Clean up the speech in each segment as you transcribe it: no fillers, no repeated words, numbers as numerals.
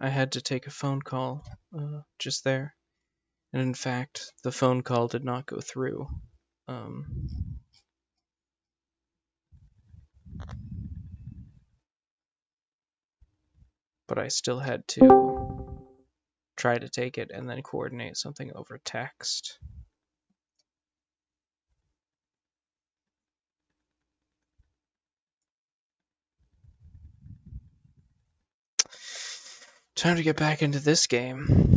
I had to take a phone call just there. And in fact, the phone call did not go through. But I still had to try to take it and then coordinate something over text. Time to get back into this game.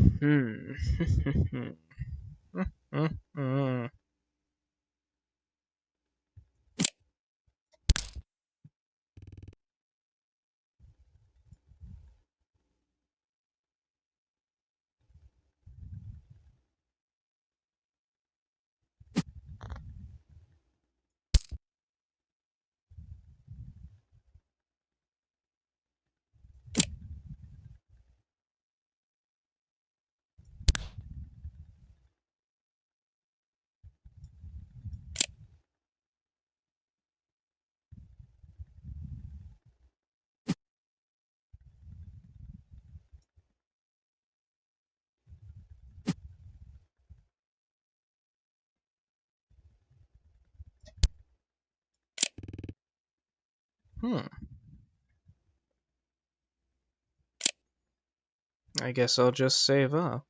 I guess I'll just save up,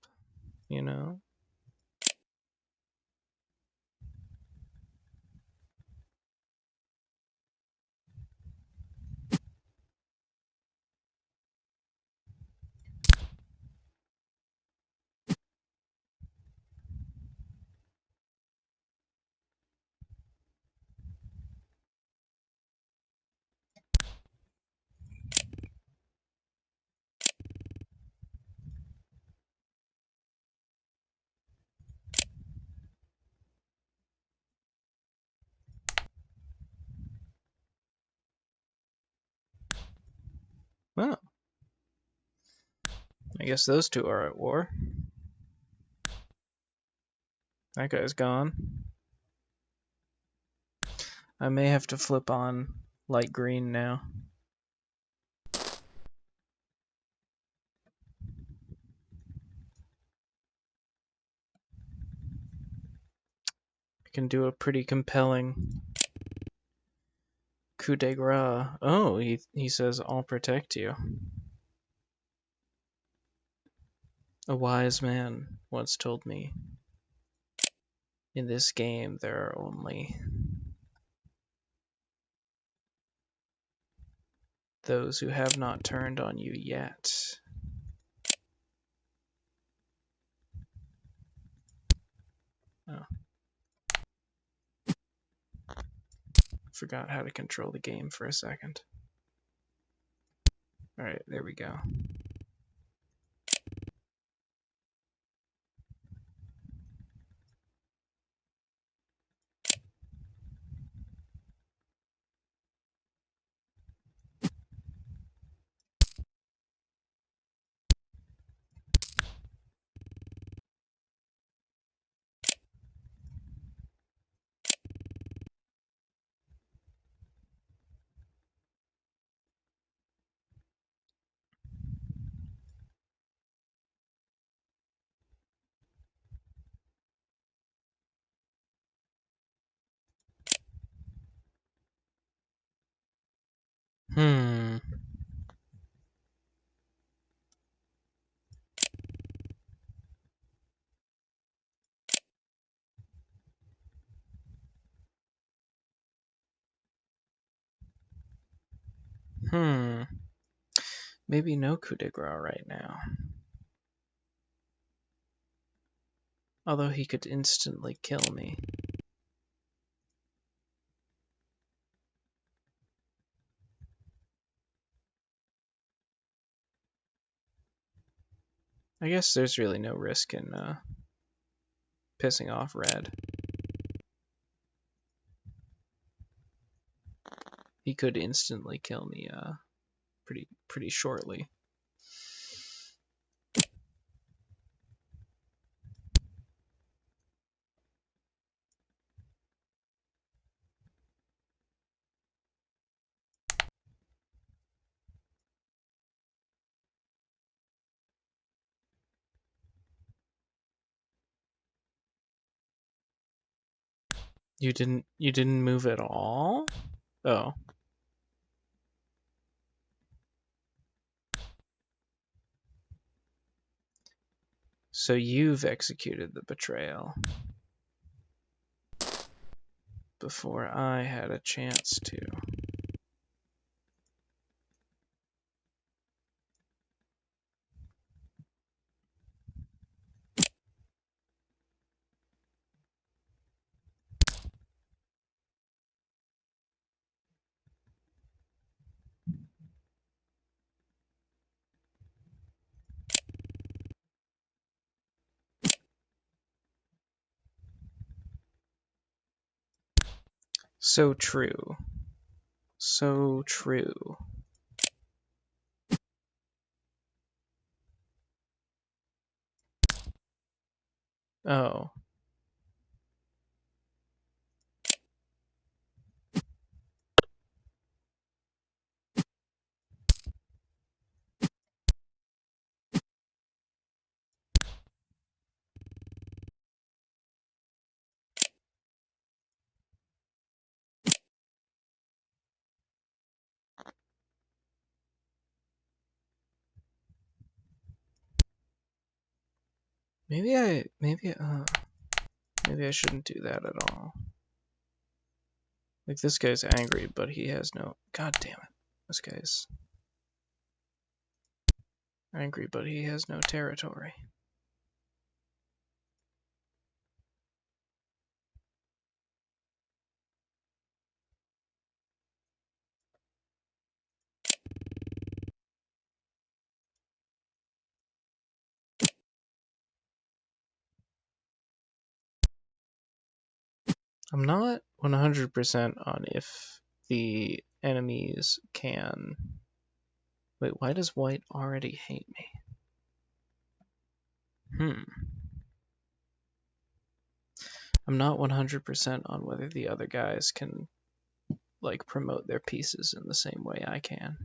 you know? Well, I guess those two are at war. That guy's gone. I may have to flip on light green now. I can do a pretty compelling coup de grace. Oh, he says, I'll protect you. A wise man once told me, in this game there are only those who have not turned on you yet. Oh. Forgot how to control the game for a second. Alright, there we go. Hmm. Maybe no coup de grace right now. Although he could instantly kill me. I guess there's really no risk in pissing off red. He could instantly kill me pretty shortly. You didn't move at all? Oh. So you've executed the betrayal before I had a chance to. So true. So true. Oh. Maybe I shouldn't do that at all. Like, this guy's angry, but he has no... God damn it. This guy's angry, but he has no territory. I'm not 100% on if the enemies can... Wait, why does white already hate me? I'm not 100% on whether the other guys can, like, promote their pieces in the same way I can.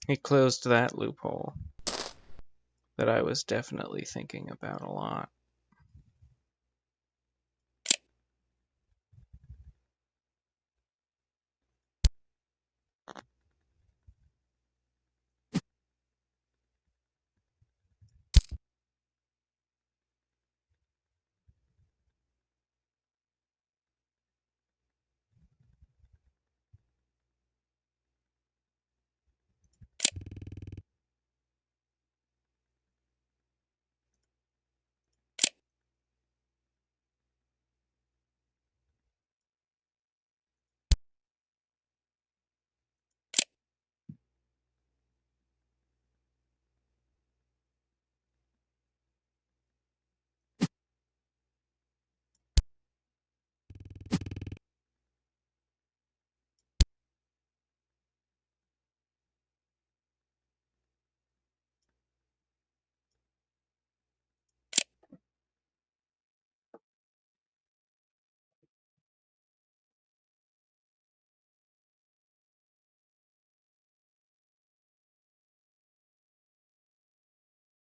He closed that loophole that I was definitely thinking about a lot.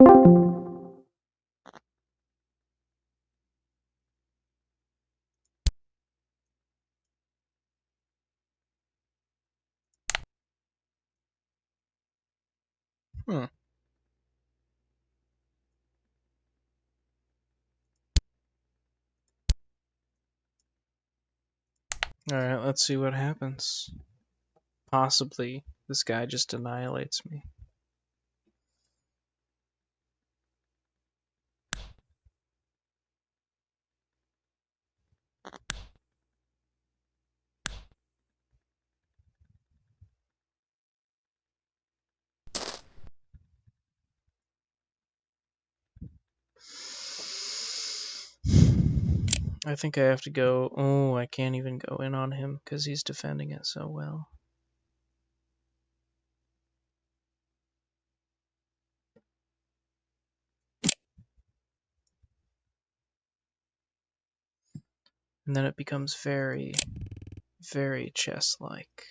Hmm. Alright, let's see what happens. Possibly this guy just annihilates me. I think I have to go. Oh, I can't even go in on him because he's defending it so well. And then it becomes very, very chess-like.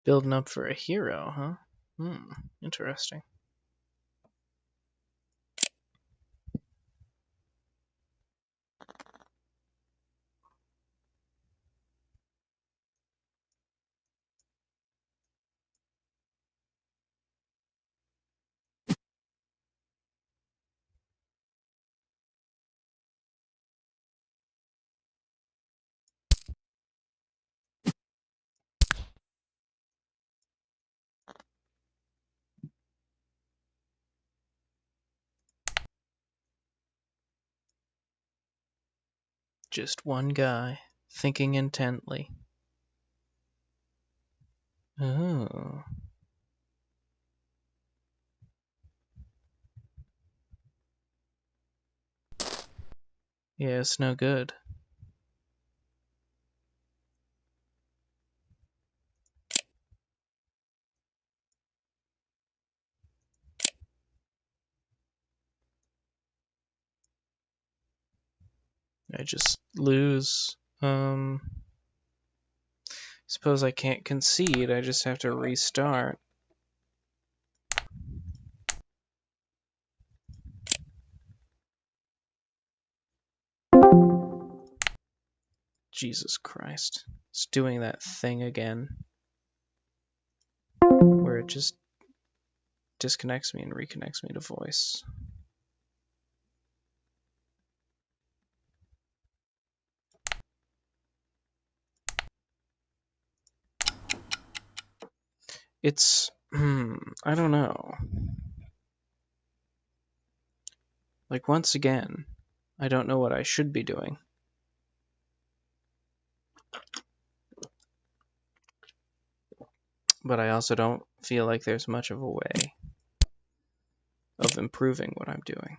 Building up for a hero, huh? Interesting. Just one guy, thinking intently. Oh. Yeah, it's no good. I just lose. Suppose I can't concede, I just have to restart. Jesus Christ. It's doing that thing again. Where it just disconnects me and reconnects me to voice. It's, I don't know. Like, once again, I don't know what I should be doing. But I also don't feel like there's much of a way of improving what I'm doing.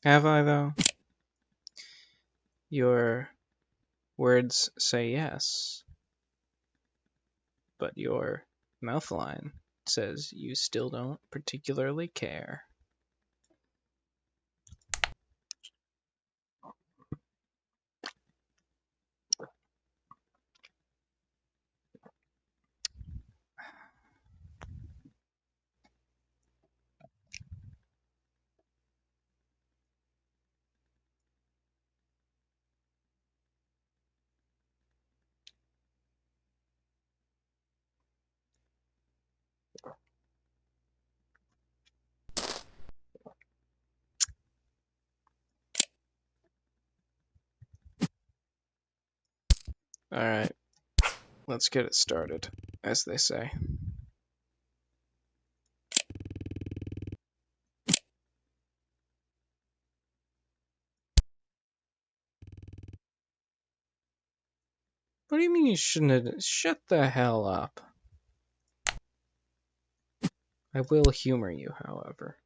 Have I, though? Your words say yes, but your mouth line says you still don't particularly care. Alright, let's get it started, as they say. What do you mean you shouldn't have... Shut the hell up. I will humor you, however.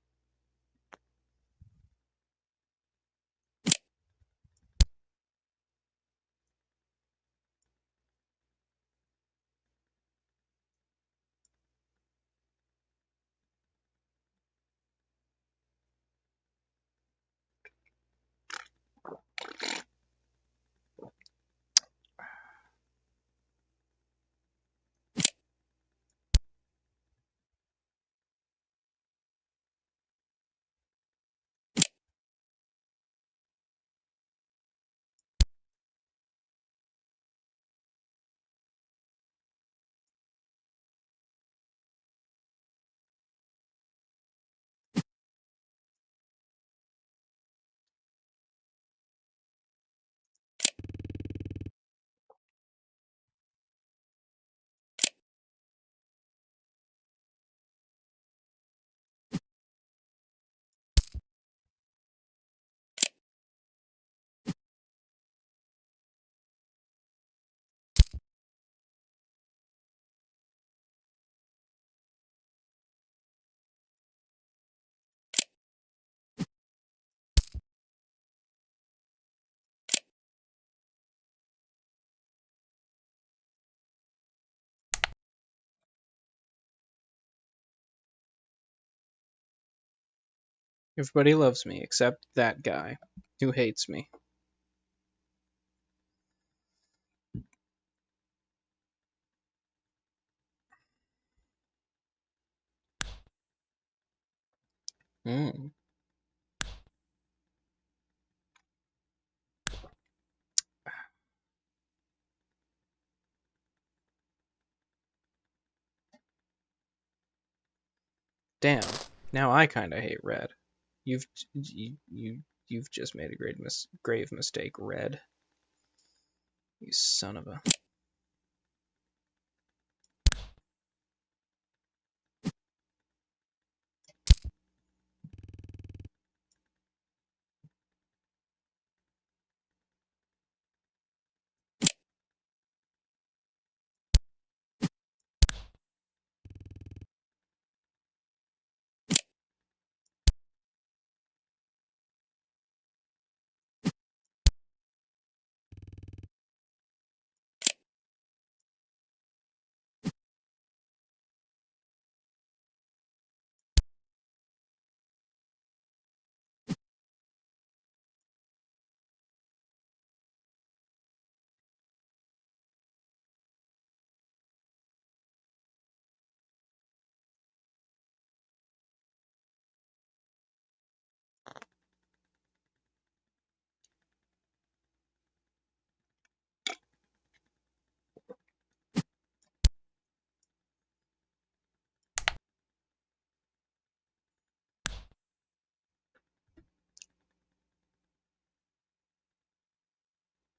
Everybody loves me, except that guy, who hates me. Mm. Damn, now I kinda hate red. You've you've just made a grave mistake, red. You son of a...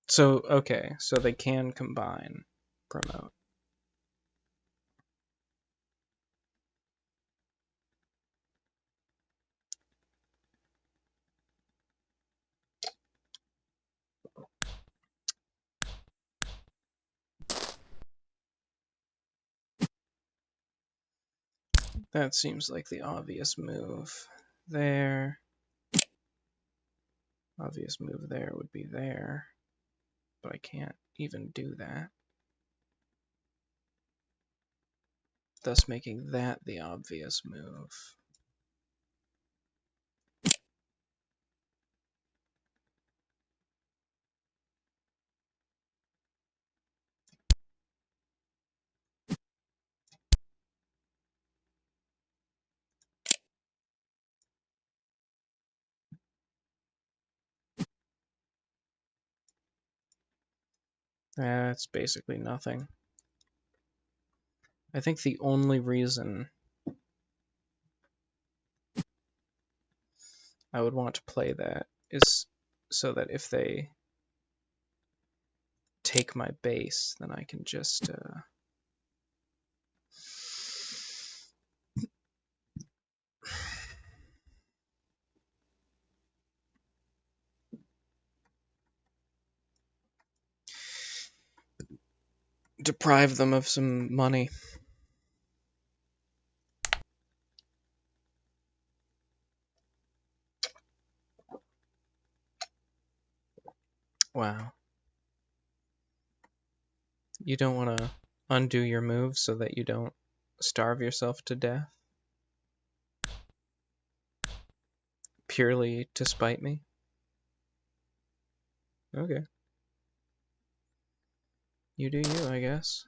So, okay, so they can combine promote. That seems like the obvious move there. Obvious move there would be there, but I can't even do that, thus making that the obvious move. That's basically nothing. I think the only reason I would want to play that is so that if they take my base, then I can just deprive them of some money. Wow. You don't want to undo your move so that you don't starve yourself to death? Purely to spite me? Okay. You do you, I guess.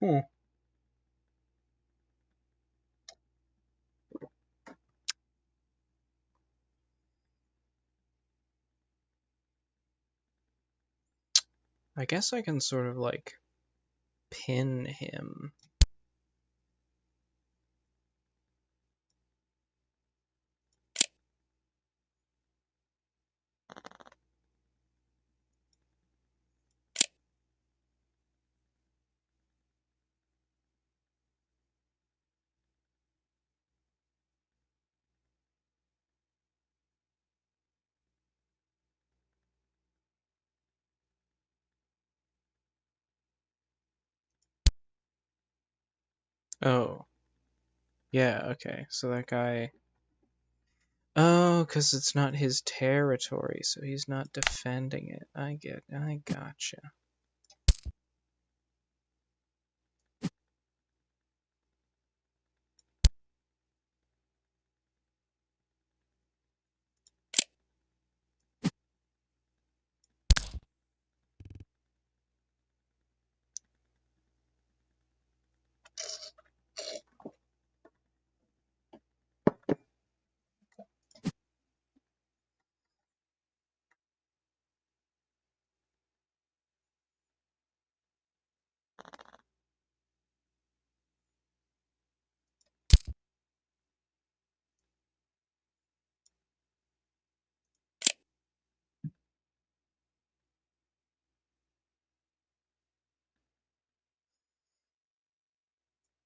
Hmm. I guess I can sort of like pin him. Oh. Yeah, okay. So that guy... Oh, because it's not his territory, so he's not defending it. I gotcha.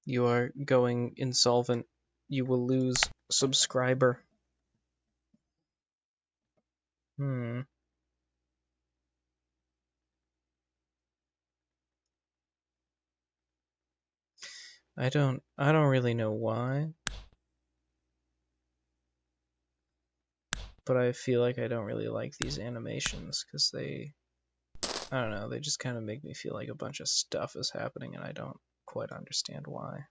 You are going insolvent. You will lose subscriber. Hmm. I don't really know why, but I feel like I don't really like these animations because I don't know, they just kind of make me feel like a bunch of stuff is happening and I don't quite understand why.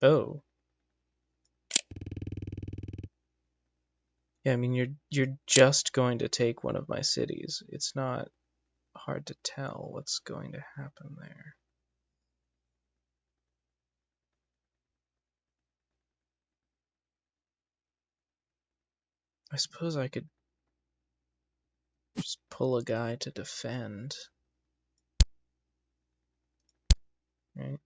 Oh. Yeah, I mean you're just going to take one of my cities. It's not hard to tell what's going to happen there. I suppose I could pull a guy to defend. Right?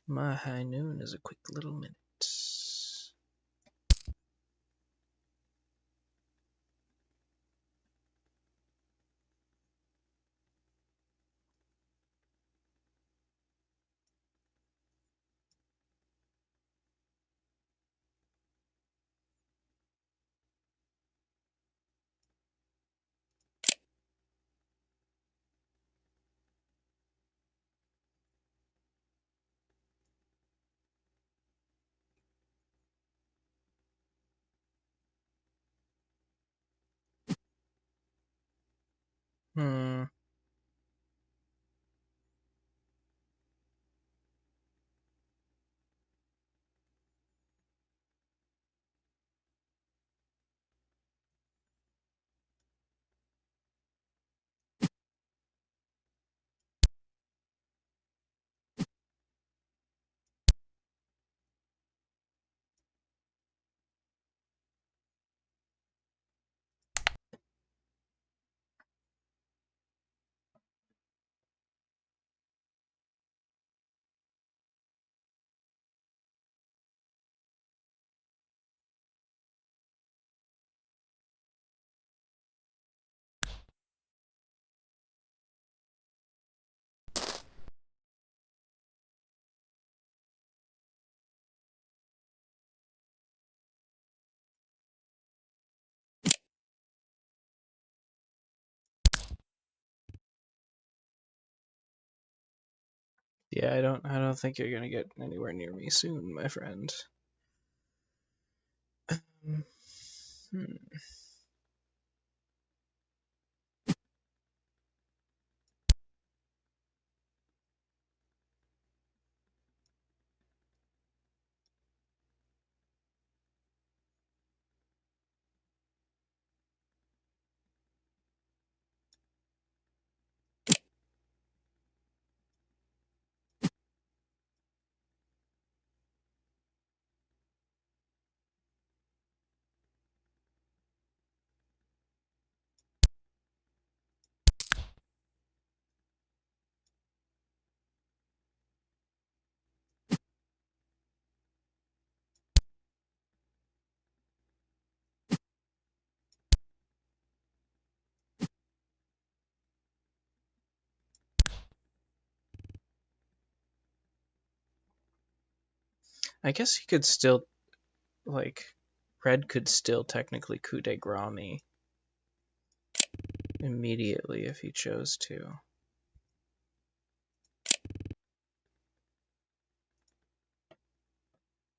My high noon is a quick little minute. Hmm. Yeah, I don't think you're gonna get anywhere near me soon, my friend. Hmm. I guess he could still, like, Red could still technically coup de grace me immediately if he chose to.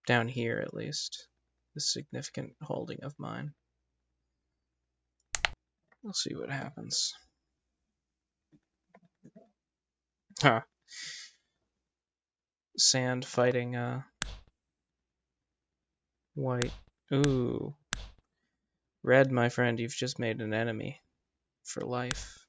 Down here, at least. The significant holding of mine. We'll see what happens. Huh. Sand fighting, white. Ooh. Red, my friend, you've just made an enemy. For life.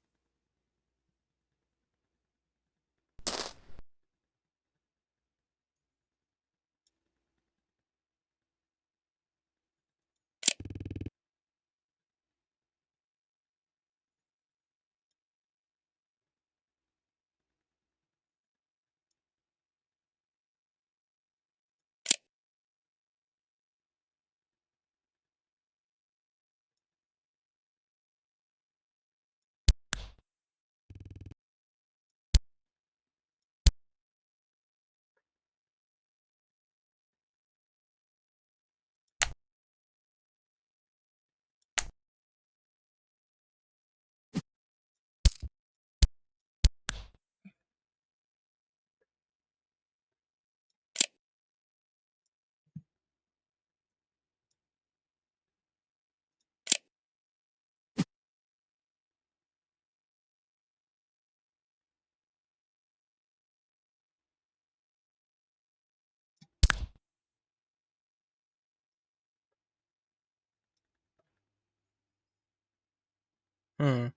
Hmm.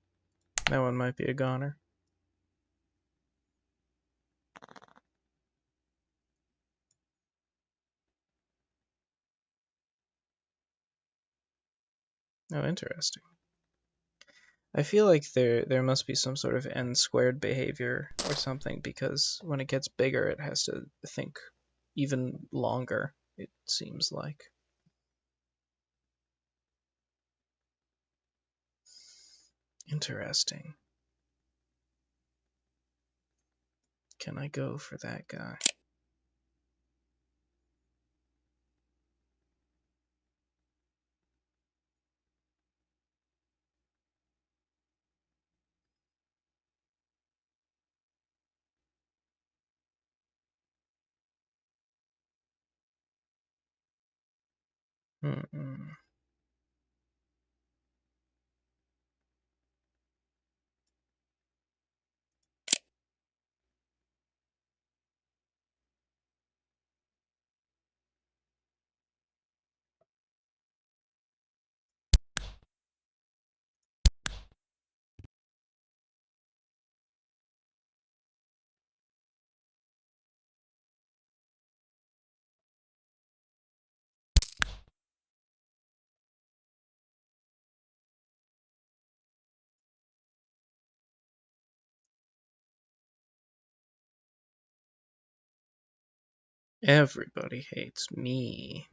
That one might be a goner. Oh, interesting. I feel like there must be some sort of n squared behavior or something, because when it gets bigger, it has to think even longer, it seems like. Interesting. Can I go for that guy? Mm-mm. Everybody hates me.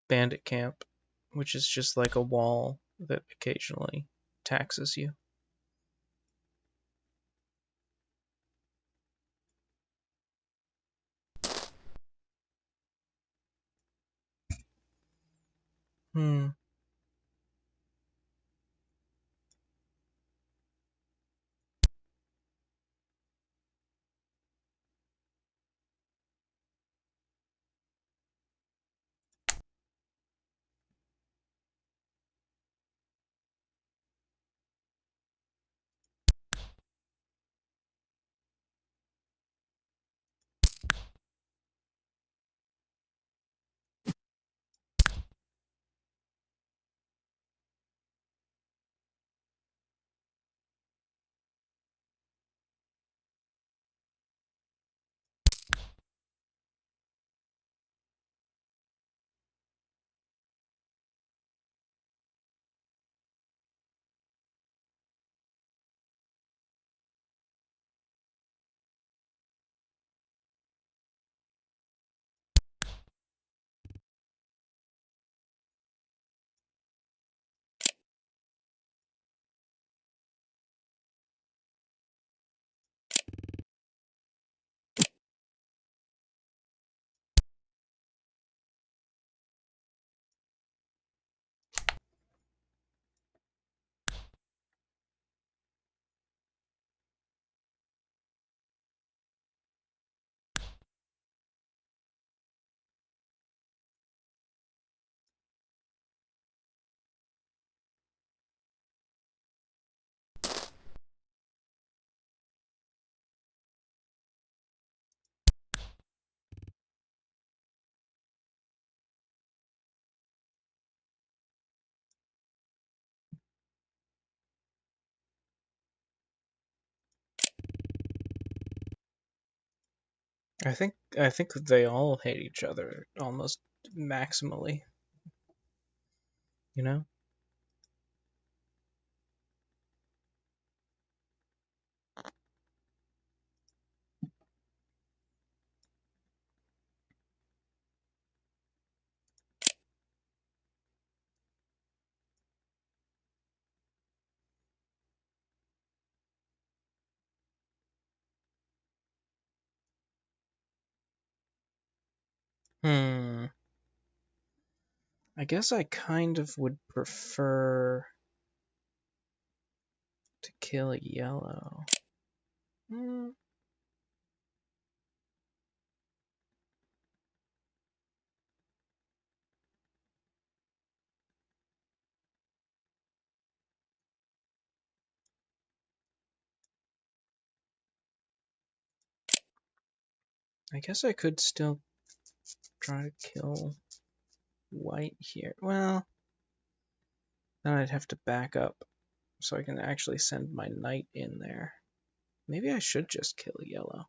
Bandit camp, which is just like a wall that occasionally taxes you. Hmm. I think they all hate each other almost maximally, you know? Hmm. I guess I kind of would prefer to kill yellow. Hmm. I guess I could still try to kill white here. Well, then I'd have to back up so I can actually send my knight in there. Maybe I should just kill yellow.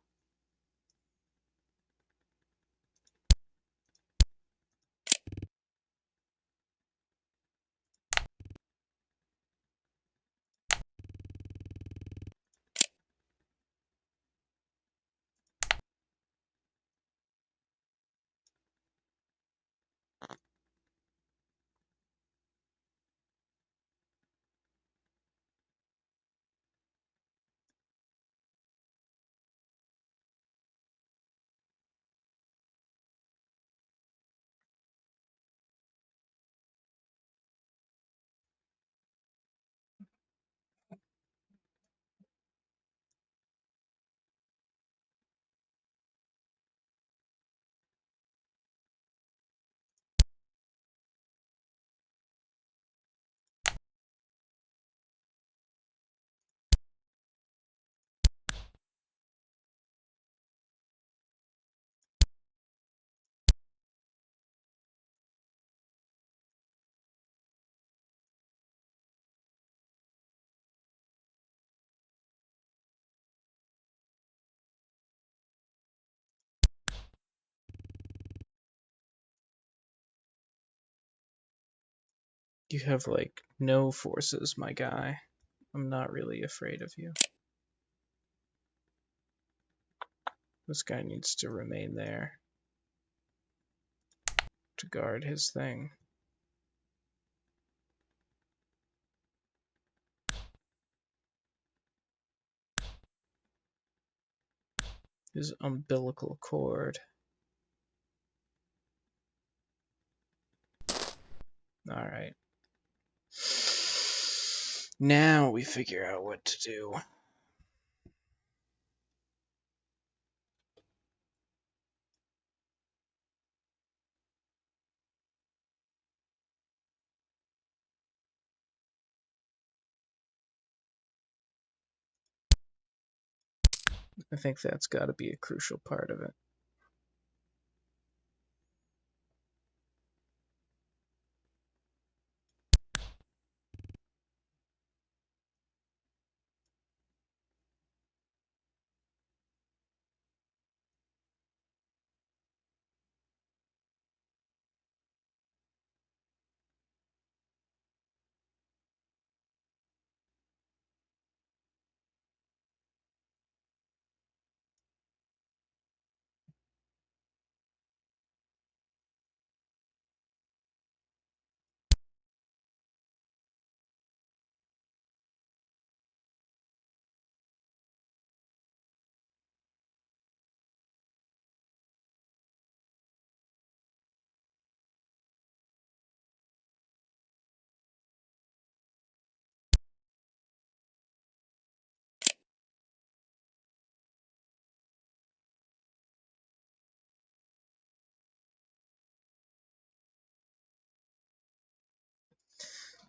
You have, like, no forces, my guy. I'm not really afraid of you. This guy needs to remain there to guard his thing. His umbilical cord. Alright. Now we figure out what to do. I think that's got to be a crucial part of it.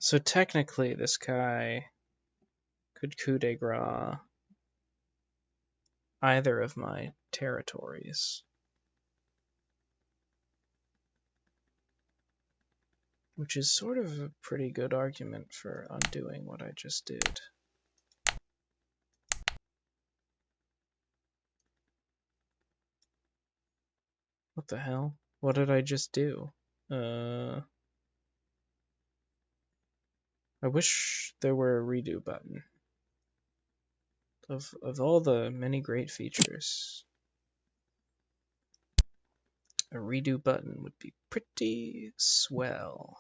So technically, this guy could coup de grace either of my territories, which is sort of a pretty good argument for undoing what I just did. What the hell? What did I just do? I wish there were a redo button. Of all the many great features, a redo button would be pretty swell.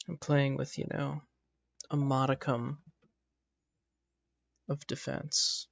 I'm playing with, a modicum of defense.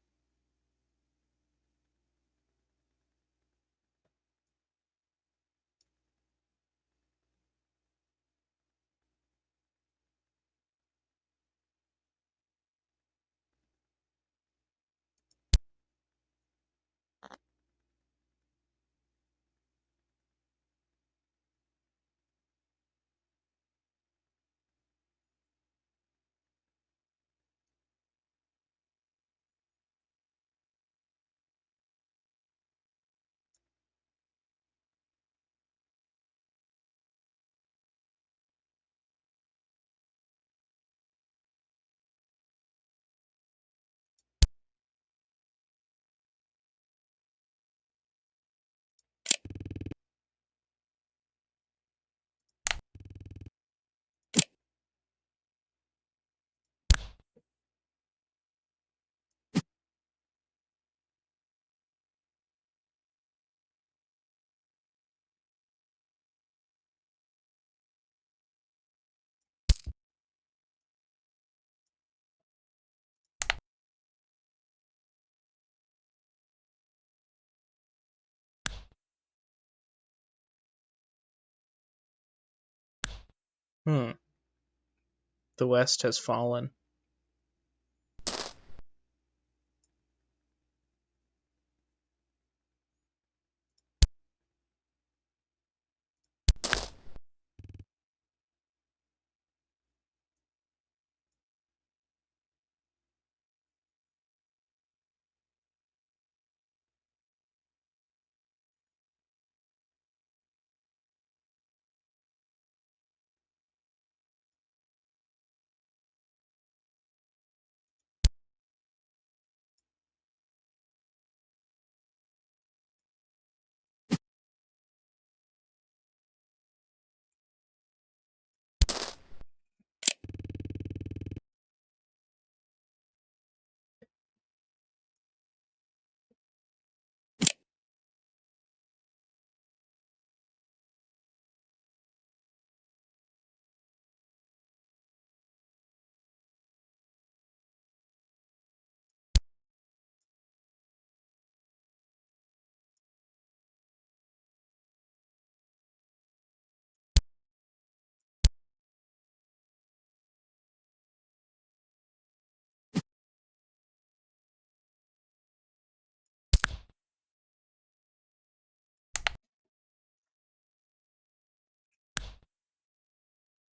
The West has fallen.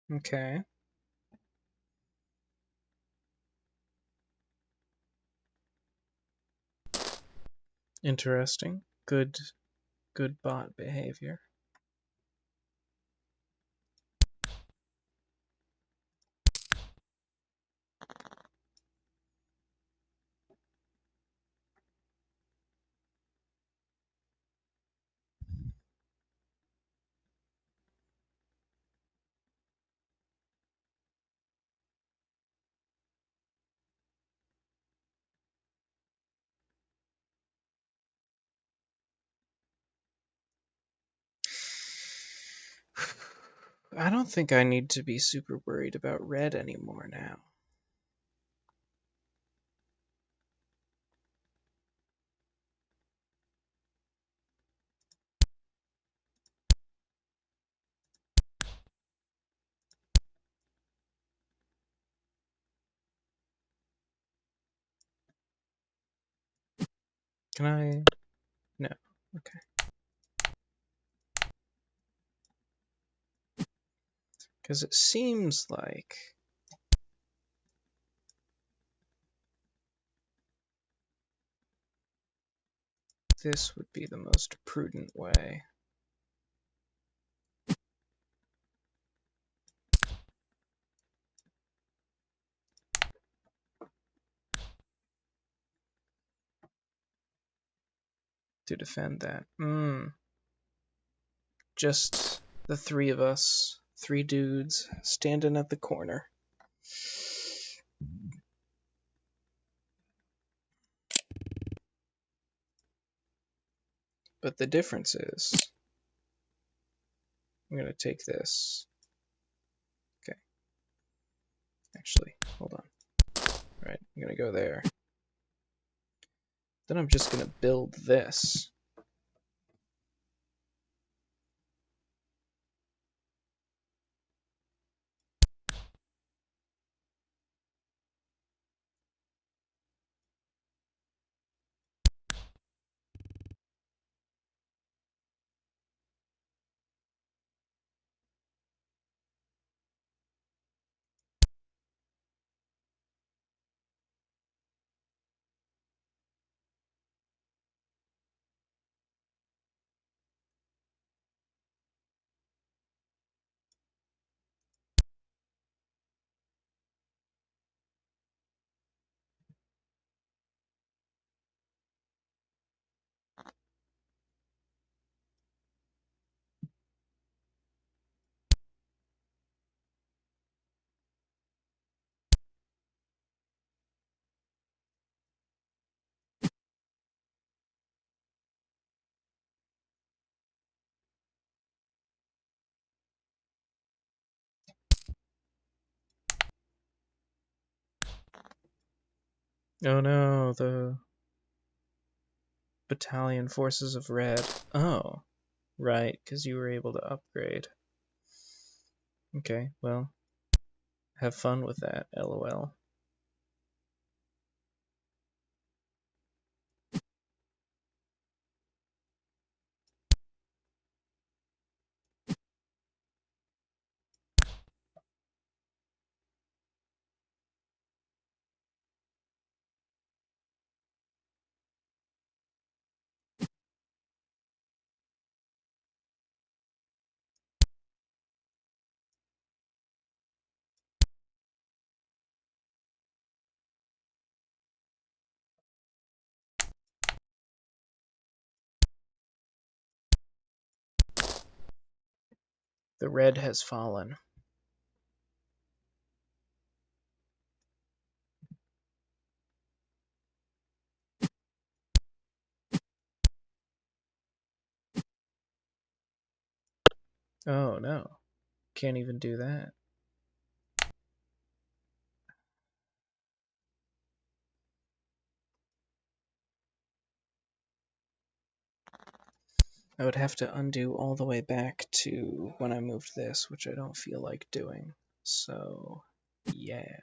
Okay. Interesting. Good bot behavior. I don't think I need to be super worried about red anymore now. Can I? No. Okay. Because it seems like this would be the most prudent way. To defend that. Just the three of us, three dudes, standing at the corner. But the difference is, I'm going to take this. Okay. Actually, hold on. Alright, I'm gonna go there. Then I'm just gonna build this. Oh no, the battalion forces of red. Oh, right, because you were able to upgrade. Okay, well, have fun with that, lol. The red has fallen. Oh no, can't even do that. I would have to undo all the way back to when I moved this, which I don't feel like doing. So, yeah.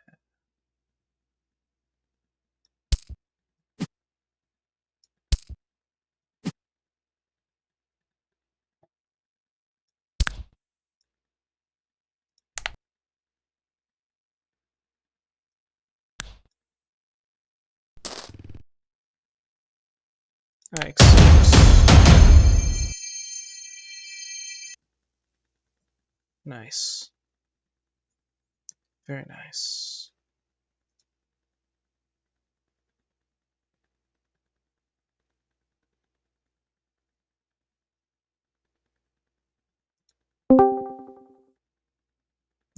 I accept. Nice. Very nice.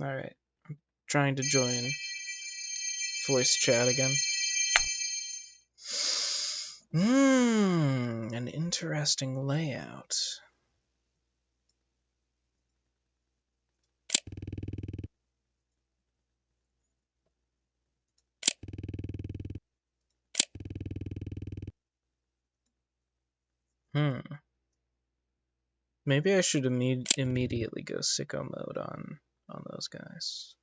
Alright. I'm trying to join voice chat again. An interesting layout. Maybe I should immediately go sicko mode on those guys.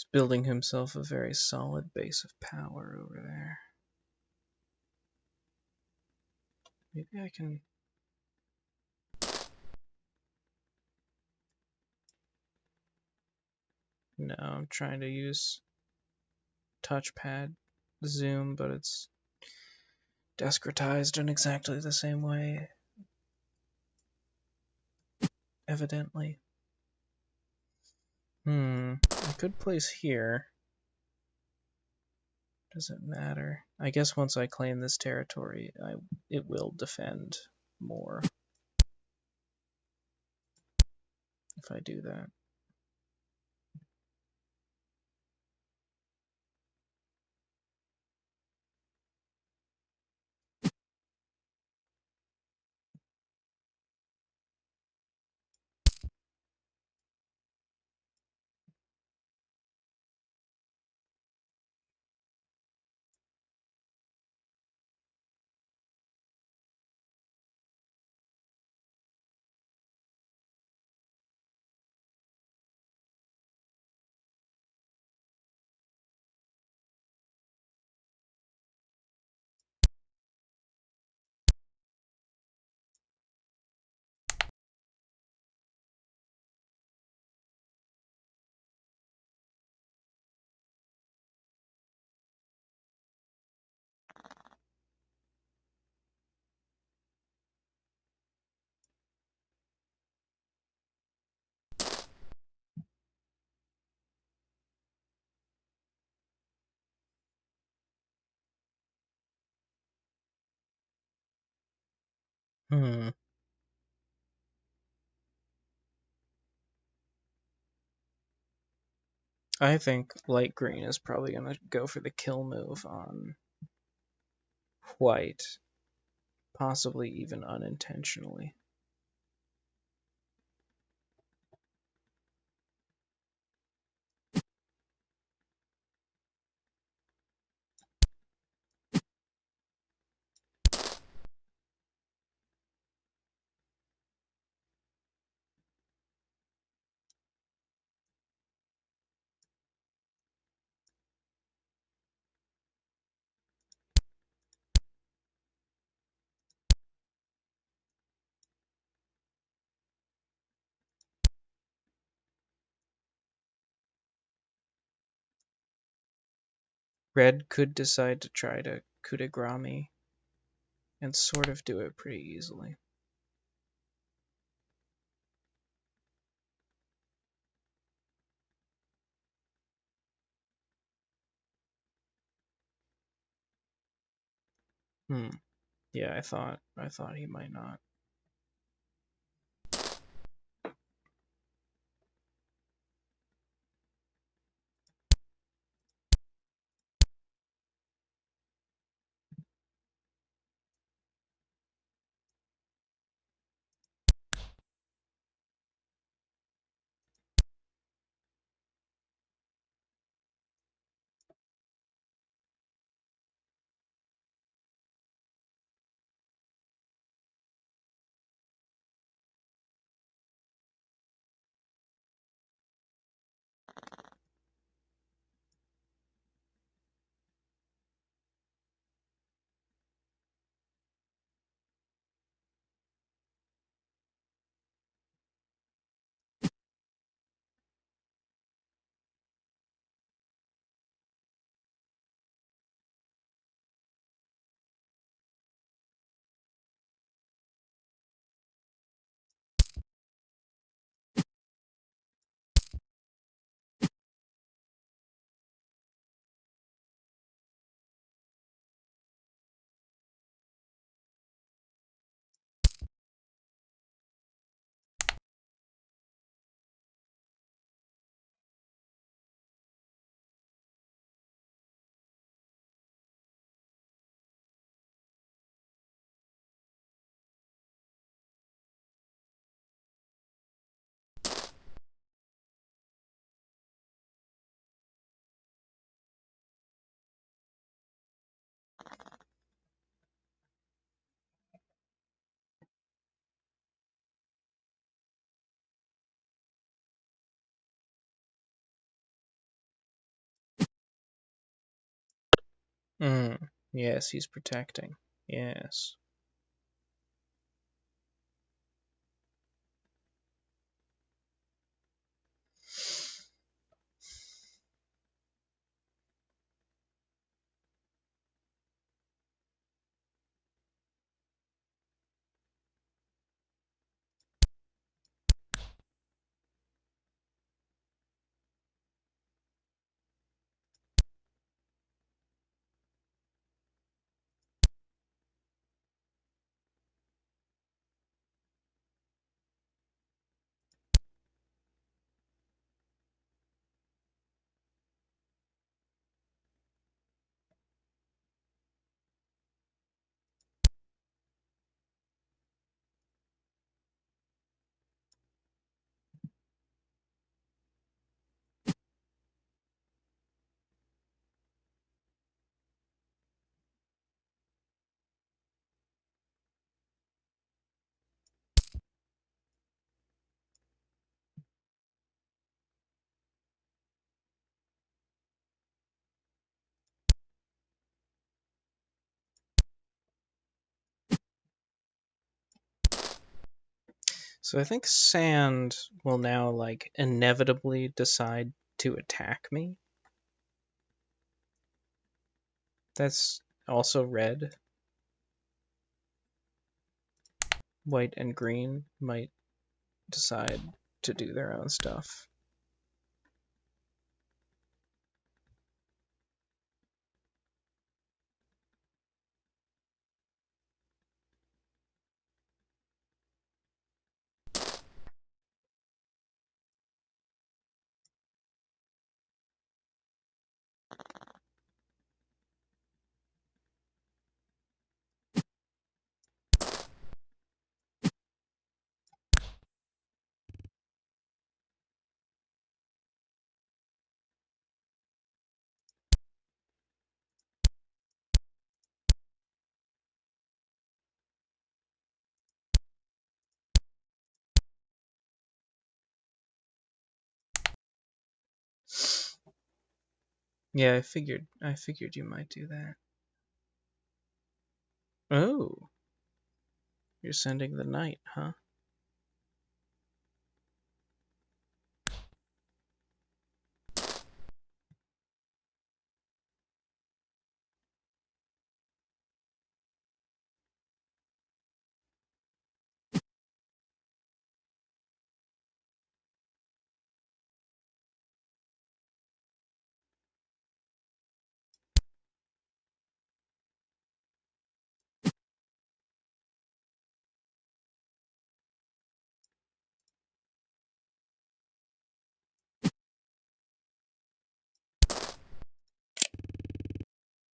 He's building himself a very solid base of power over there. Maybe I can... No, I'm trying to use touchpad zoom, but it's discretized in exactly the same way, evidently. I could place here. Does it matter? I guess once I claim this territory, it will defend more if I do that. Hmm. I think light green is probably going to go for the kill move on white, possibly even unintentionally. Red could decide to try to coup de grace me and sort of do it pretty easily. Yeah, I thought he might not. Yes, he's protecting. Yes. So I think Sand will now, like, inevitably decide to attack me. That's also red. White and green might decide to do their own stuff. Yeah, I figured you might do that. Oh, you're sending the knight, huh?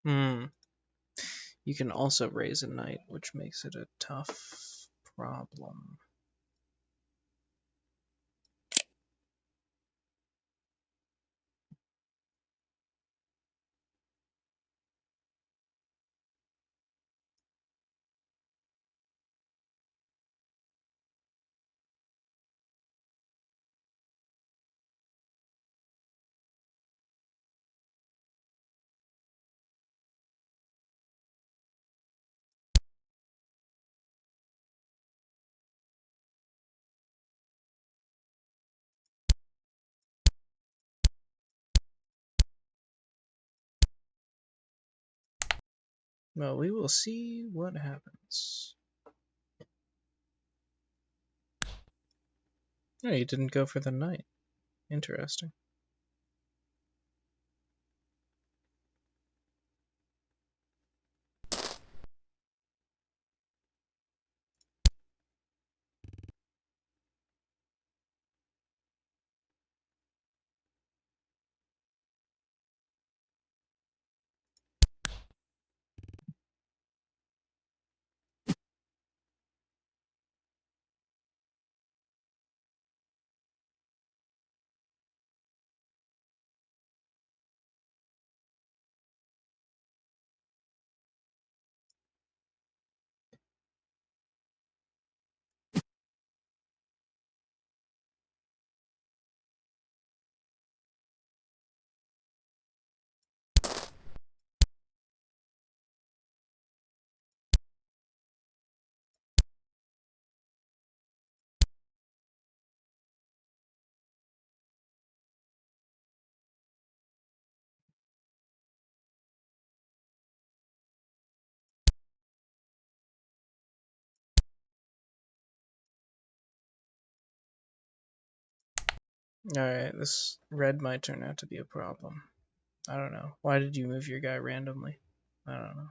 Hmm. You can also raise a knight, which makes it a tough problem. Well, we will see what happens. Oh, you didn't go for the knight. Interesting. Alright, this red might turn out to be a problem. I don't know. Why did you move your guy randomly? I don't know.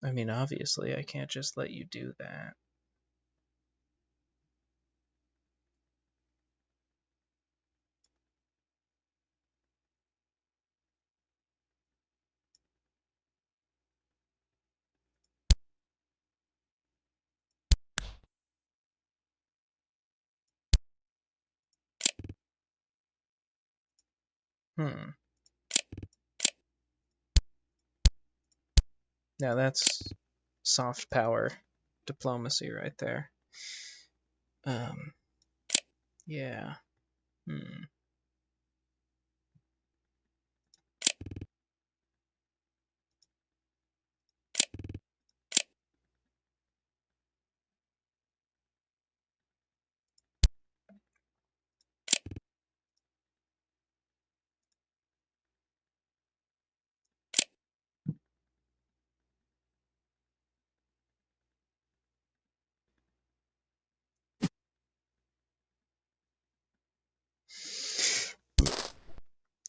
I mean, obviously, I can't just let you do that. Hmm. Now that's soft power diplomacy right there. Um, yeah. Hmm.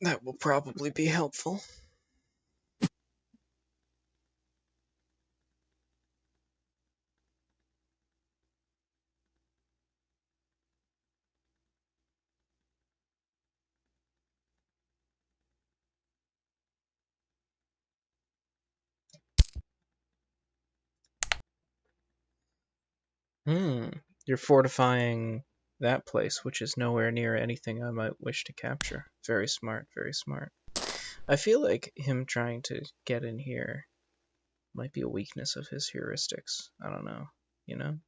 That will probably be helpful. Hmm. You're fortifying that place, which is nowhere near anything I might wish to capture. Very smart, very smart. I feel like him trying to get in here might be a weakness of his heuristics. I don't know, you know?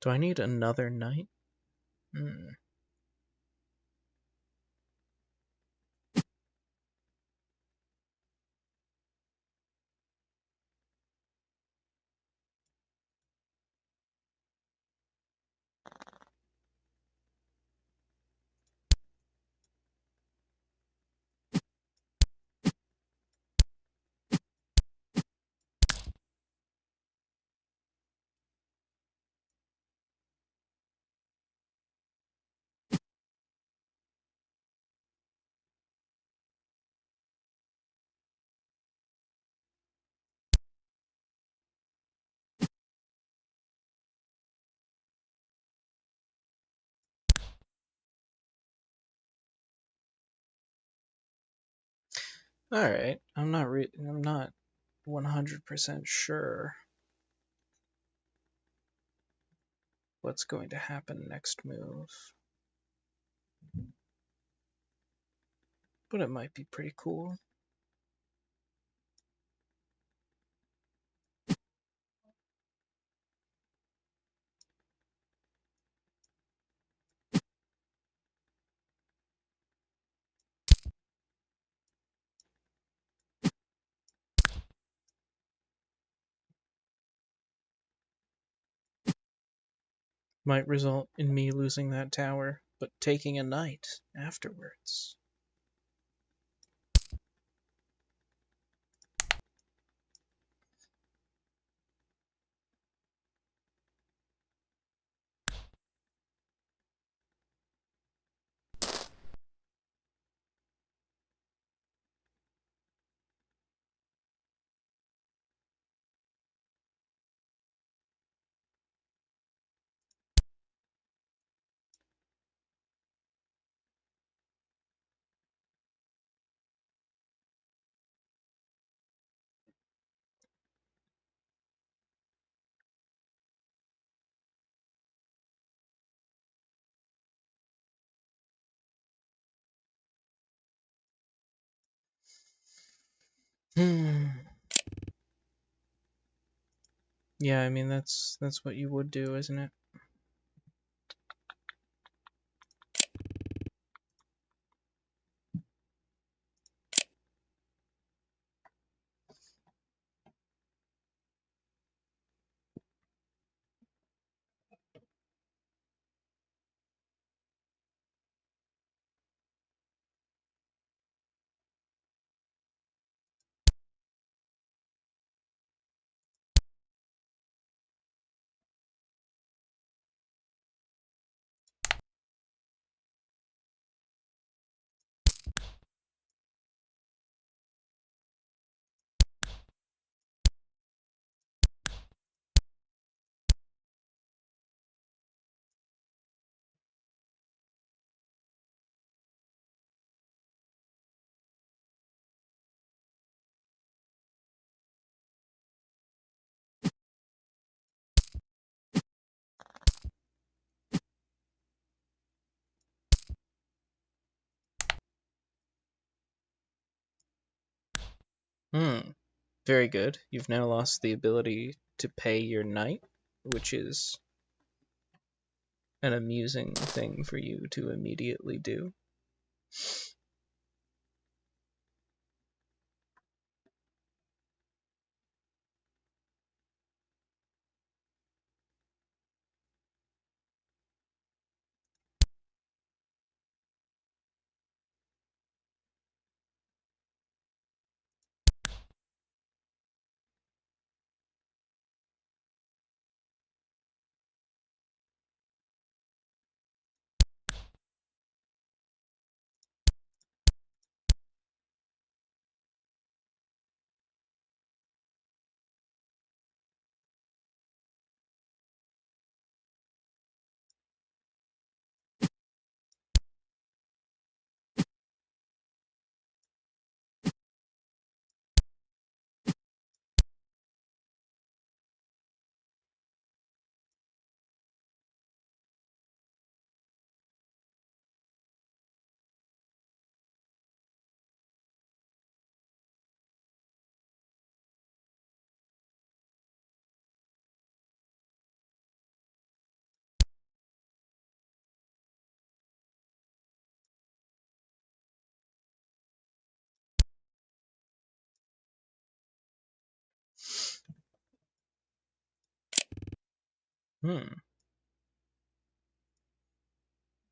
Do I need another knight? Hmm. All right. I'm not 100% sure what's going to happen next move. But it might be pretty cool. Might result in me losing that tower, but taking a knight afterwards. Hmm. Yeah, I mean that's what you would do, isn't it? Hmm. Very good. You've now lost the ability to pay your knight, which is an amusing thing for you to immediately do. Hmm.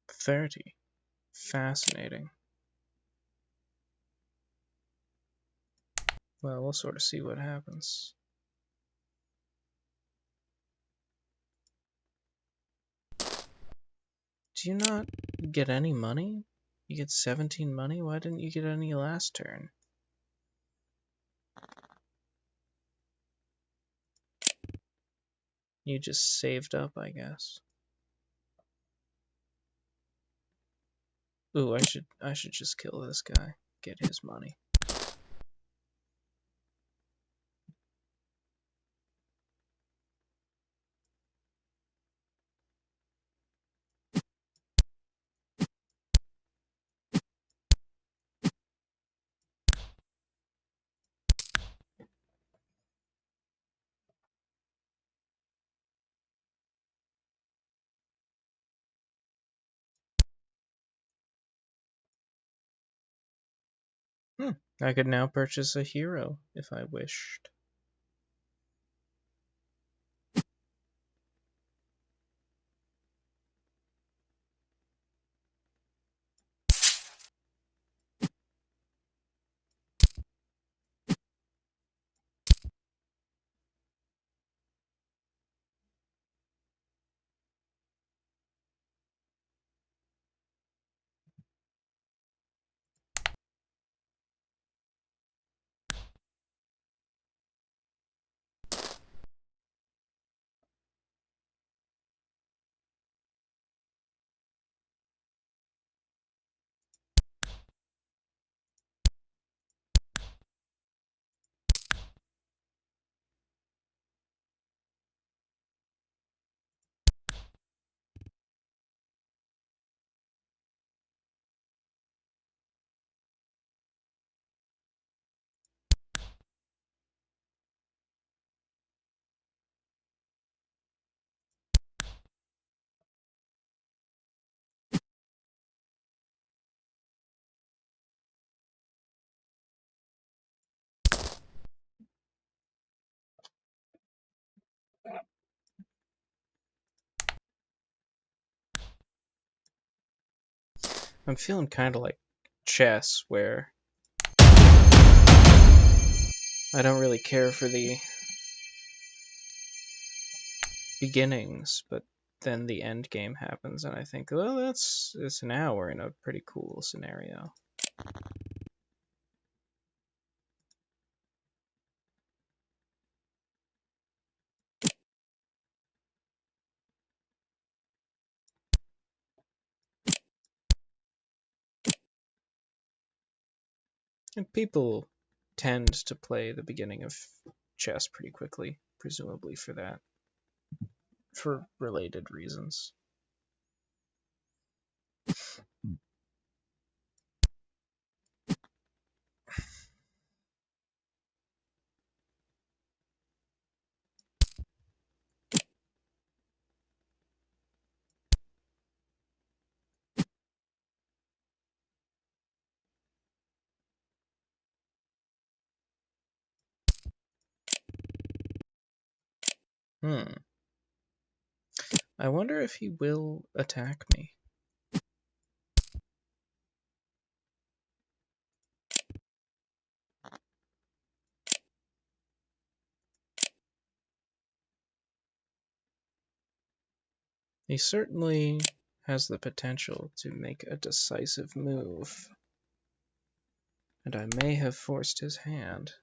30. Fascinating. Well, we'll sort of see what happens. Do you not get any money? You get 17 money? Why didn't you get any last turn? You just saved up, I guess. Ooh, I should just kill this guy. Get his money. Hmm. I could now purchase a hero if I wished. I'm feeling kind of like chess, where I don't really care for the beginnings, but then the end game happens, and I think, well, it's now we're in a pretty cool scenario. And people tend to play the beginning of chess pretty quickly, presumably for that, for related reasons. Hmm. I wonder if he will attack me. He certainly has the potential to make a decisive move, and I may have forced his hand.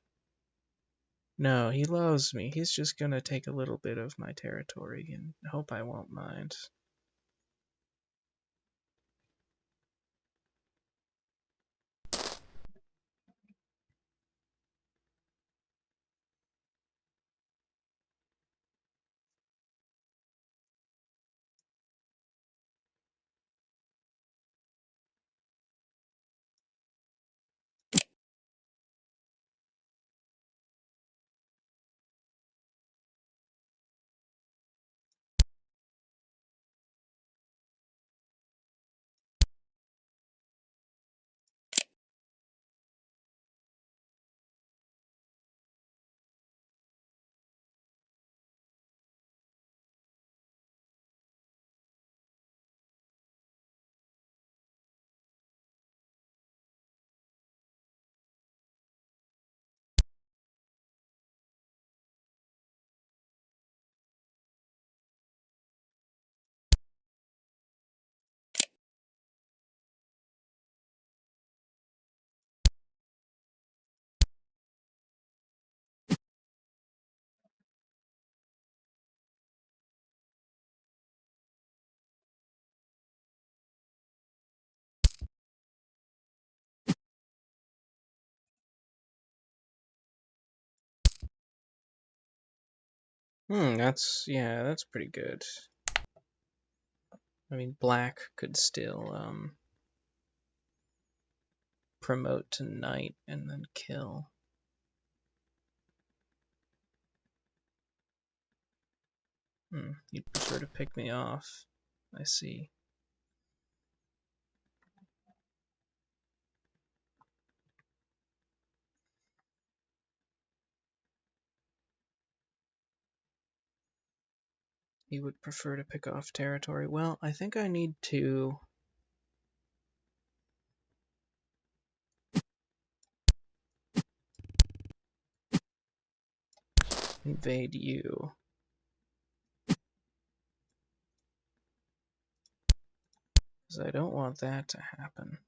No, he loves me. He's just gonna take a little bit of my territory and hope I won't mind. That's pretty good. I mean, black could still promote to knight and then kill. You'd prefer to pick me off. I see. You would prefer to pick off territory. Well, I think I need to invade you. Because I don't want that to happen.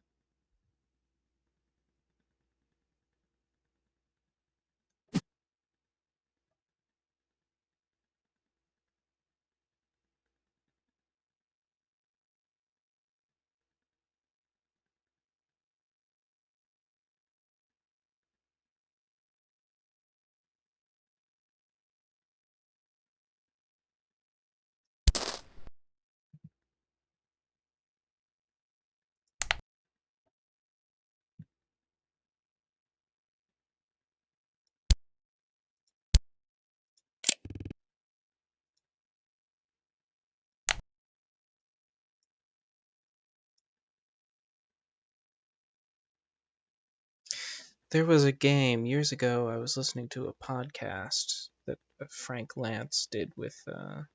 There was a game years ago. I was listening to a podcast that Frank Lance did with the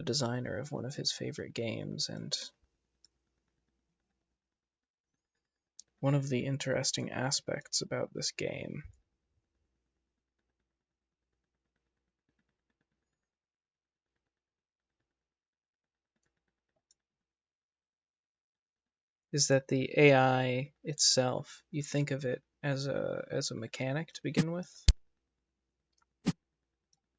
designer of one of his favorite games, and one of the interesting aspects about this game is that the AI itself, you think of it as a mechanic to begin with,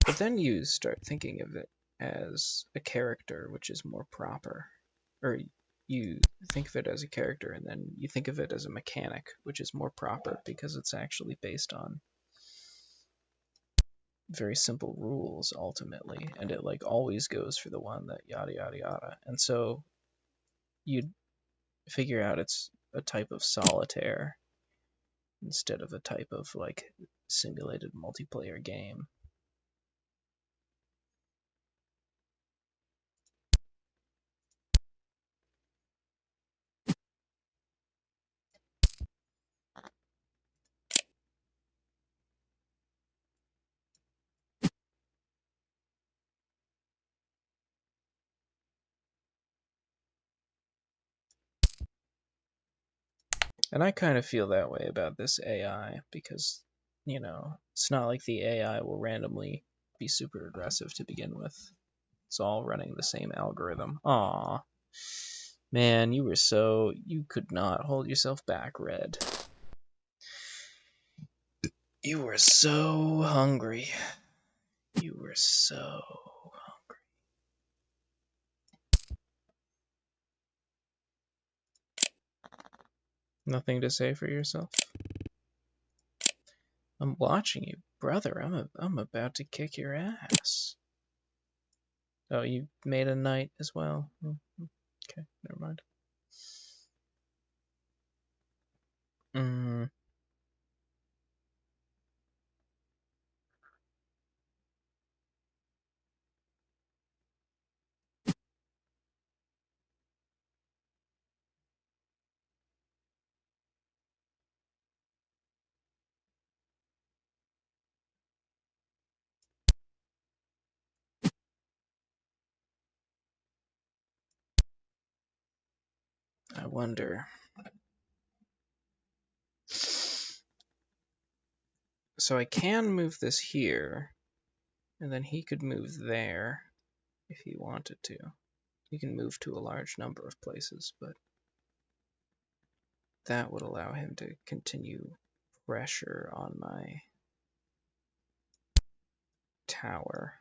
but then you start thinking of it as a character, which is more proper. Or you think of it as a character, and then you think of it as a mechanic, which is more proper because it's actually based on very simple rules ultimately, and it like always goes for the one that yada yada yada. And so you'd figure out it's a type of solitaire instead of a type of like simulated multiplayer game. And I kind of feel that way about this AI because, it's not like the AI will randomly be super aggressive to begin with. It's all running the same algorithm. Aw. Man, you could not hold yourself back, Red. You were so hungry. You were so hungry. Nothing to say for yourself? I'm watching you, brother. I'm about to kick your ass. Oh, you made a knight as well? Okay, never mind. Mm. I wonder. So I can move this here, and then he could move there if he wanted to. He can move to a large number of places, but that would allow him to continue pressure on my tower.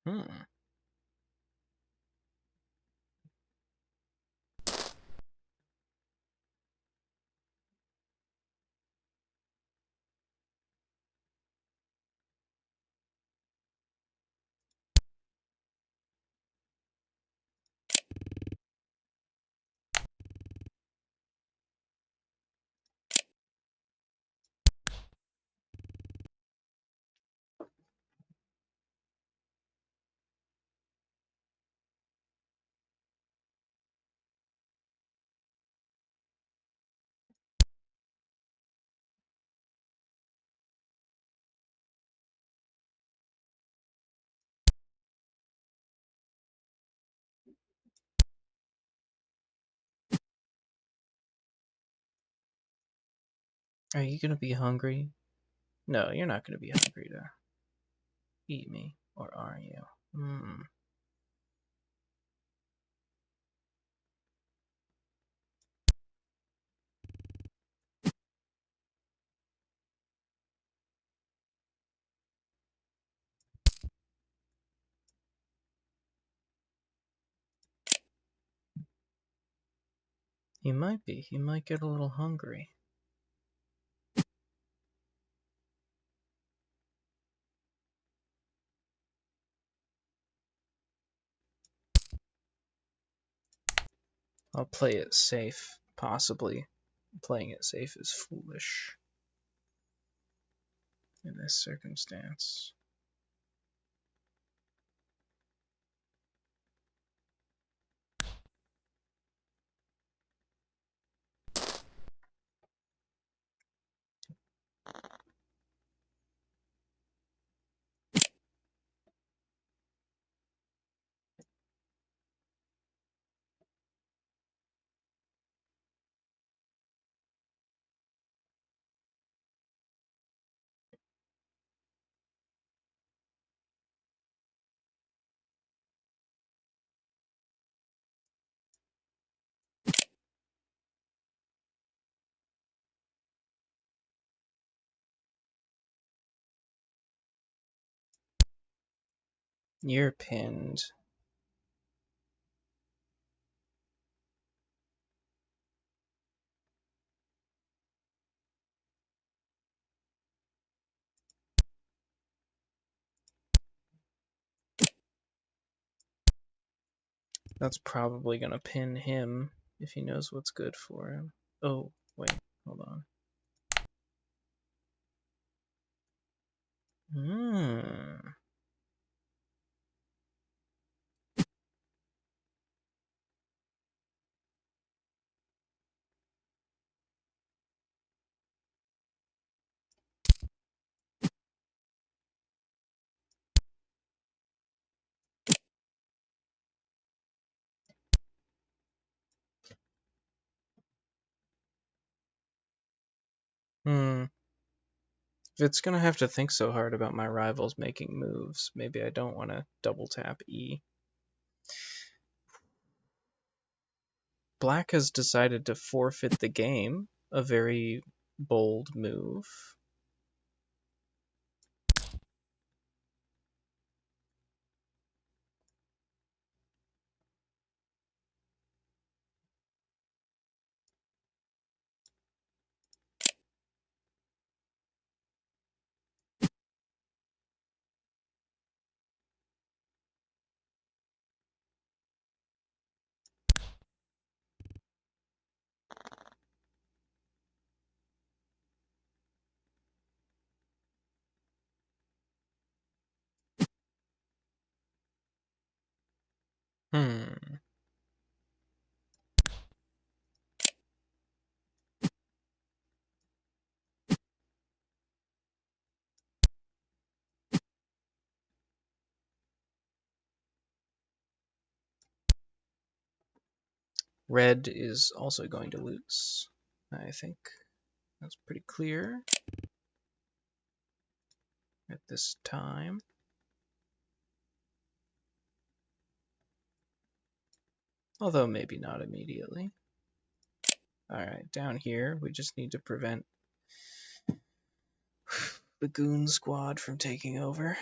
Hmm. Are you gonna be hungry? No, you're not gonna be hungry to eat me, or are you? Hmm. He might be. He might get a little hungry. I'll play it safe, possibly. Playing it safe is foolish. in this circumstance. You're pinned. That's probably gonna pin him if he knows what's good for him. Oh, wait, hold on. Hmm. Hmm. If it's gonna have to think so hard about my rivals making moves, maybe I don't want to double tap E. Black has decided to forfeit the game. A very bold move. Hmm. Red is also going to lose. I think that's pretty clear at this time. Although maybe not immediately. Alright, down here we just need to prevent the goon squad from taking over.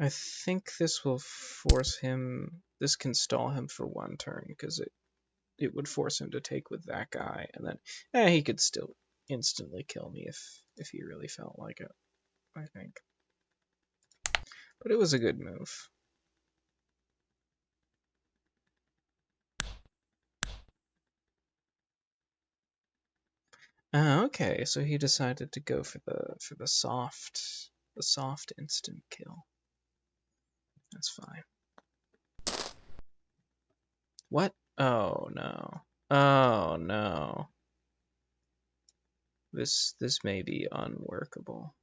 I think this will force him. This can stall him for one turn because it would force him to take with that guy, and then he could still instantly kill me if he really felt like it. I think, but it was a good move. Okay, so he decided to go for the soft instant kill. That's fine. What? Oh no. Oh no. This may be unworkable.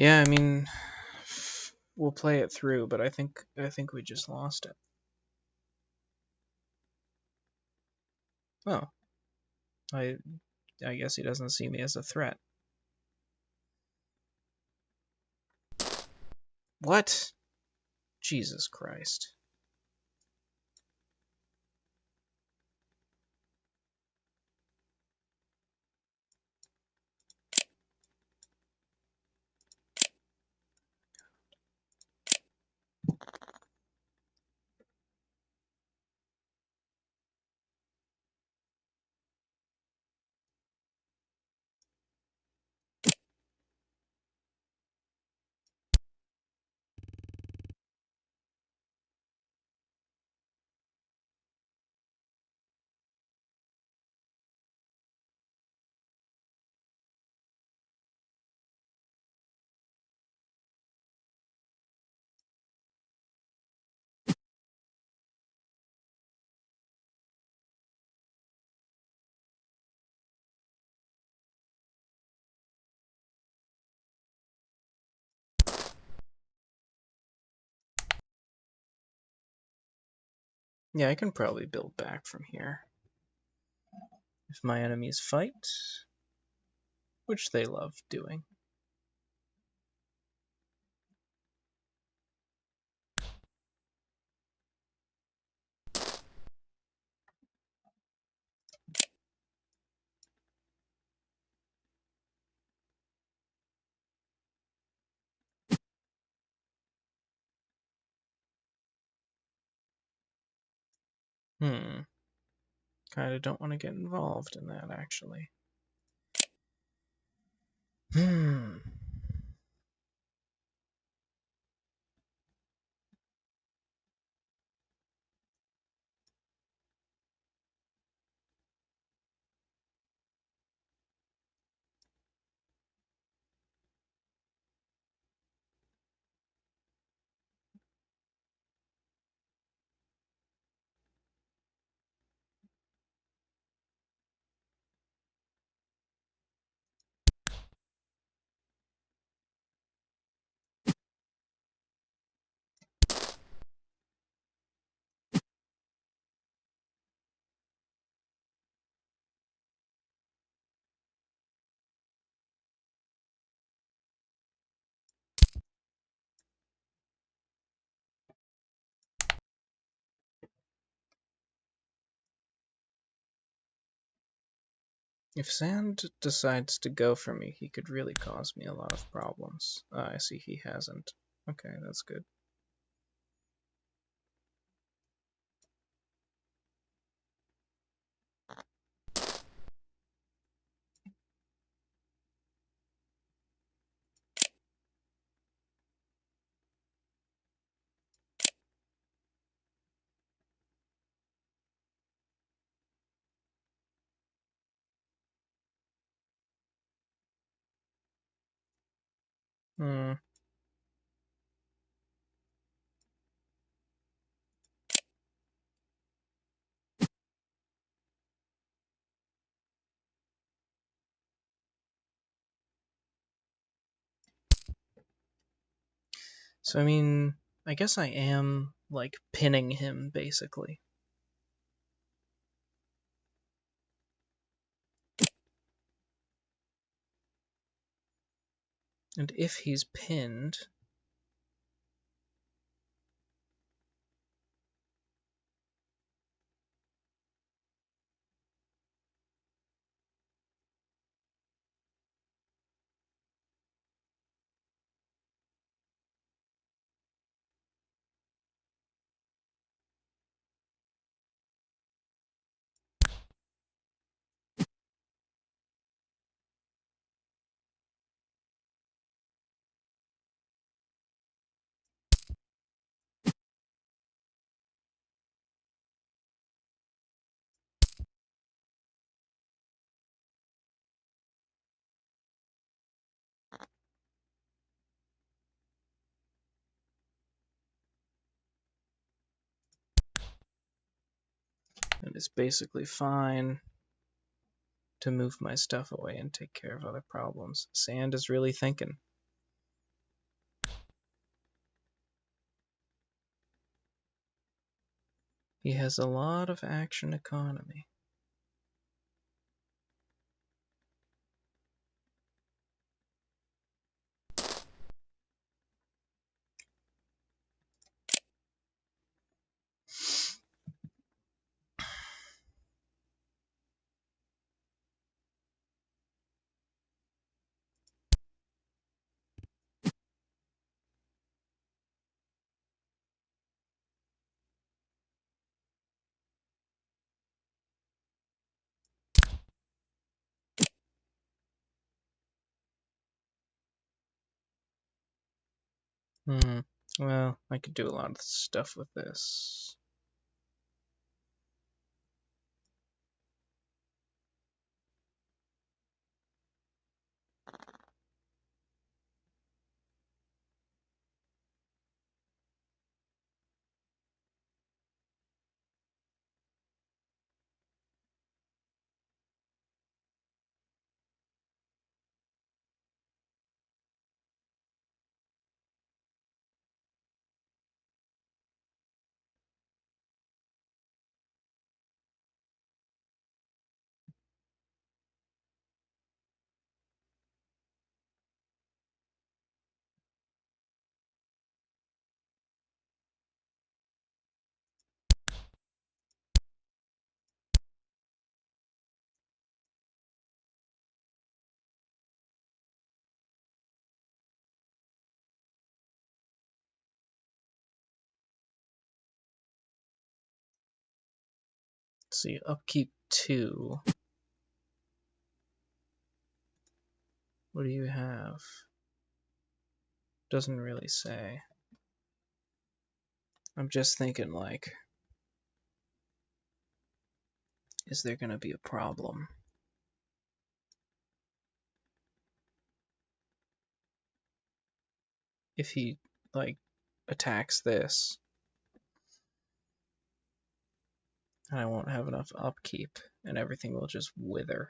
Yeah, I mean, we'll play it through, but I think we just lost it. Oh, I guess he doesn't see me as a threat. What? Jesus Christ. Yeah, I can probably build back from here. If my enemies fight, which they love doing. Hmm. Kinda don't want to get involved in that, actually. Hmm. If Sand decides to go for me, he could really cause me a lot of problems. I see he hasn't. Okay, that's good. Hmm. So, I mean, I guess I am, like, pinning him, basically. And if he's pinned... And it's basically fine to move my stuff away and take care of other problems. Sand is really thinking. He has a lot of action economy. Well, I could do a lot of stuff with this. Let's see, upkeep 2. What do you have? Doesn't really say. I'm just thinking, like, is there gonna be a problem? If he, like, attacks this, I won't have enough upkeep, and everything will just wither.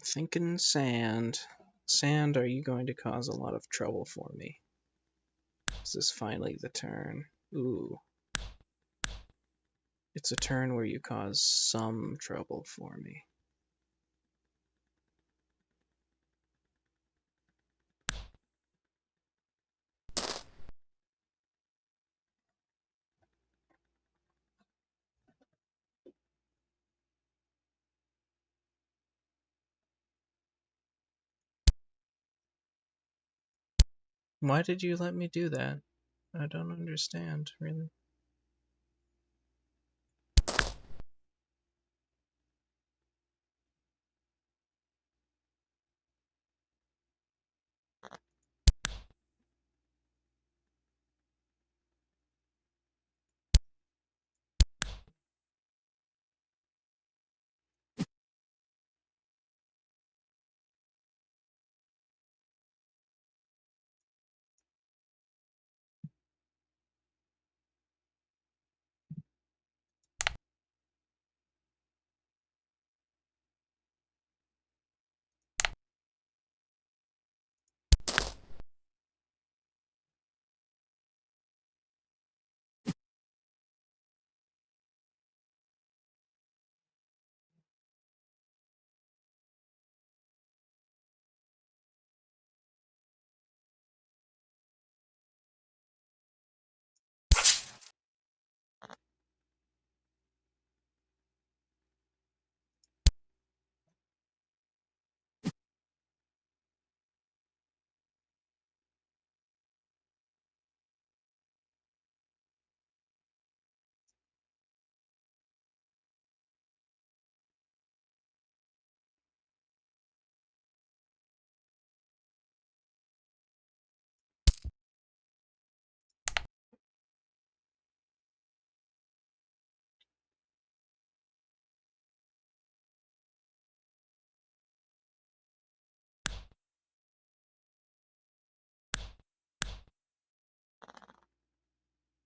Thinking sand. Sand, are you going to cause a lot of trouble for me? Is this finally the turn? Ooh. It's a turn where you cause some trouble for me. Why did you let me do that? I don't understand, really.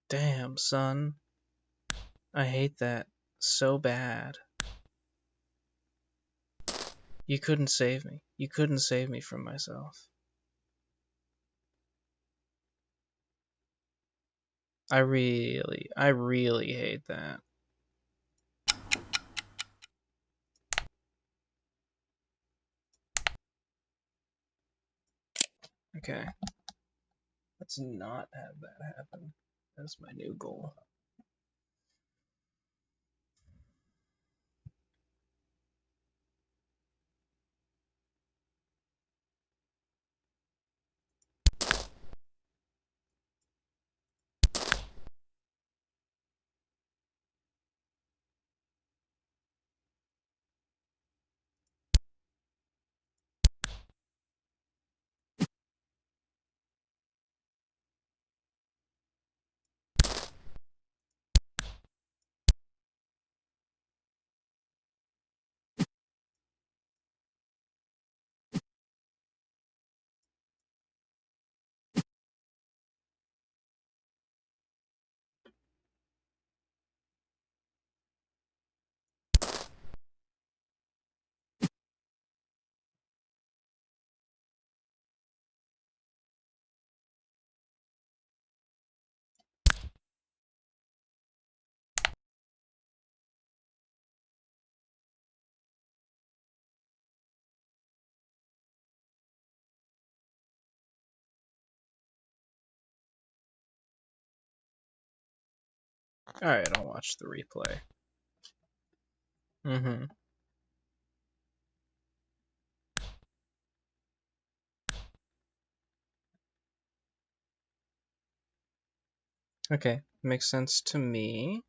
Damn, son. I hate that so bad. You couldn't save me. You couldn't save me from myself. I really hate that. Okay. Let's not have that happen. That's my new goal. Alright, I'll watch the replay. Mm-hmm. Okay, makes sense to me.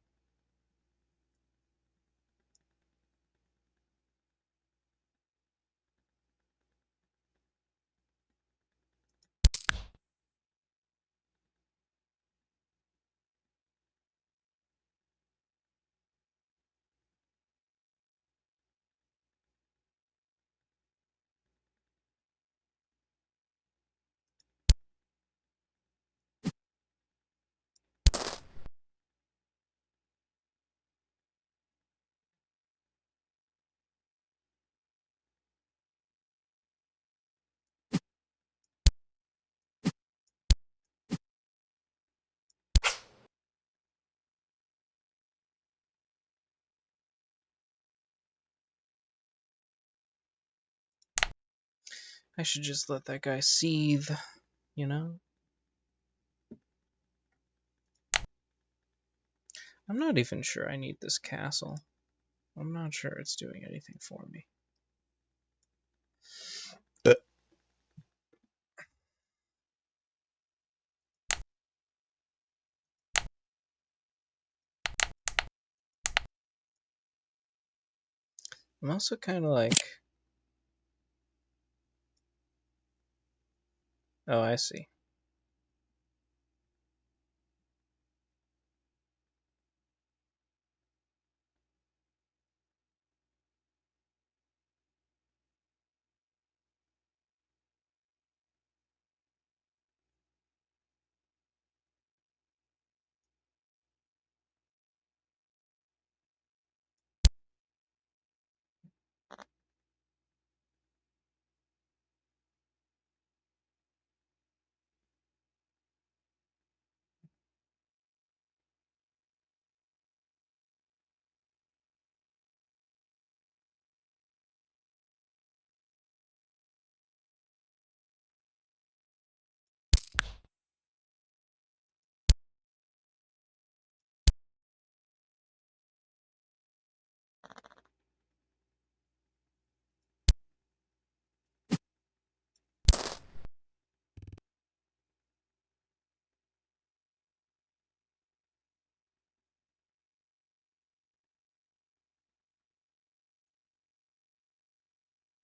I should just let that guy seethe, you know? I'm not even sure I need this castle. I'm not sure it's doing anything for me. I'm also kind of like... Oh, I see.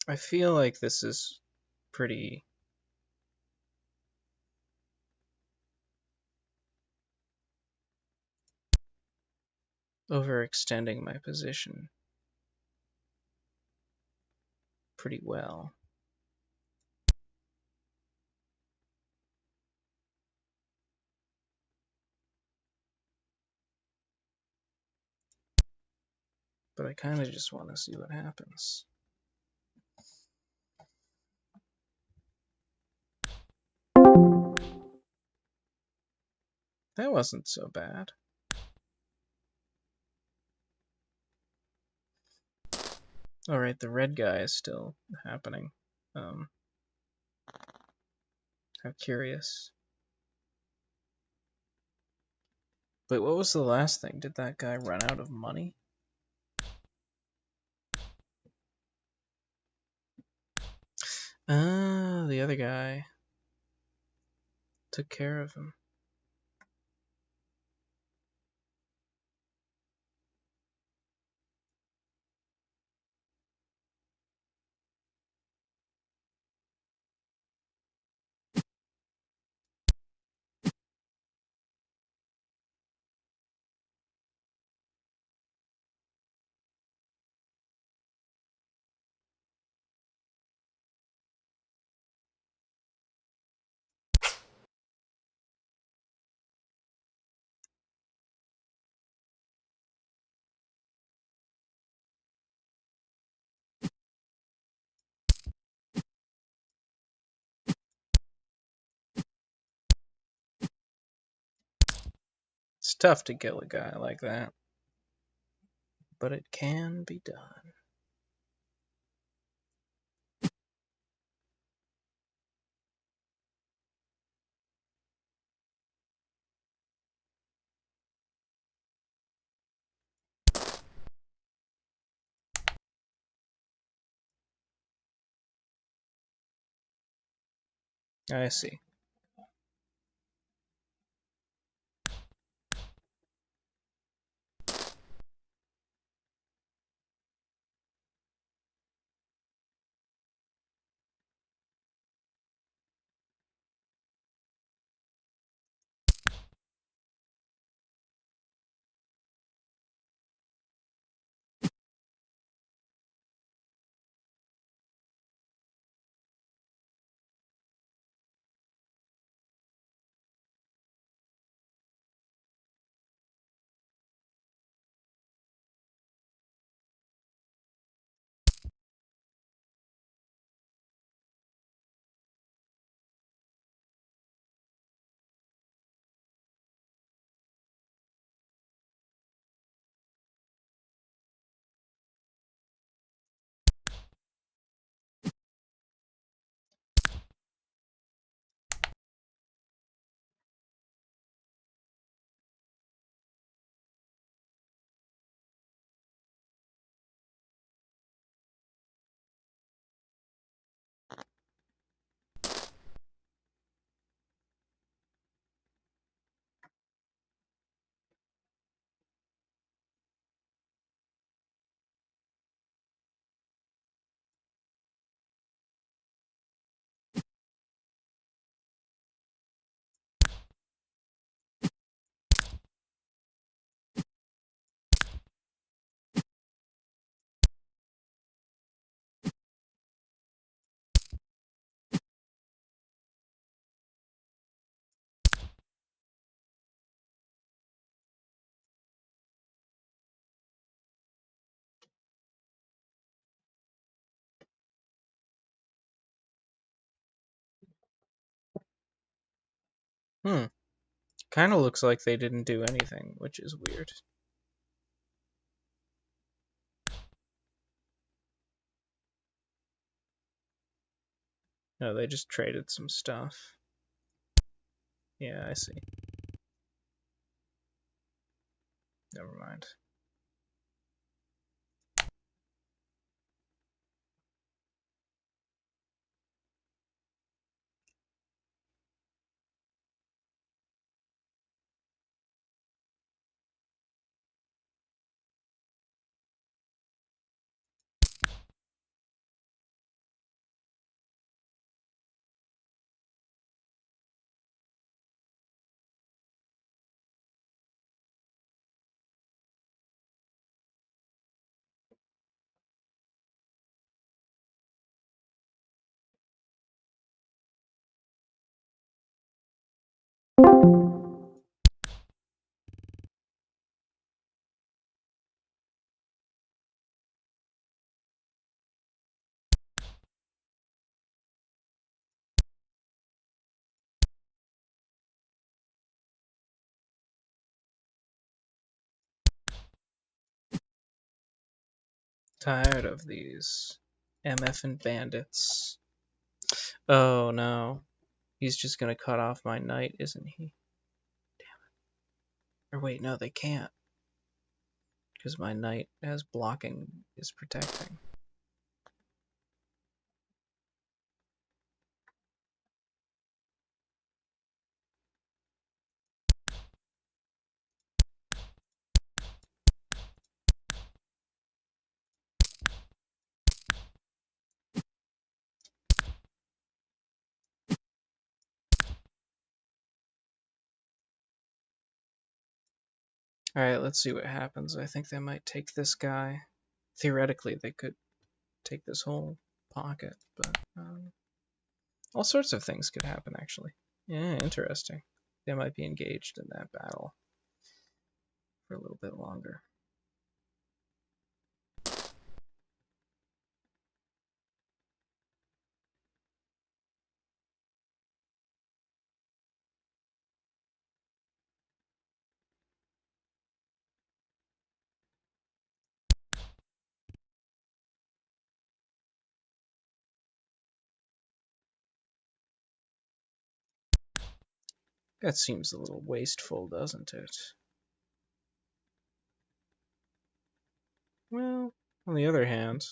I feel like this is pretty... overextending my position pretty well. but I kind of just want to see what happens. That wasn't so bad. Alright, the red guy is still happening. How curious. Wait, what was the last thing? Did that guy run out of money? Ah, the other guy took care of him. It's tough to kill a guy like that, but it can be done. I see. Hmm. Kind of looks like they didn't do anything, which is weird. No, they just traded some stuff. Yeah, I see. Never mind. Tired of these MF and bandits. Oh no. He's just gonna cut off my knight, isn't he? Damn it. Or wait, no, they can't. Because my knight has blocking is protecting. Alright, let's see what happens. I think they might take this guy. Theoretically, they could take this whole pocket, but all sorts of things could happen, actually. Yeah, interesting. They might be engaged in that battle for a little bit longer. That seems a little wasteful, doesn't it? Well, on the other hand,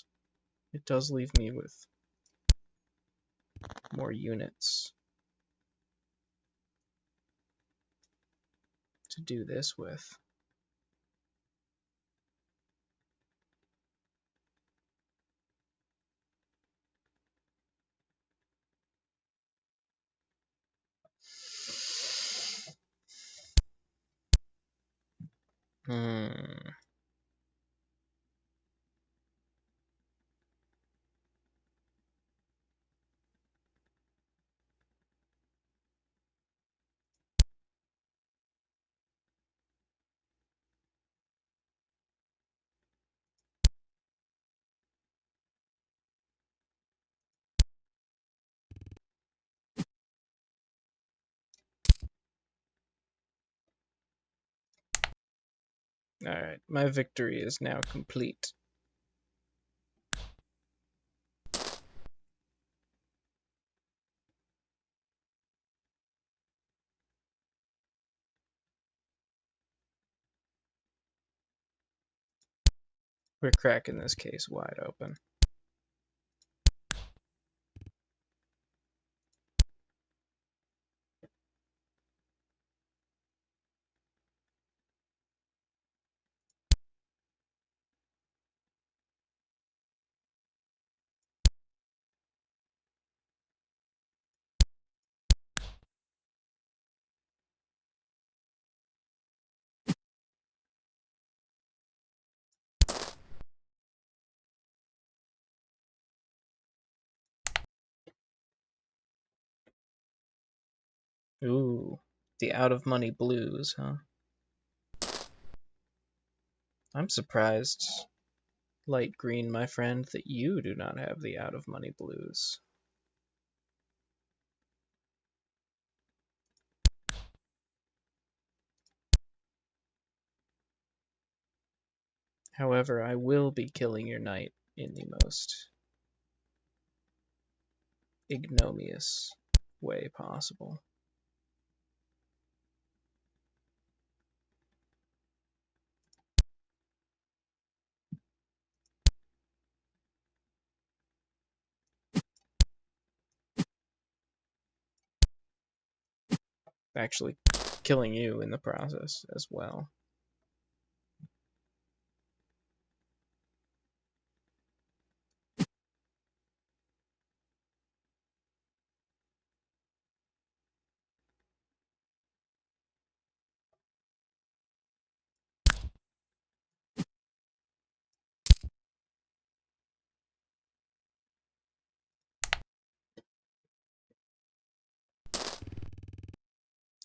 it does leave me with more units to do this with. Hmm. Alright, my victory is now complete. We're cracking this case wide open. Ooh, the out of money blues, huh? I'm surprised, light green, my friend, that you do not have the out of money blues. However, I will be killing your knight in the most ignominious way possible. Actually, killing you in the process as well.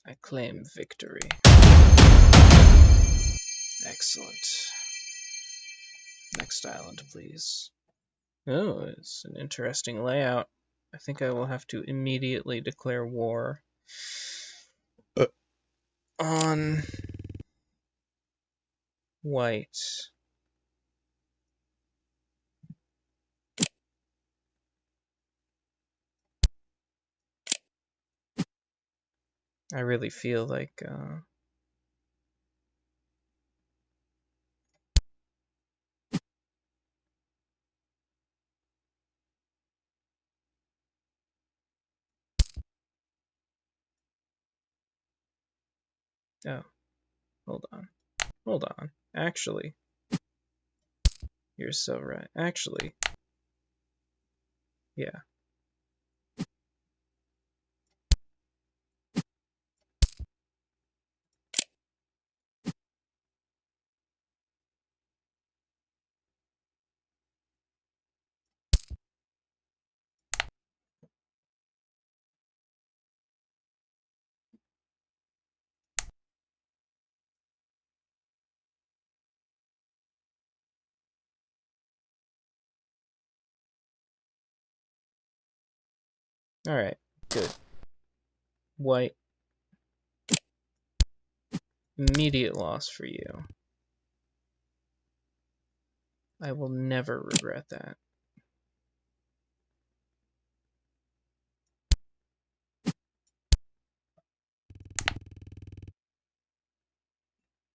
I claim victory. Excellent. Next island, please. Oh, it's an interesting layout. I think I will have to immediately declare war on white. I really feel like oh, hold on. Hold on. Actually, you're so right. Actually, yeah. Alright, good. White. Immediate loss for you. I will never regret that.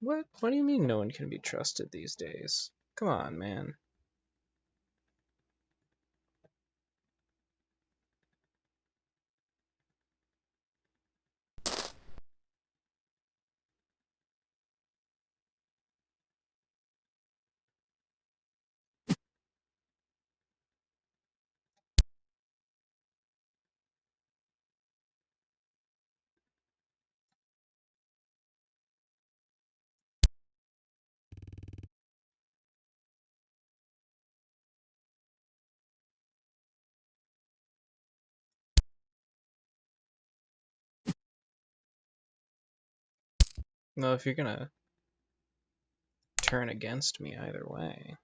What? What do you mean no one can be trusted these days? Come on, man. Well, if you're gonna turn against me either way.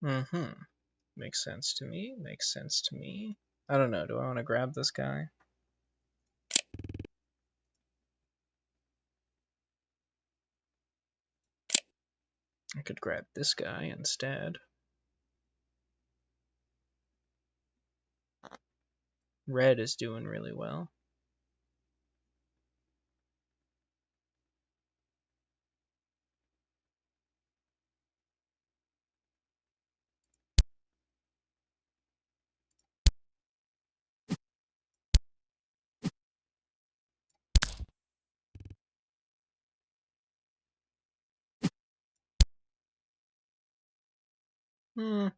Mm-hmm. Makes sense to me. Makes sense to me. I don't know. Do I want to grab this guy? I could grab this guy instead. Red is doing really well. Hmm.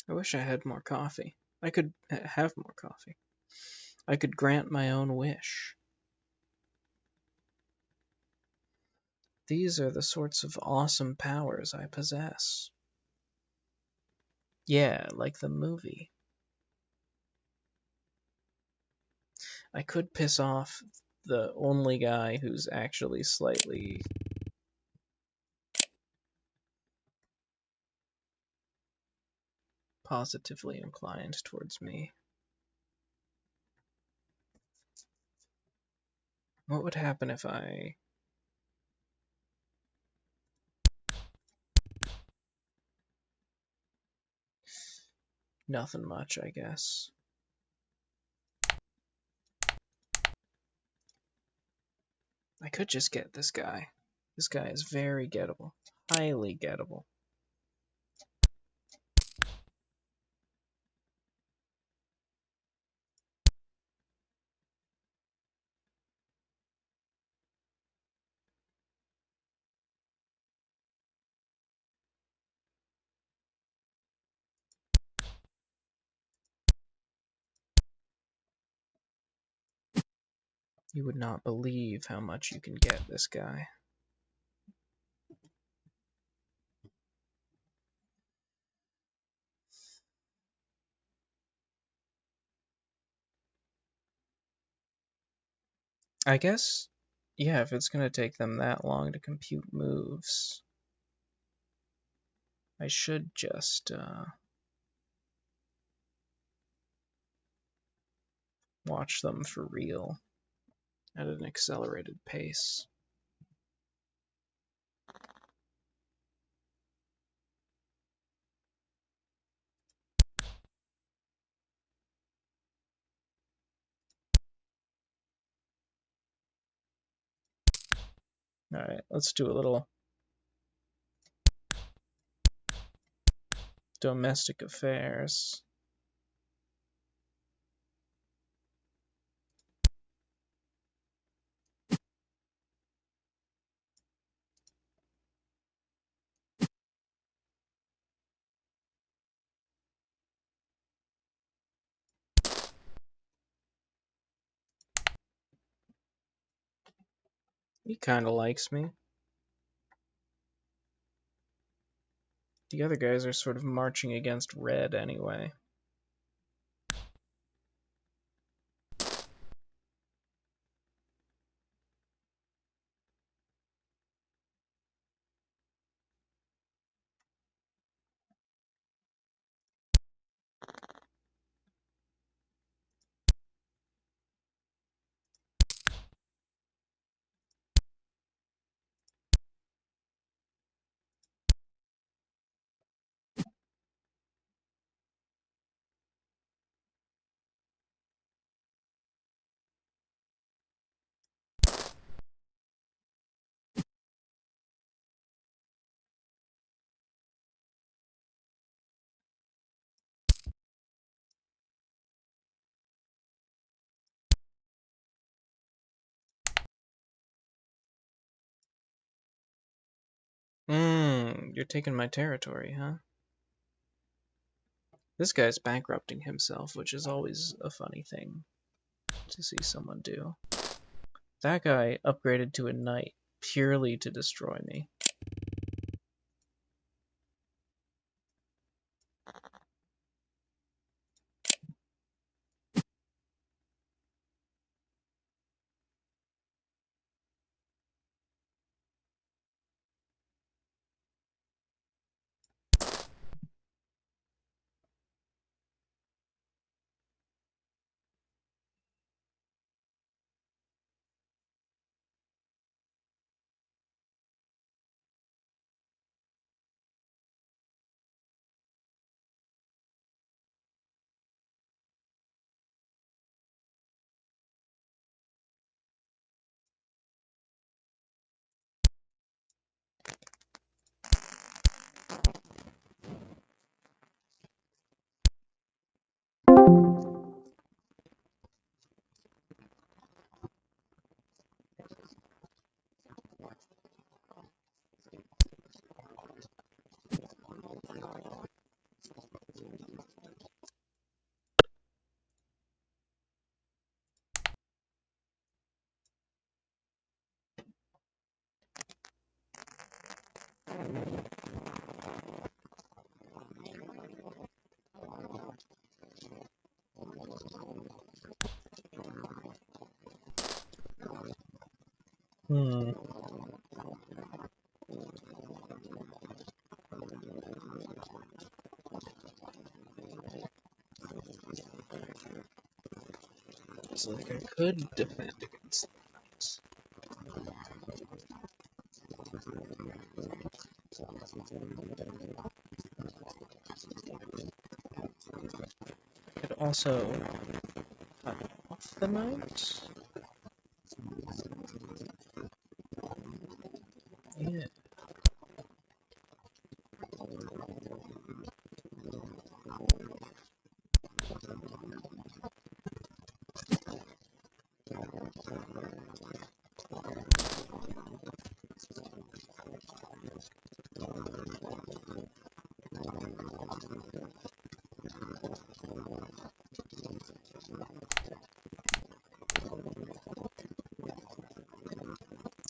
I wish I had more coffee. I could have more coffee. I could grant my own wish. These are the sorts of awesome powers I possess. Yeah, like the movie. I could piss off the only guy who's actually slightly positively inclined towards me. What would happen if I... Nothing much, I guess. I could just get this guy. This guy is very gettable. Highly gettable. You would not believe how much you can get this guy. I guess, yeah, if it's going to take them that long to compute moves, I should just watch them for real at an accelerated pace. Alright, let's do a little domestic affairs. He kind of likes me. The other guys are sort of marching against red anyway. You're taking my territory, huh? This guy's bankrupting himself, which is always a funny thing to see someone do. That guy upgraded to a knight purely to destroy me. Hmm. So like I could defend against that. also cut off the night? Yeah.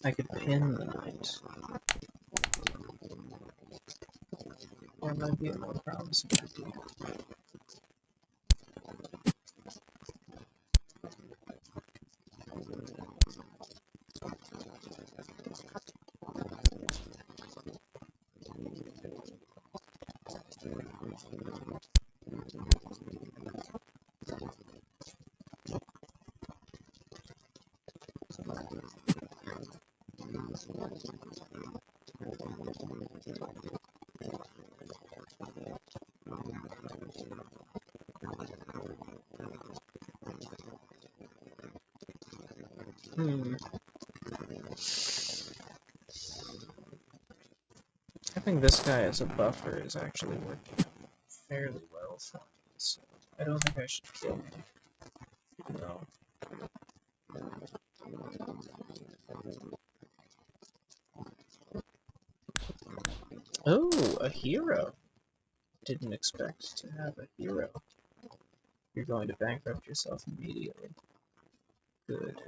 I could pin the knight. That might be a more promising idea. Hmm. Having this guy as a buffer is actually working fairly well for me, so I don't think I should kill him. No. Oh, a hero! Didn't expect to have a hero. You're going to bankrupt yourself immediately. Good.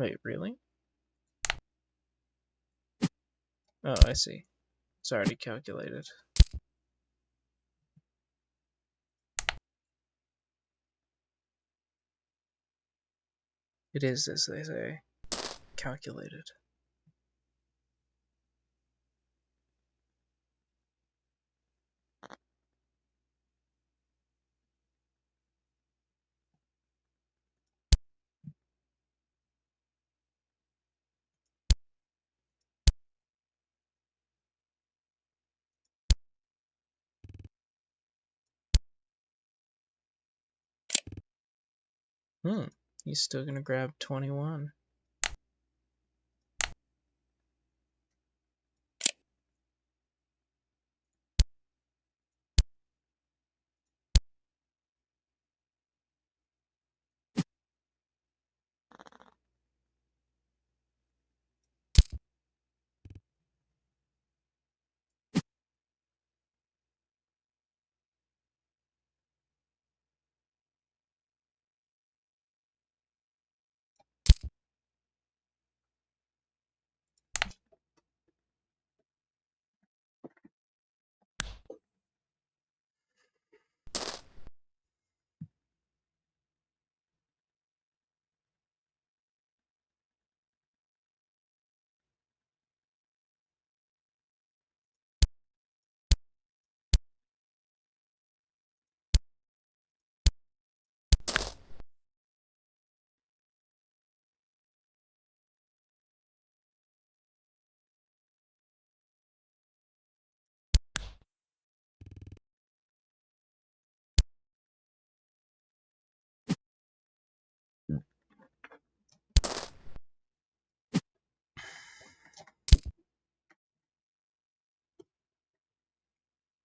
Wait, really? Oh, I see. It's already calculated. It is, as they say, calculated. He's still gonna grab 21.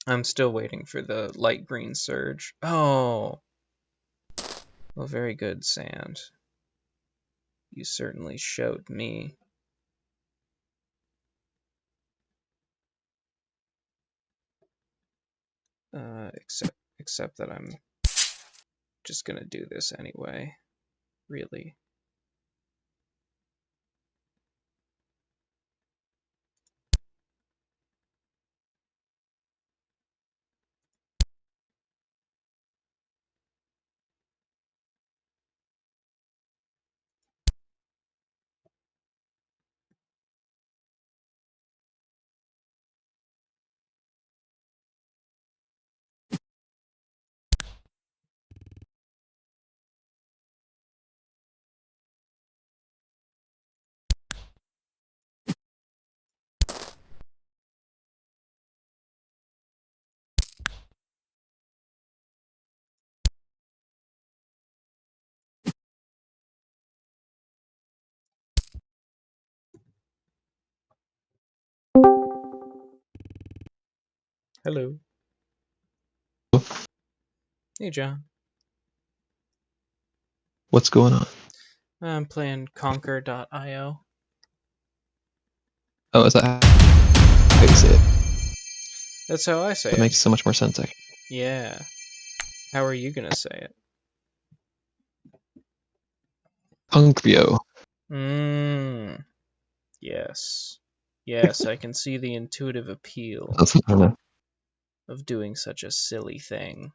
I'm still waiting for the light green surge. Oh! Well, very good, Sand. You certainly showed me. Except that I'm just gonna do this anyway. Really. Hello. Hey, John. What's going on? I'm playing Konkr.io. Oh, is that how you say it? That's how I say That it. makes so much more sense, actually. Yeah. How are you gonna say it? Punkvio. Mmm. Yes. Yes, I can see the intuitive appeal That's what I don't know. of doing such a silly thing.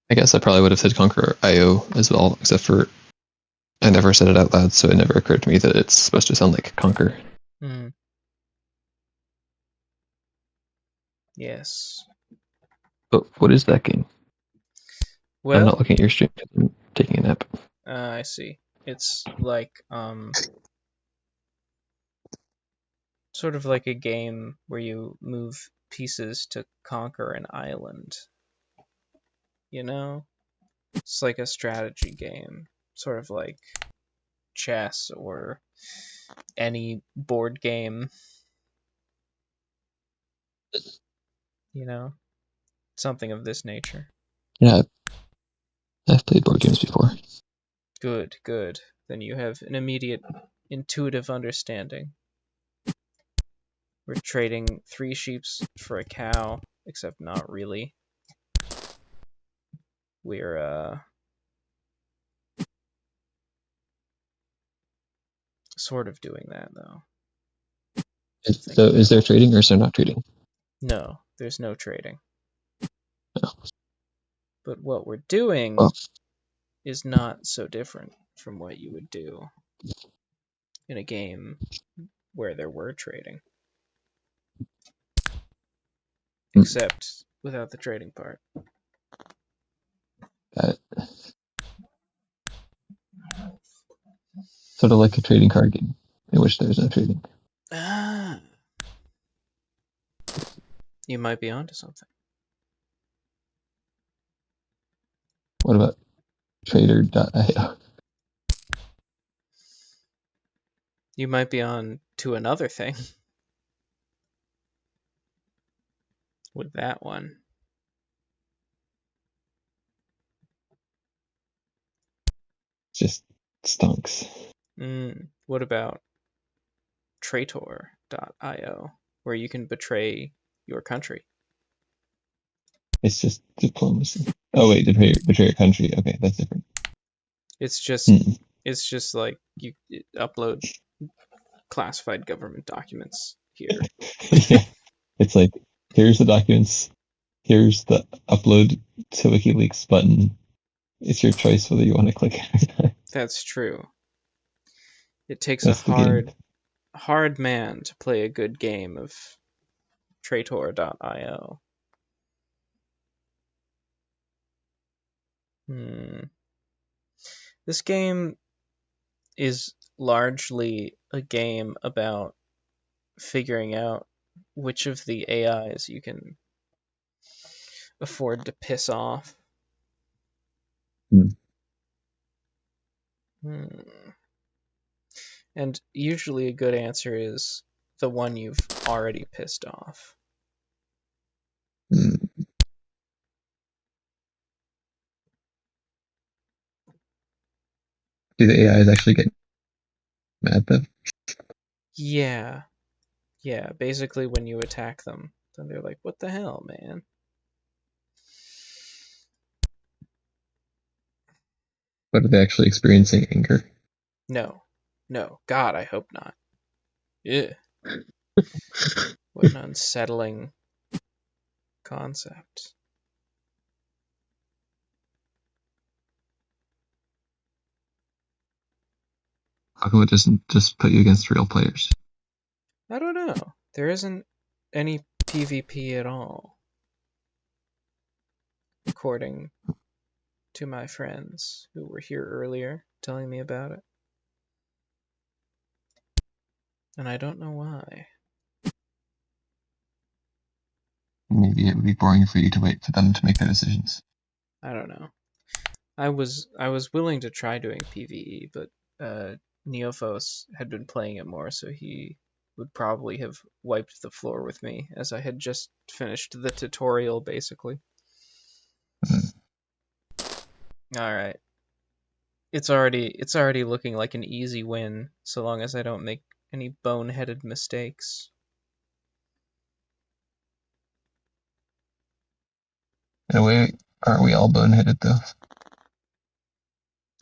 I guess I probably would have said Conquer IO as well, except for I never said it out loud, so it never occurred to me that it's supposed to sound like Conquer. Hmm. Yes. But what is that game? I'm not Well, looking at your stream. I'm taking a nap. I see. It's like, sort of like a game where you move pieces to conquer an island. You know? It's like a strategy game. Sort of like chess or any board game, you know? Something of this nature. Yeah, I've played board games before. Good, good. Then you have an immediate intuitive understanding. We're trading 3 sheeps for a cow, except not really. We're sort of doing that though. So Thinking is about there it. trading or is there not trading? No, there's no trading. No. But what we're doing Well, is not so different from what you would do in a game where there were trading, except without the trading part. got it. Sort of like a trading card game in which there's no trading. Ah, you might be onto something. What about Trader.io? You might be on to another thing with that one. Just stonks. What about Traitor.io, where you can betray your country? It's just diplomacy. Oh wait, betray your country. Okay, that's different. It's just Hmm. it's just like you upload classified government documents here. Yeah, it's like here's the documents. Here's the upload to WikiLeaks button. It's your choice whether you want to click it or not. That's true. It takes a That's the game. hard man to play a good game of Traitor.io. Hmm. This game is largely a game about figuring out which of the AIs you can afford to piss off. Hmm. Hmm. And usually a good answer is the one you've already pissed off. Hmm. Do the AIs actually get mad though? Yeah, yeah. Basically, when you attack them, then they're like, "What the hell, man?" But are they actually experiencing anger? No, no. God, I hope not. Yeah. What an unsettling concept. How come it doesn't just put you against real players? I don't know. There isn't any PvP at all, according to my friends who were here earlier telling me about it. And I don't know why. Maybe it would be boring for you to wait for them to make their decisions. I don't know. I was willing to try doing PvE, but uh, Neophos had been playing it more, so he would probably have wiped the floor with me, as I had just finished the tutorial, basically. Mhm. All right, it's already looking like an easy win, so long as I don't make any boneheaded mistakes. In a way, aren't we all boneheaded though?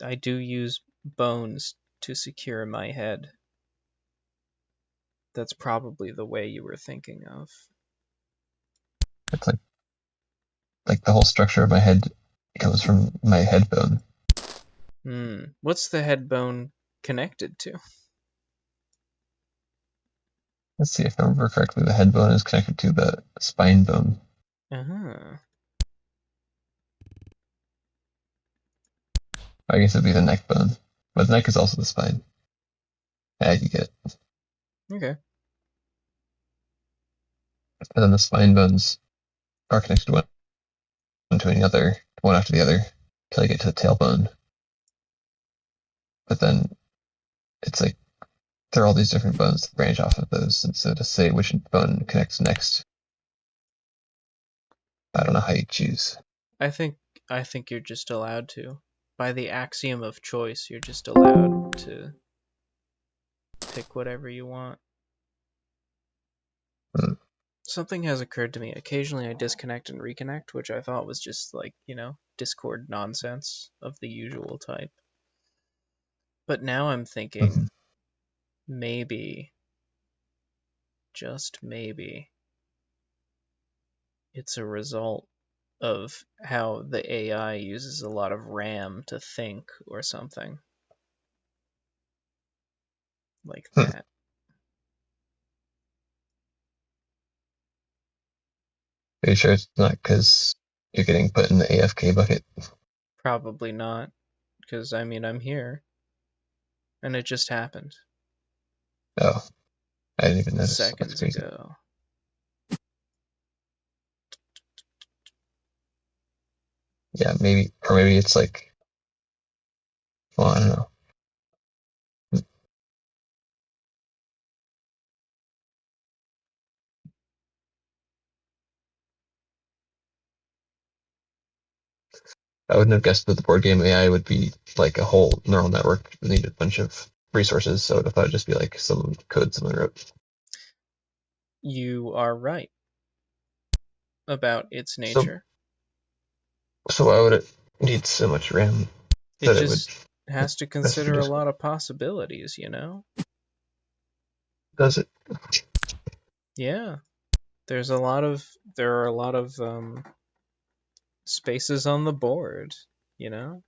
I do use bones to secure my head. That's probably the way you were thinking of. It's like the whole structure of my head comes from my head bone. What's the head bone connected to? Let's see if I remember correctly. The head bone is connected to the spine bone. Uh-huh. I guess it'd be the neck bone, but the neck is also the spine. Yeah, you get it. Okay. And then the spine bones are connected one to another, one after the other, till you get to the tailbone. But then it's like there are all these different bones that branch off of those, and so to say which bone connects next, I don't know how you choose. I think I think you're just allowed to. By the axiom of choice, you're just allowed to pick whatever you want. Hmm. Something has occurred to me. Occasionally I disconnect and reconnect, which I thought was just like, Discord nonsense of the usual type. But now I'm thinking Mhm. maybe, just maybe, it's a result of how the AI uses a lot of RAM to think or something like Hmm. that. Are you sure it's not because you're getting put in the AFK bucket? Probably not, because I mean, I'm here, and it just happened Oh, I didn't even notice. That's seconds crazy. ago. Yeah, maybe, or maybe it's like, well, I don't know. I wouldn't have guessed that the board game AI would be like a whole neural network that needed a bunch of resources. So I would have thought it'd just be like some code someone wrote. You are right about its So, nature. so why would it need so much RAM It that it would just has to message in consider a Discord? lot of possibilities. Does it? Yeah, there are a lot of spaces on the board, you know?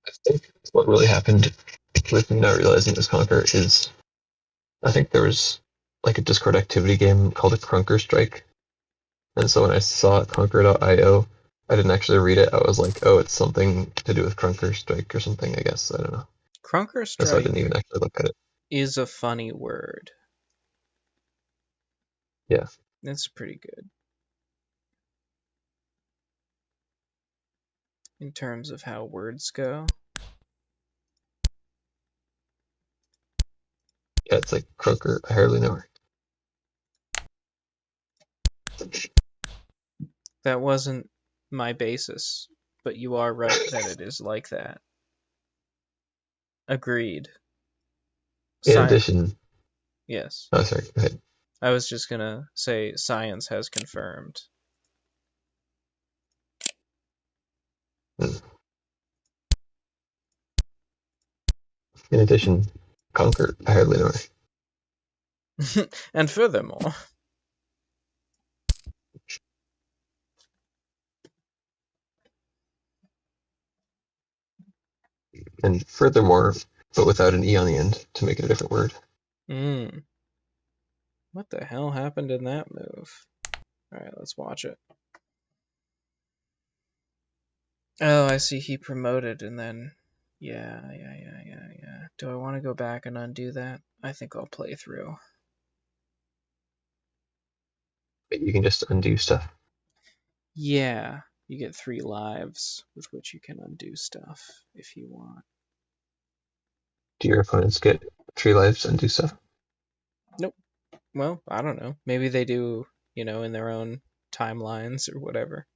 I think what really happened with me not realizing it was Conquer is I think there was like a Discord activity game called a Krunker Strike. And so when I saw Conquer.io, I didn't actually read it. I was like, oh, it's something to do with Krunker Strike or something, I guess. I don't know. Krunker And so I didn't Strike even actually look at it. is a funny word. Yeah. It's pretty good in terms of how words go. Yeah, it's like Krunker. I hardly know her. That wasn't my basis, but you are right that it is like that. Agreed. In Sci- addition, yes. oh, sorry, go ahead. I was just gonna say science has confirmed. Hmm. In addition, Conquer. I hardly know her. And furthermore, And furthermore, but without an E on the end to make it a different word. mm, what the hell happened in that move? Alright, let's watch it. Oh, I see. He promoted and then. Yeah. Do I want to go back and undo that? I think I'll play through. But you can just undo stuff. Yeah, you get 3 lives with which you can undo stuff if you want. Do your opponents get 3 lives and do stuff? Nope. Well, I don't know. Maybe they do, in their own timelines or whatever.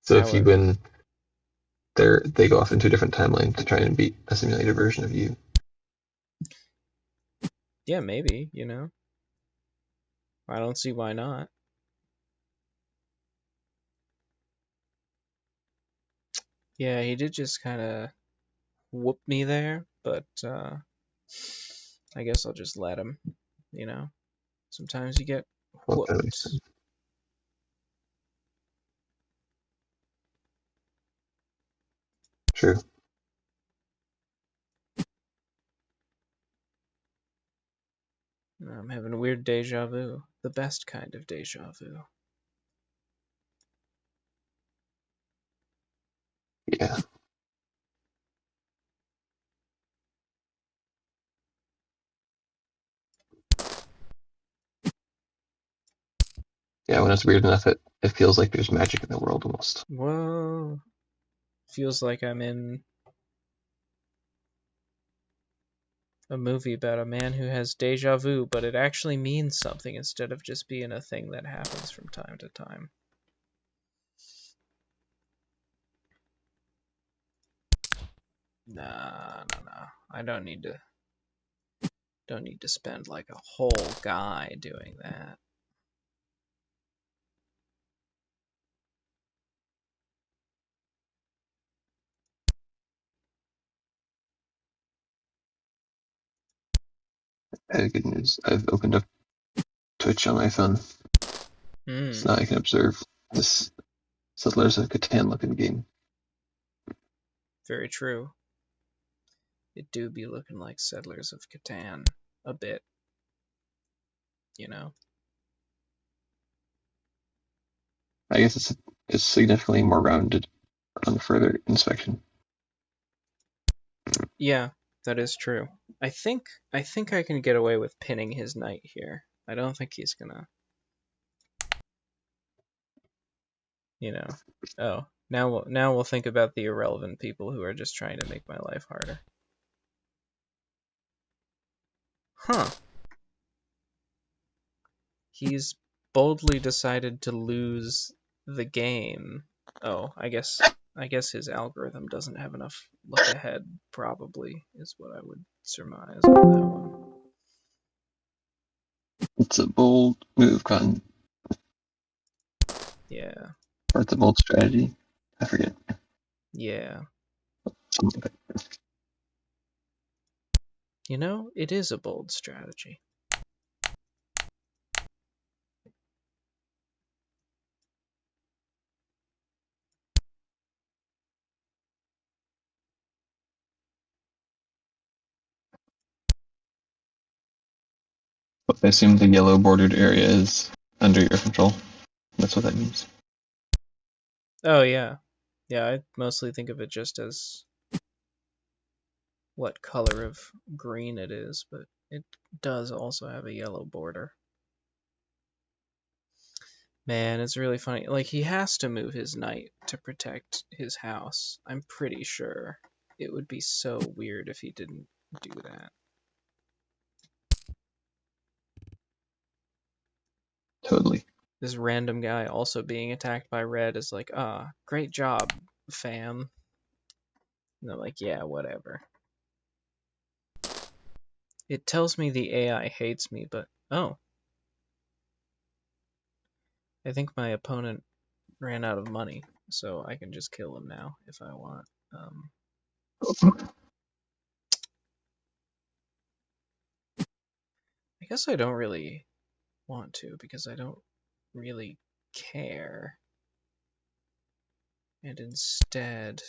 So if you However, win, they go off into a different timeline to try and beat a simulated version of you. yeah, maybe, I don't see why not. Yeah, he did just kind of whoop me there, but I guess I'll just let him, you know. Sometimes you get Well, that makes whooped. sense. True. I'm having a weird deja vu. The best kind of deja vu. Yeah. Yeah, when it's weird enough, it feels like there's magic in the world almost. Whoa. Feels like I'm in a movie about a man who has deja vu, but it actually means something instead of just being a thing that happens from time to time. Nah. I don't need to spend like a whole guy doing that. Good news. I've opened up Twitch on my phone, Hmm, so now I can observe this Settlers of Catan looking game. very true. It do be looking like Settlers of Catan a bit, you know. I guess it's significantly more rounded on further inspection. Yeah, that is true. I think I can get away with pinning his knight here. I don't think he's gonna, you know. Oh, now we'll think about the irrelevant people who are just trying to make my life harder. Huh. He's boldly decided to lose the game. Oh, I guess his algorithm doesn't have enough look ahead, probably, is what I would surmise on that one. It's a bold move, Con. Yeah. Or it's a bold strategy. I forget. Yeah. Something like It is a bold strategy. that. I assume the yellow bordered area is under your control. That's what that means. Oh yeah. Yeah, I mostly think of it just as what color of green it is, but it does also have a yellow border. Man, it's really funny. Like, he has to move his knight to protect his house. I'm pretty sure. It would be so weird if he didn't do that. Totally. This random guy also being attacked by red is like, great job, fam. And they're like, yeah, whatever. It tells me the AI hates me, but oh, I think my opponent ran out of money, so I can just kill him now if I want. I guess I don't really want to because I don't really care. And instead,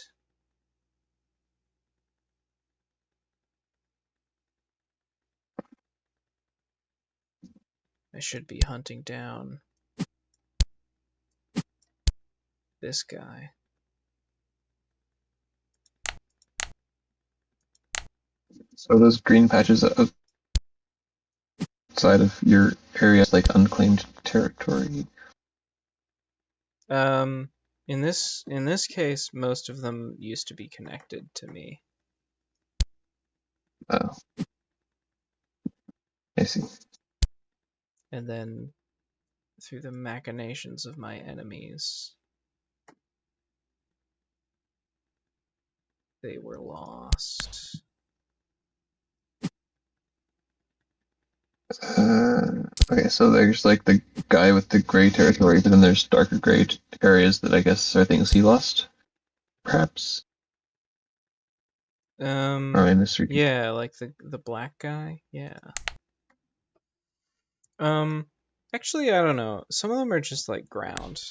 I should be hunting down This guy. So those green patches outside of your area, like unclaimed territory. Um, in this case, most of them used to be connected to me, Oh, I see. and then through the machinations of my enemies, they were lost. Okay, so there's like the guy with the gray territory, but then there's darker gray areas that I guess are things he lost, perhaps. Or am I misreading? Yeah, like the black guy. Yeah. Um, actually, I don't know. Some of them are just like ground.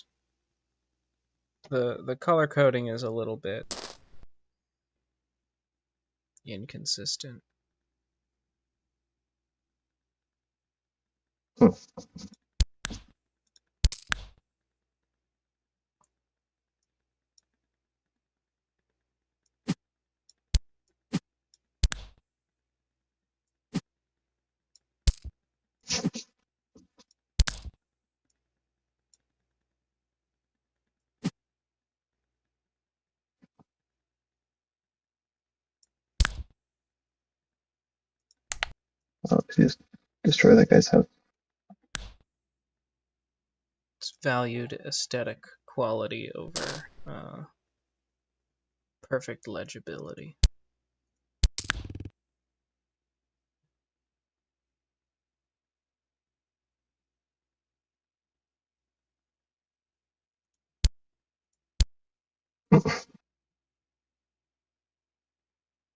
The color coding is a little bit inconsistent. Hmm. Oh, just destroy that guy's house. It's valued aesthetic quality over perfect legibility.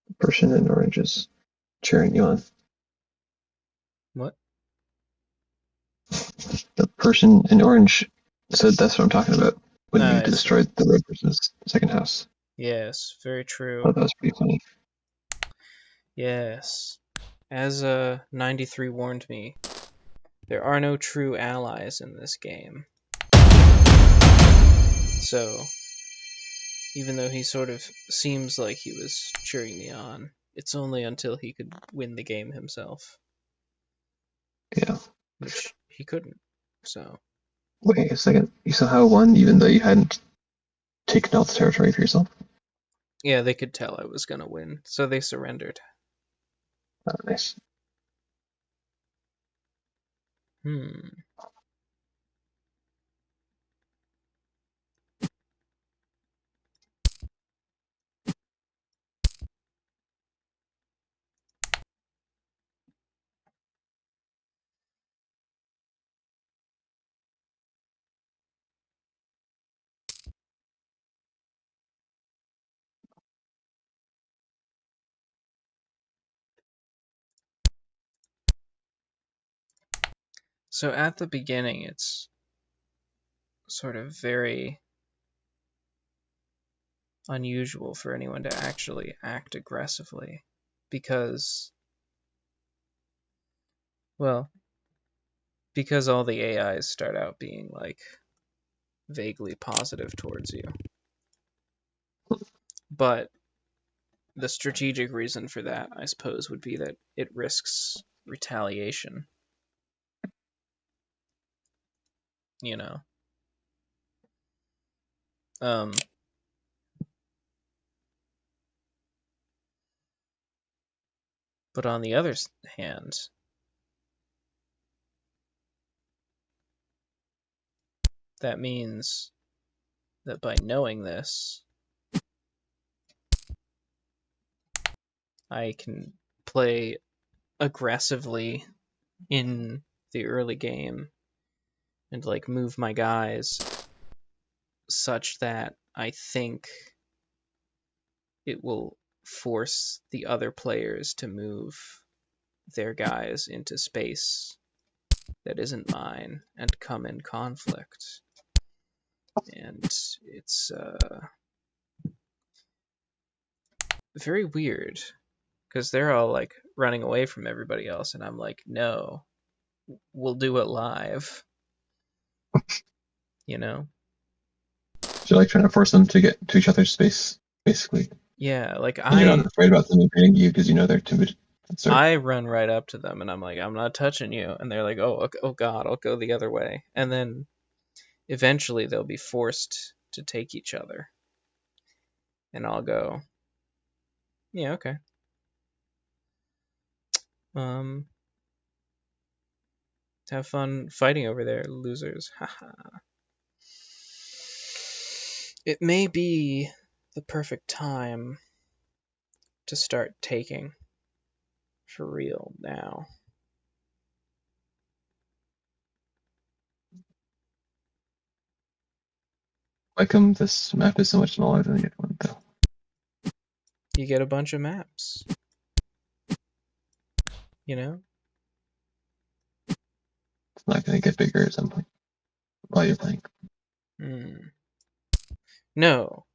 The person in orange is cheering you on. What? The person in orange said that's what I'm talking about when you Ah, I see. destroyed the red person's second house. Yes, very I true. thought that was pretty funny. Yes. As 93 warned me, there are no true allies in this game. So, even though he sort of seems like he was cheering me on, it's only until he could win the game himself, Yeah. which he couldn't. So, Wait a second. You somehow won even though you hadn't taken all the territory for yourself? yeah, they could tell I was gonna win, so they surrendered. Oh, nice. Hmm. So at the beginning, it's sort of very unusual for anyone to actually act aggressively because, well, because all the AIs start out being like vaguely positive towards you. But the strategic reason for that, I suppose, would be that it risks retaliation, you know. Um, but on the other hand, that means that by knowing this, I can play aggressively in the early game and like move my guys such that I think it will force the other players to move their guys into space that isn't mine and come in conflict. And it's very weird because they're all like running away from everybody else, and I'm like, no, we'll do it live, you know? So like trying to force them to get to each other's space, basically. Yeah, like And you're not afraid about them invading you because you know they're timid and start. I run right up to them and I'm like, I'm not touching you, and they're like, oh, okay, oh God, I'll go the other way, and then eventually they'll be forced to take each other, and I'll go, yeah, okay. Um, have fun fighting over there, losers. Haha. It may be the perfect time to start taking for real now. Why come this map is so much smaller than the other one, though? You get a bunch of maps, you know? It's not going to get bigger at some point while you're playing. Hmm. No,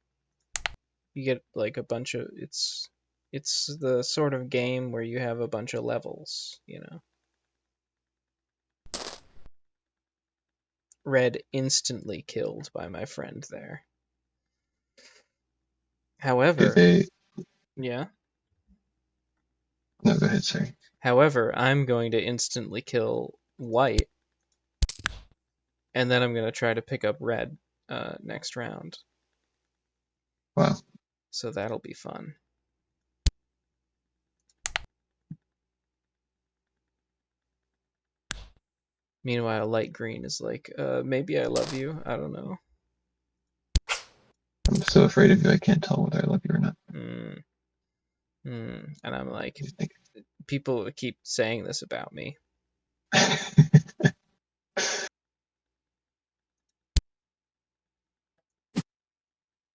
you get like a bunch of it's the sort of game where you have a bunch of levels, you know. Red instantly killed by my friend there. If However, they, yeah. no, go ahead, sorry. However, I'm going to instantly kill white, and then I'm going to try to pick up red next round. Wow. So that'll be fun. Meanwhile, light green is like, maybe I love you. I don't know. I'm so afraid of you, I can't tell whether I love you or not. Mm, And I'm like, What do you people keep saying this about me.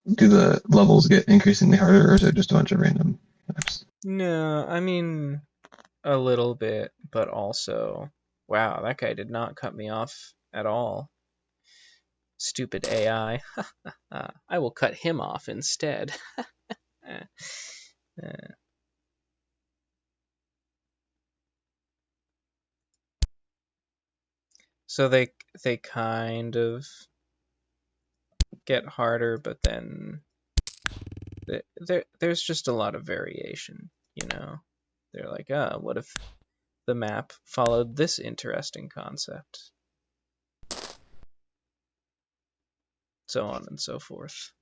think? Do the levels get increasingly harder, or is it just a bunch of random maps? No, I mean, a little bit, but also, wow, that guy did not cut me off at all. Stupid AI. I will cut him off instead. Eh, eh. So they kind of get harder, but then there's just a lot of variation, you know. They're like, what if the map followed this interesting concept, so on and so forth.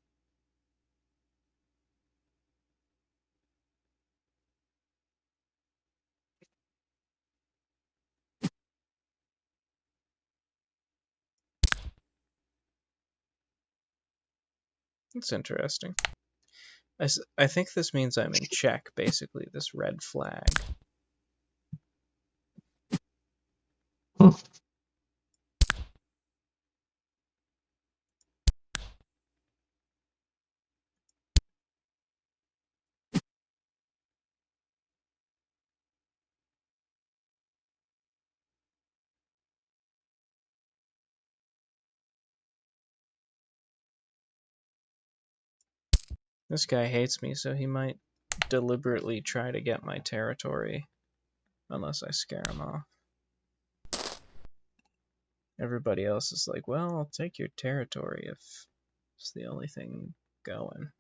It's interesting. I think this means I'm in check, basically, this red flag. Hmm. This guy hates me, so he might deliberately try to get my territory unless I scare him off. Everybody else is like, well, I'll take your territory if it's the only thing going.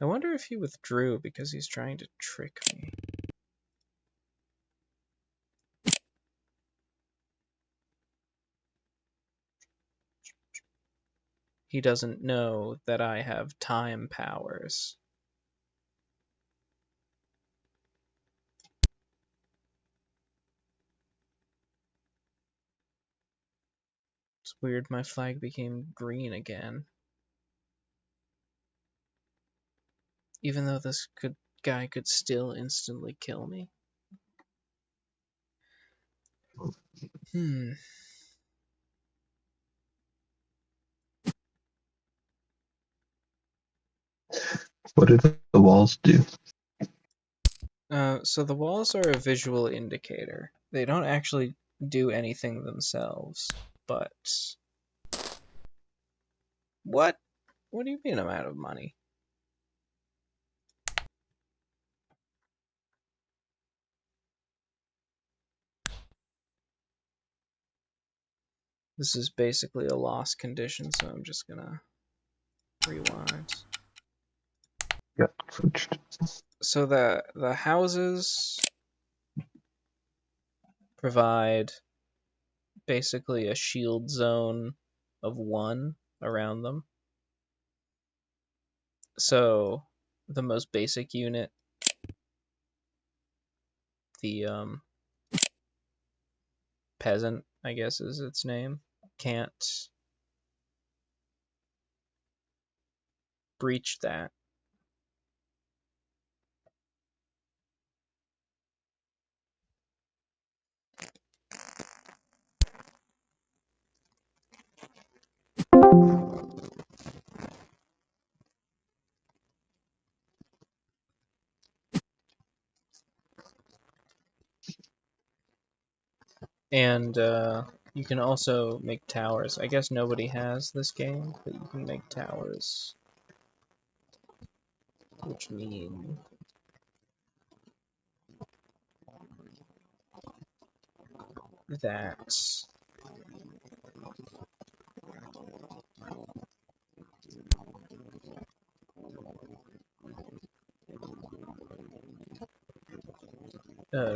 I wonder if he withdrew because he's trying to trick me. He doesn't know that I have time powers. It's weird my flag became green again. Even though this guy could still instantly kill me. Hmm. What did the walls do? So the walls are a visual indicator. They don't actually do anything themselves. But what? What do you mean I'm out of money? This is basically a lost condition, so I'm just gonna rewind. Yeah. So the houses provide basically a shield zone of 1 around them. So the most basic unit, the peasant, I guess is its name, can't breach that. And you can also make towers. I guess nobody has this game, but you can make towers, which mean that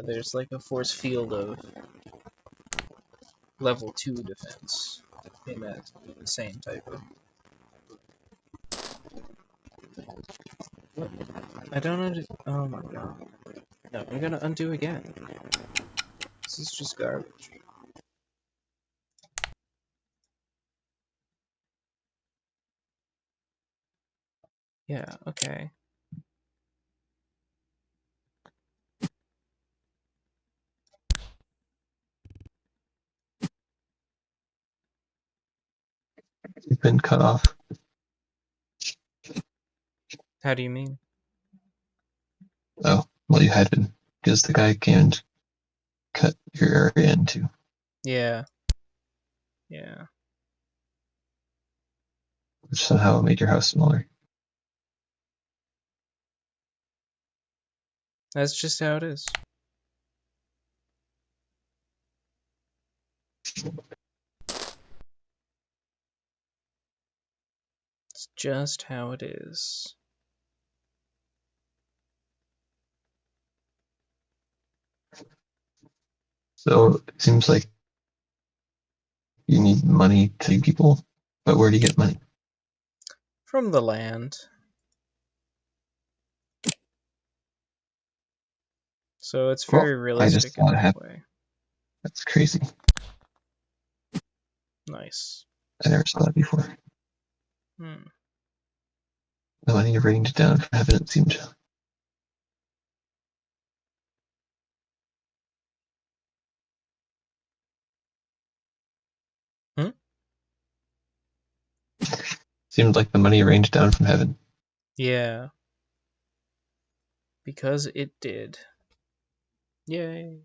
there's like a force field of level 2 defense in that same type of. I don't know. Oh my god. No, I'm gonna undo again. This is just garbage. Yeah, okay. You've been cut off. How do you mean? Oh, well, you had been, because the guy came and cut your area into. Yeah. Yeah. Which somehow made your house smaller. That's just how it is. It's just how it is. So it seems like you need money to feed people, but where do you get money? From the land. So it's Well, very I just realistic in thought it that happened. way. That's crazy. Nice. I never saw that before. Hmm. The money rained down from heaven, it seemed. Hmm? Seemed like the money rained down from heaven. Yeah. Because it did. Yay.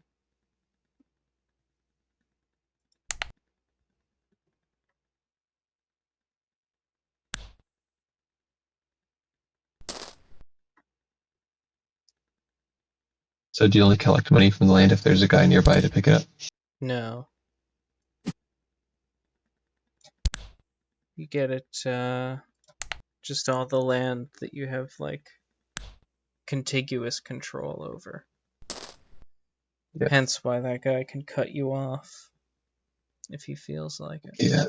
So do you only collect money from the land if there's a guy nearby to pick it up? No. You get it, just all the land that you have, like, contiguous control over. Yeah. Hence why that guy can cut you off if he feels like it. Yeah.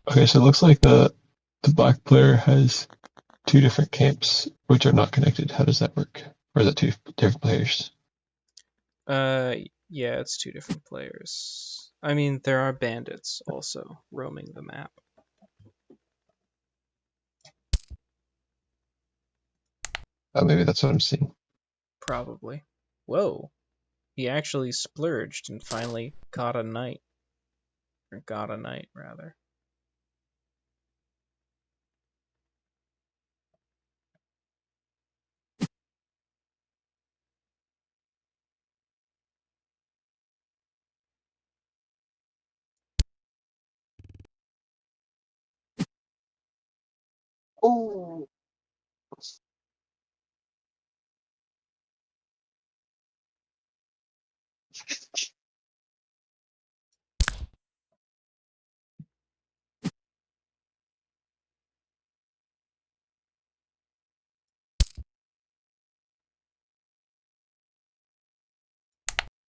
Okay, so it looks like the black player has two different camps which are not connected. How does that work? Or is it two different players? Uh, yeah, it's 2 different players. I mean, there are bandits also roaming the map. Oh, maybe that's what I'm seeing. Probably. Whoa. He actually splurged and finally caught a knight. Or got a knight, rather. Oh.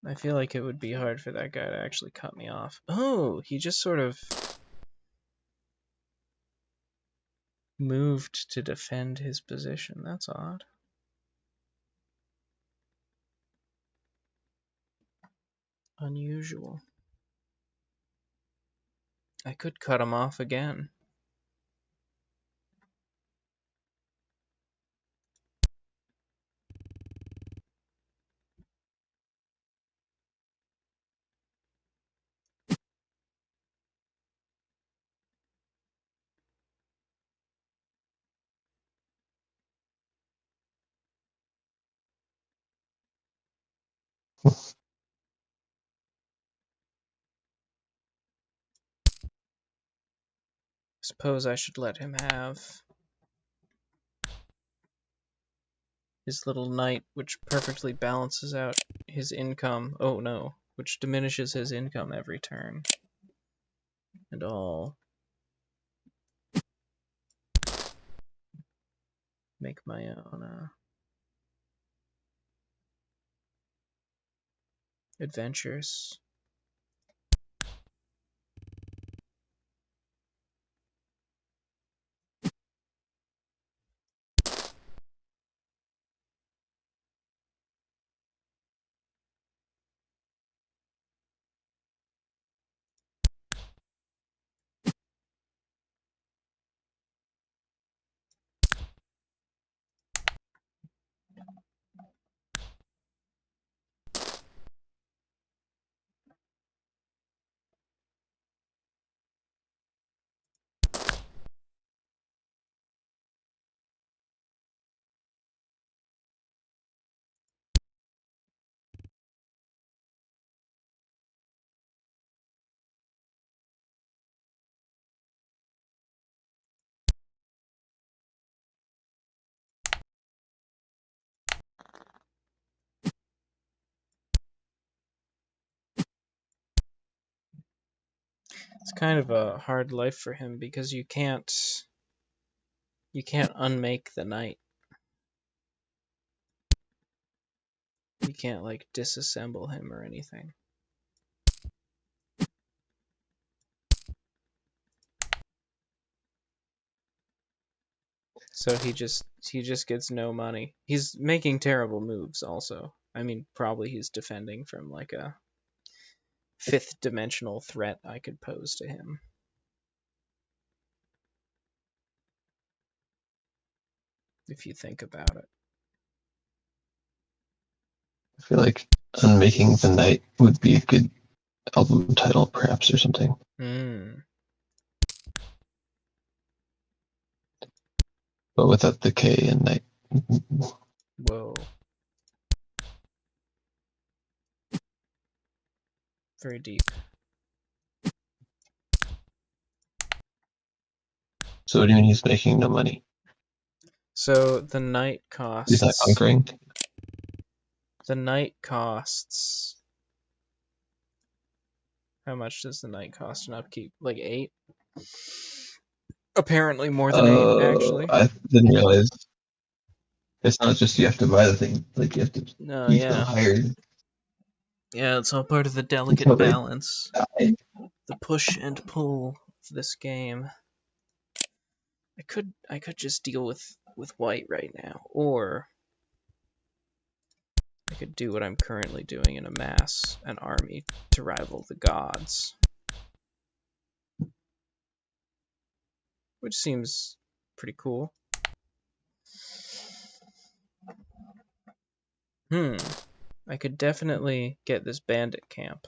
I feel like it would be hard for that guy to actually cut me off. Oh, he just sort of moved to defend his position. That's odd. Unusual. I could cut him off again. Suppose I should let him have his little knight, which perfectly balances out his income. Oh no, which diminishes his income every turn. And I'll make my own adventures. It's kind of a hard life for him because you can't unmake the knight. You can't like disassemble him or anything. So he just gets no money. He's making terrible moves also. I mean, probably he's defending from like a fifth dimensional threat I could pose to him, if you think about it. I feel like Unmaking the Night would be a good album title, perhaps, or something. Hmm. But without the K in night. Whoa. Very deep. So what do you mean he's making no money? So the knight He's not costs. conquering? The knight costs. How much does the knight cost in upkeep? Like 8? Apparently more than 8, actually. I didn't realize it's not just you have to buy the thing, like you have to No, keep them yeah. hired Yeah, it's all part of the until delicate they balance. die. The push and pull of this game. I could just deal with white right now, or I could do what I'm currently doing and amass an army to rival the gods, which seems pretty cool. I could definitely get this bandit camp.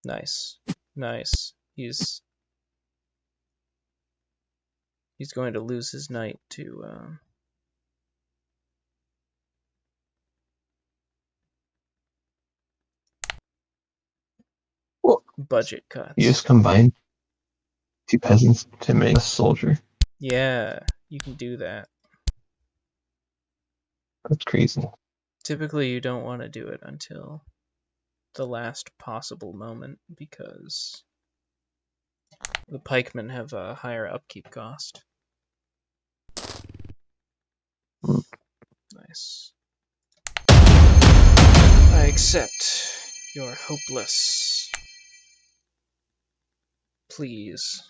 Nice, nice. He's going to lose his knight to budget You cuts. just combine two peasants to make a soldier. Yeah, you can do that. That's crazy. Typically, you don't want to do it until the last possible moment because the pikemen have a higher upkeep cost. Mm. Nice. I accept. You're hopeless. Please.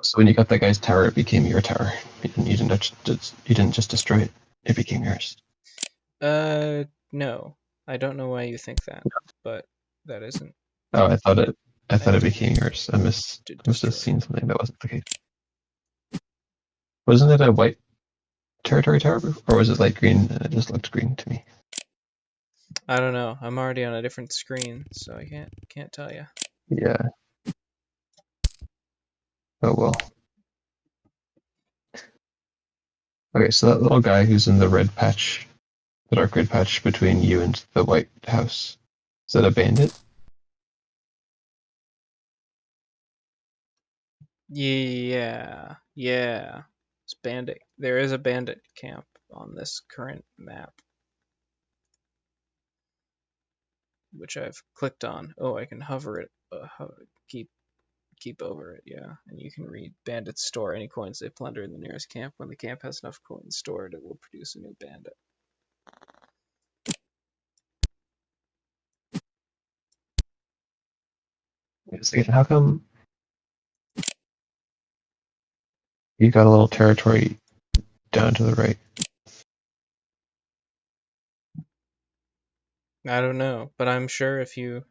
So when you got that guy's tower, it became your tower. You didn't just destroy it. It became yours. No. I don't know why you think that, but that isn't. Oh, I thought it. I I thought it did became yours. did I must have destroy it. seen something that wasn't the case. Wasn't it a white territory tower, or was it light green and it just looked green to me? I don't know. I'm already on a different screen, so I can't tell you. Yeah. Oh well. Okay, so that little guy who's in the red patch, the dark red patch between you and the white house, is that a bandit? Yeah. It's bandit. There is a bandit camp on this current map, which I've clicked on. Oh, I can hover it. Keep over it. Yeah, and you can read bandits store any coins they plunder in the nearest camp. When the camp has enough coins stored, it will produce a new bandit. Wait a second. How come you got a little territory down to the right? I don't know, but I'm sure if you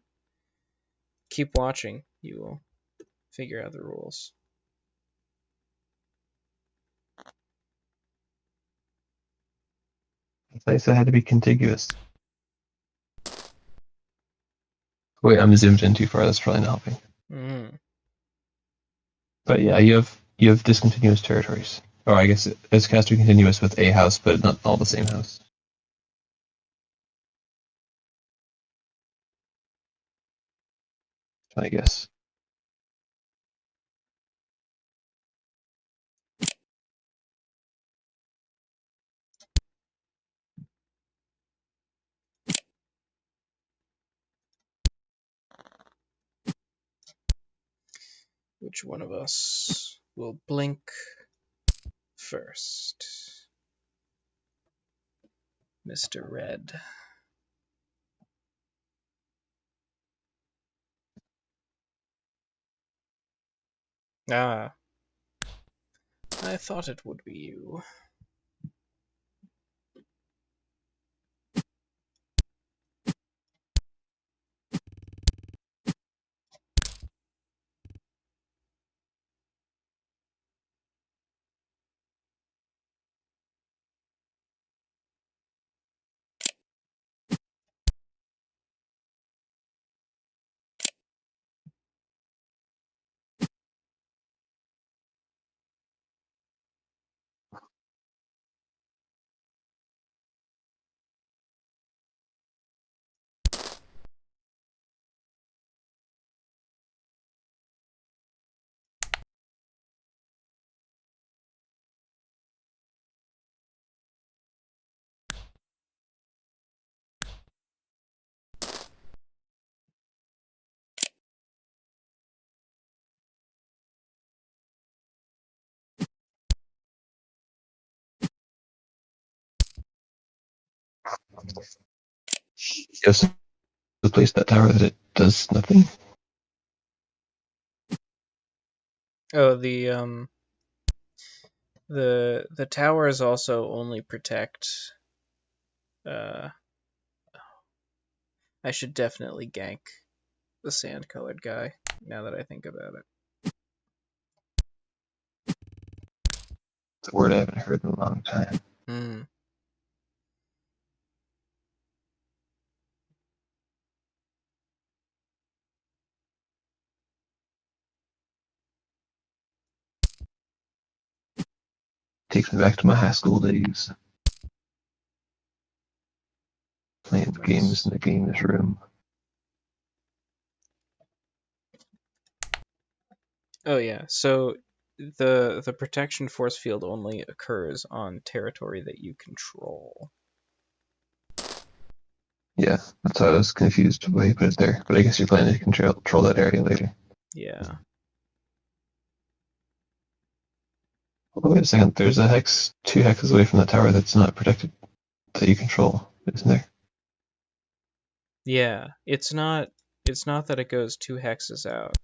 keep watching, you will figure out the rules. I thought you said it had to be contiguous. Wait, I'm zoomed in too far. That's probably not helping. Mm. But yeah, you have discontinuous territories. Or I guess it's cast to be continuous with a house, but not all the same house. I guess. Which one of us will blink first? Mr. Red. Ah, I thought it would be you. Yes, replace that tower that it does nothing. Oh, the towers also only protect. Uh, I should definitely gank the sand-colored guy. Now that I think about it. It's a word I haven't heard in a long time. Hmm. Takes me back to my high school days, playing games Nice. in the games room. Oh yeah. So the protection force field only occurs on territory that you control. Yeah, that's why I was confused why you put it there. But I guess you're planning to control that area later. Yeah. Oh, wait a second. There's a hex, 2 hexes away from that tower that's not protected that you control, isn't there? Yeah. It's not that it goes 2 hexes out.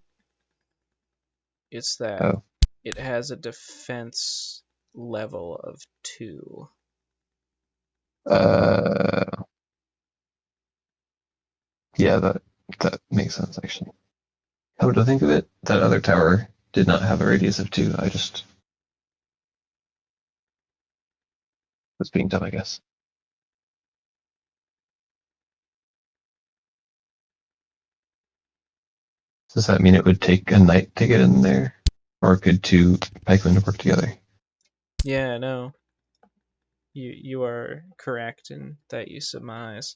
It's that Oh, it has a defense level of 2. uh, yeah, that makes sense actually. How would I think of it? That other tower did not have a radius of 2. I just was being dumb, I guess. Does that mean it would take a knight to get in there, or could 2 pikemen work together? Yeah, no. You are correct in that you surmise.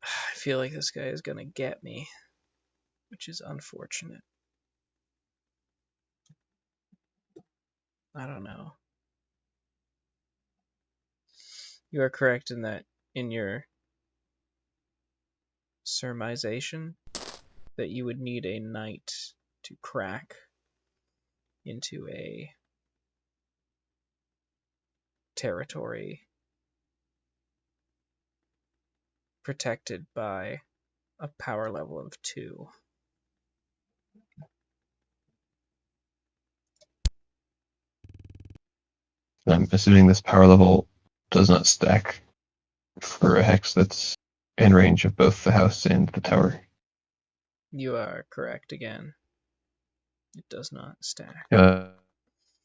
I feel like this guy is gonna get me, which is unfortunate. I don't know. You are correct in that in your surmisation that you would need a knight to crack into a territory protected by a power level of 2. I'm assuming this power level does not stack for a hex that's in range of both the house and the tower. You are correct again. It does not stack. I,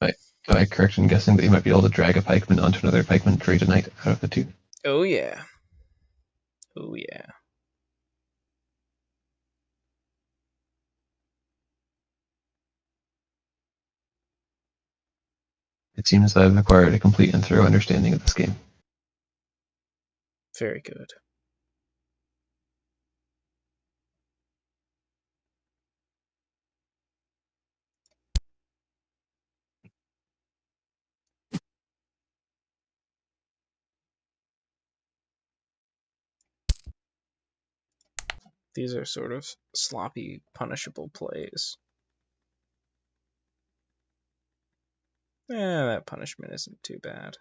am I correct in guessing that you might be able to drag a pikeman onto another pikeman to create a knight out of the 2? Oh yeah. Oh yeah. It seems I've acquired a complete and thorough understanding of this game. Very good. These are sort of sloppy, punishable plays. That punishment isn't too bad.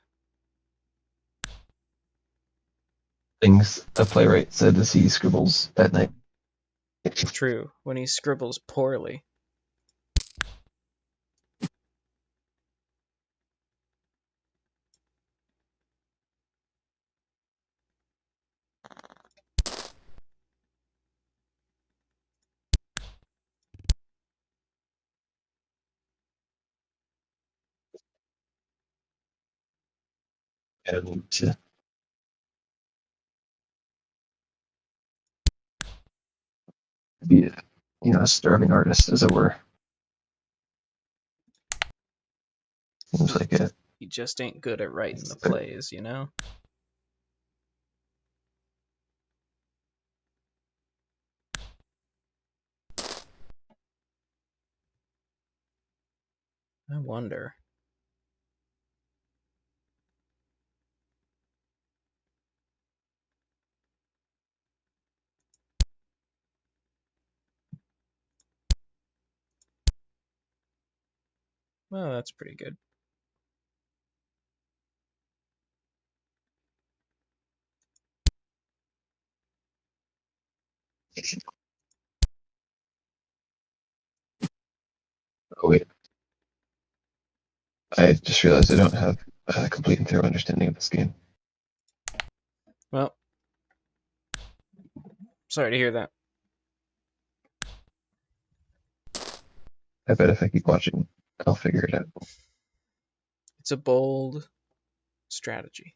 Things a playwright said as he scribbles at night. True, when he scribbles poorly. And be a starving artist, as it were. Seems like it. He just ain't good at writing the plays, you know? I wonder. Well, that's pretty good. Oh wait, I just realized I don't have a complete and thorough understanding of this game. Well, sorry to hear that. I bet if I keep watching, I'll figure it out. It's a bold strategy.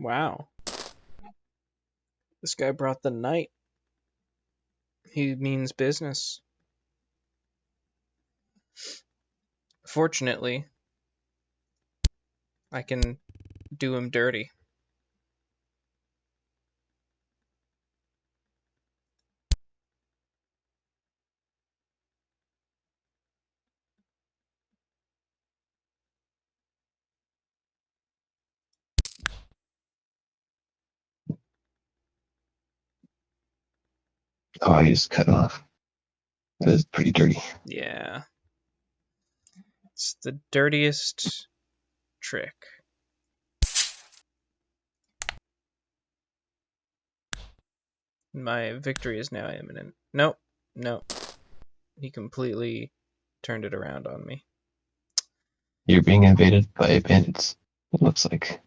Wow. This guy brought the knight. He means business. Fortunately, I can do him dirty. Oh, I just cut off. That is pretty dirty. Yeah. It's the dirtiest trick. My victory is now imminent. Nope. Nope. He completely turned it around on me. You're being invaded by bandits, it looks like.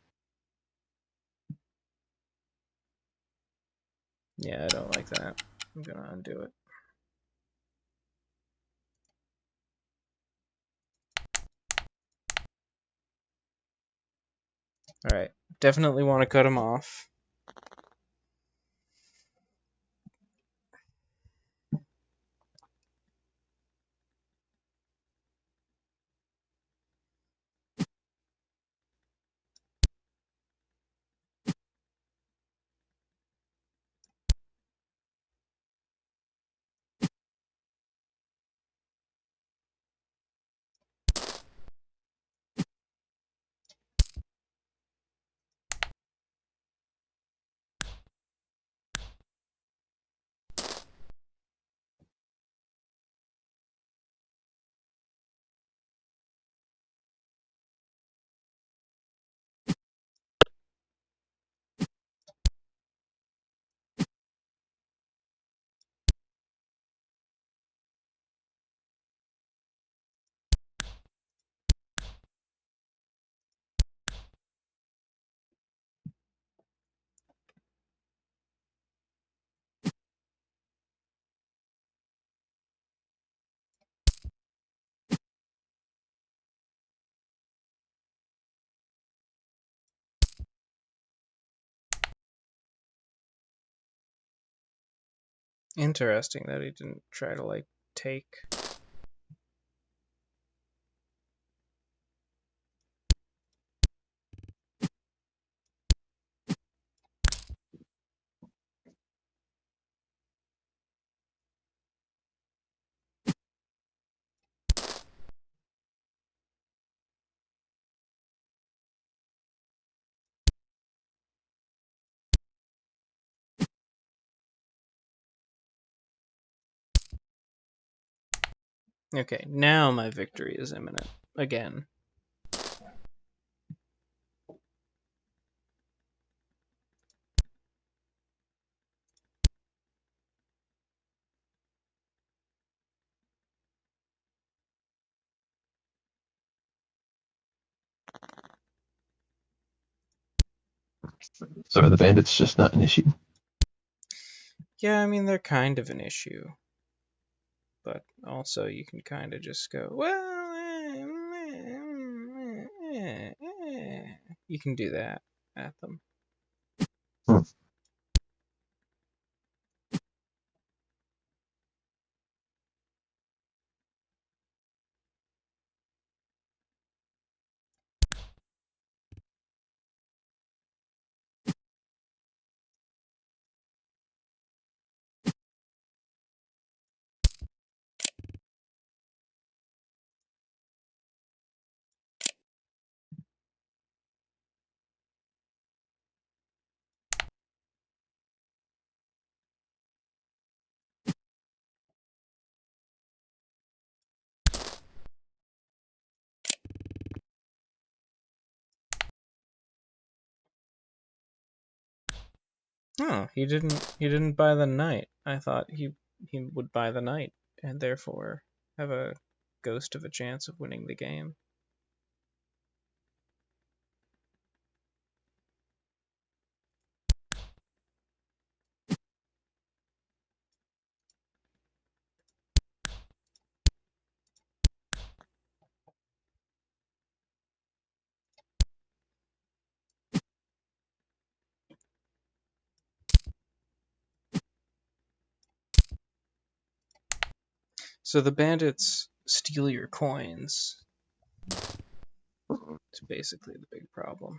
Yeah, I don't like that. I'm gonna undo it. Alright. Definitely want to cut him off. Interesting that he didn't try to, like, take. Okay, now my victory is imminent. Again. So are the bandits just not an issue? Yeah, I mean, they're kind of an issue. But also, you can kind of just go, well, you can do that at them. Hmm. Oh, he didn't buy the knight. I thought he would buy the knight and therefore have a ghost of a chance of winning the game. So the bandits steal your coins. It's basically the big problem.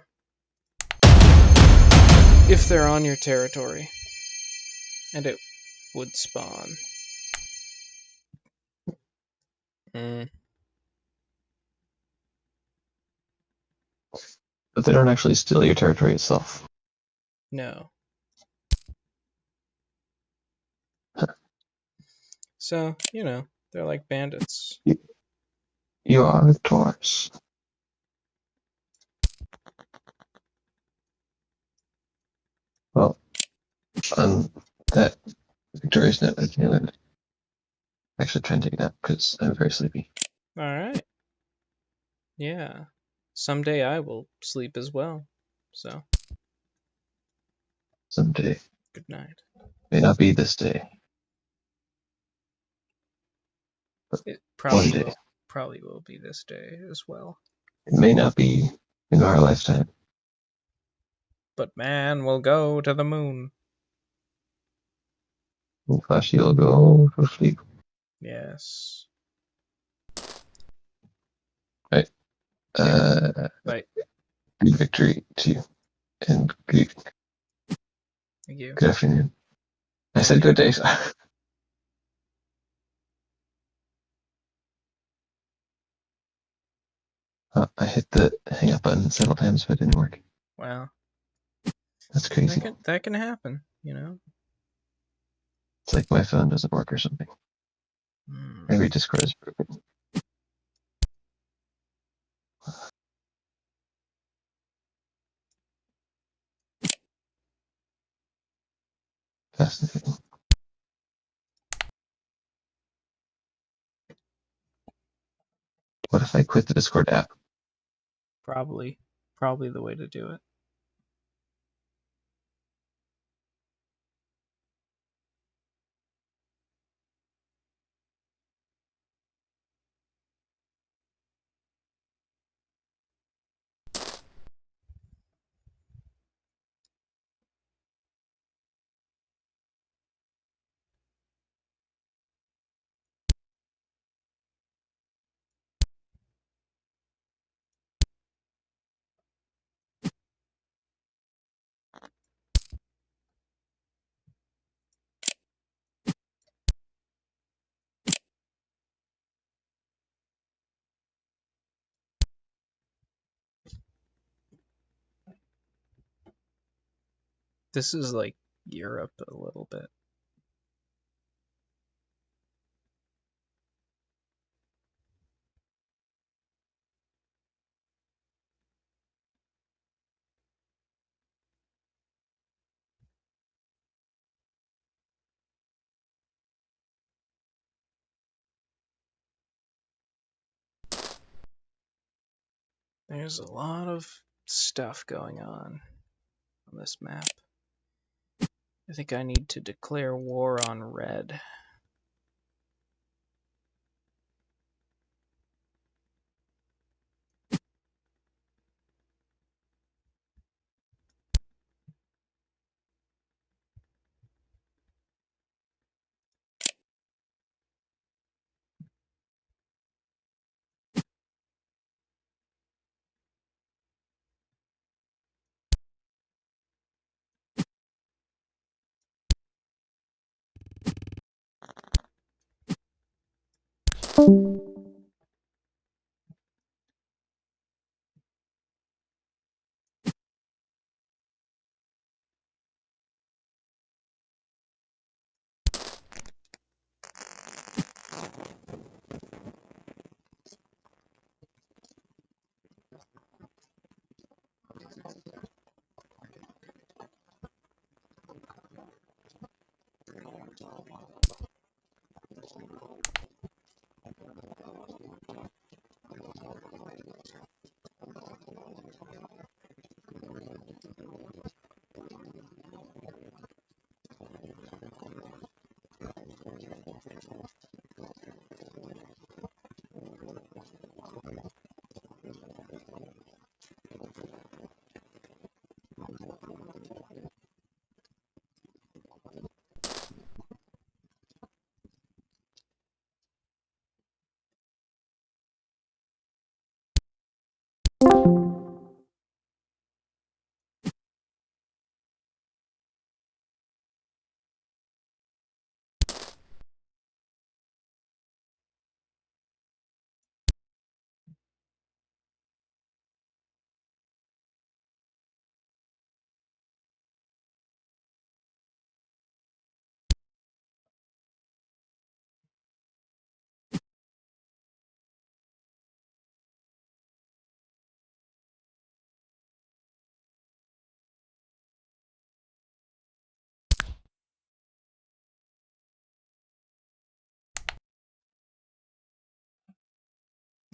If they're on your territory. And it would spawn. Mm, But they don't actually steal your territory itself. no. So, they're like bandits. You, you are victorious. Well, on that victorious note, I can actually try and take a nap because I'm very sleepy. Alright. Yeah. Someday I will sleep as well. So, Someday. good night. May not be this day, but It one day. probably will be this day as well. It may not be in our lifetime. But man will go to the moon. Flashy will go to sleep. Yes. Right. Okay. Bye. Good victory to you. And Thank you. good afternoon. I Thank said you. good day. I hit the hang up button several times, but it didn't work. Wow. That's crazy. That can happen, It's like my phone doesn't work or something. Hmm. Maybe Discord is broken. Fascinating. What if I quit the Discord app? Probably the way to do it. This is like Europe a little bit. There's a lot of stuff going on this map. I think I need to declare war on red.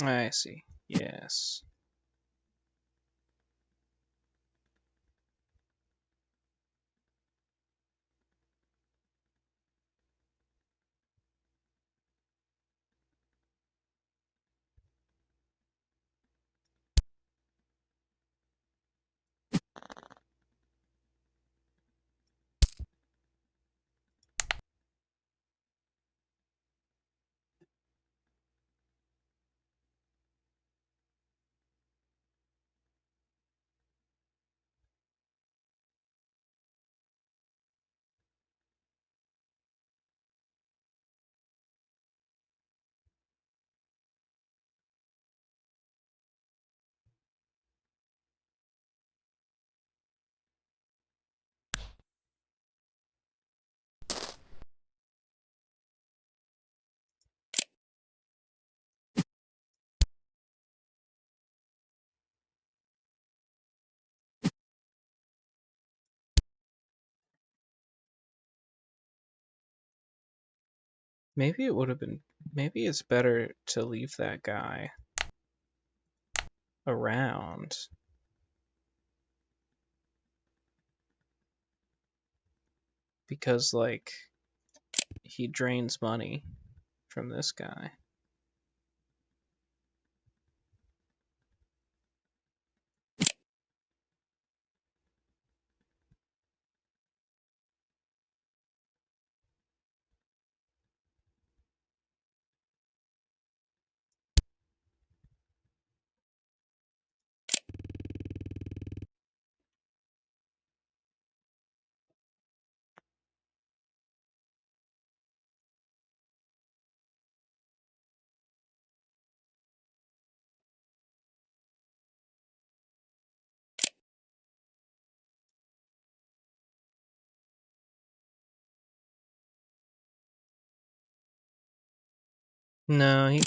I see. Yes. Maybe it would have been. Maybe it's better to leave that guy around because, like, he drains money from this guy. No, he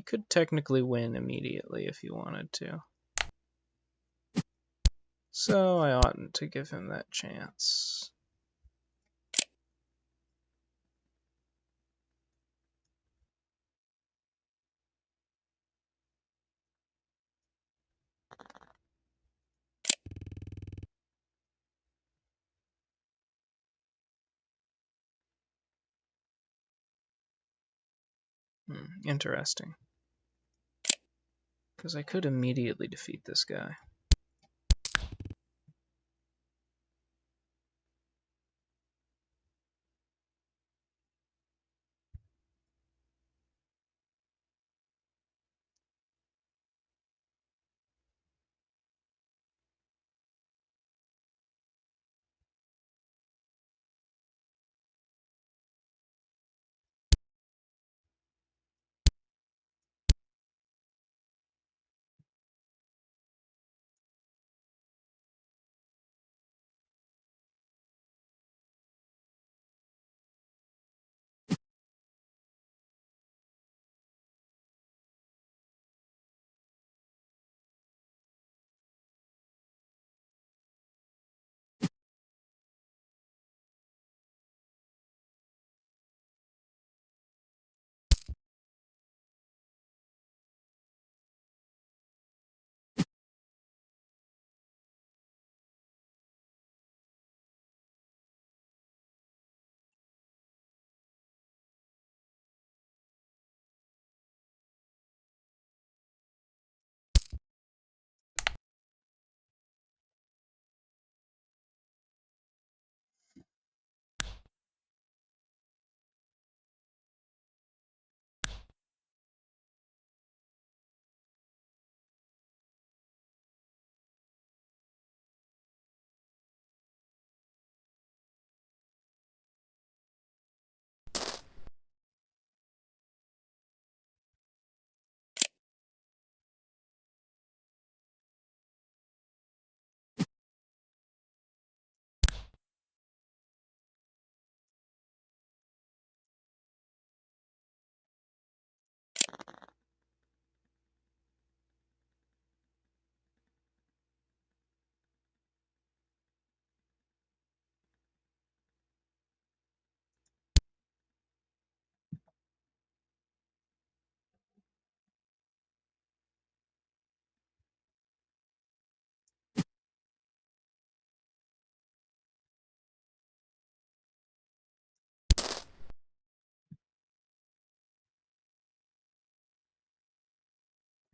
could technically win immediately if he wanted to. So I oughtn't to give him that chance. Interesting. Because I could immediately defeat this guy.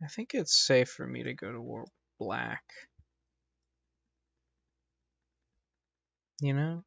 I think it's safe for me to go to war black. You know?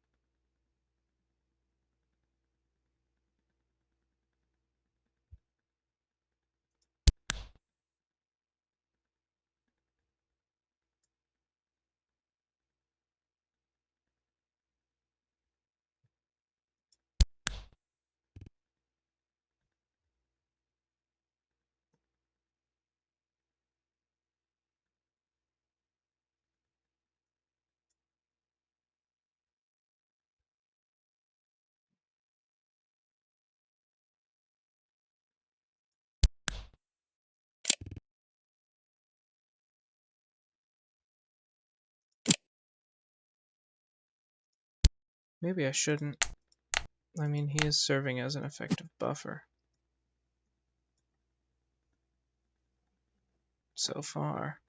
Maybe I shouldn't. I mean, he is serving as an effective buffer. So far.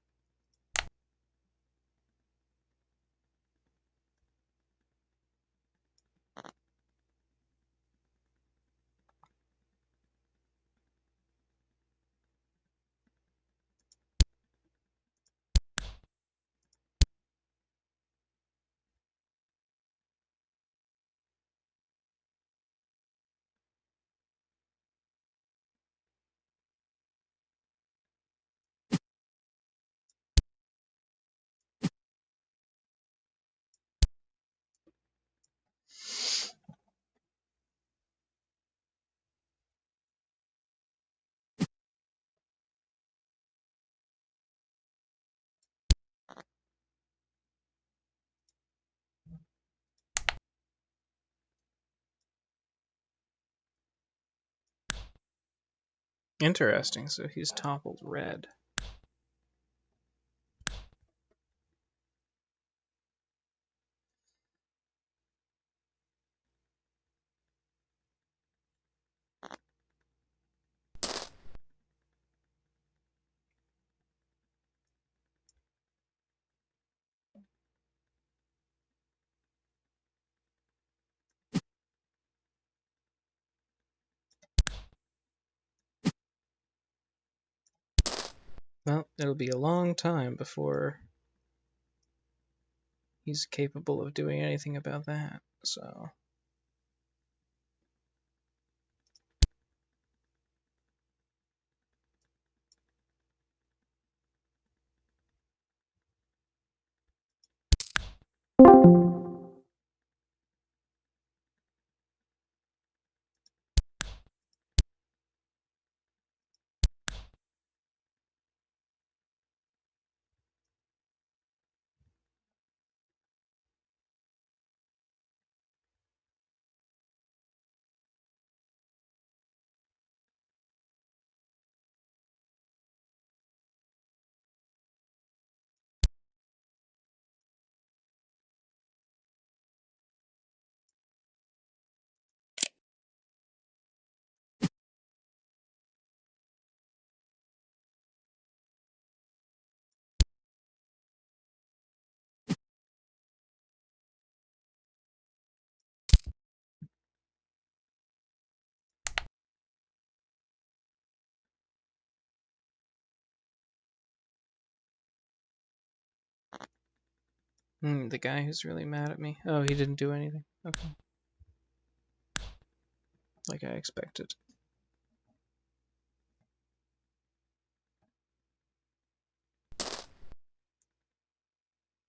Interesting, so he's toppled red. Well, it'll be a long time before he's capable of doing anything about that, so... the guy who's really mad at me. Oh, he didn't do anything. Okay. Like I expected.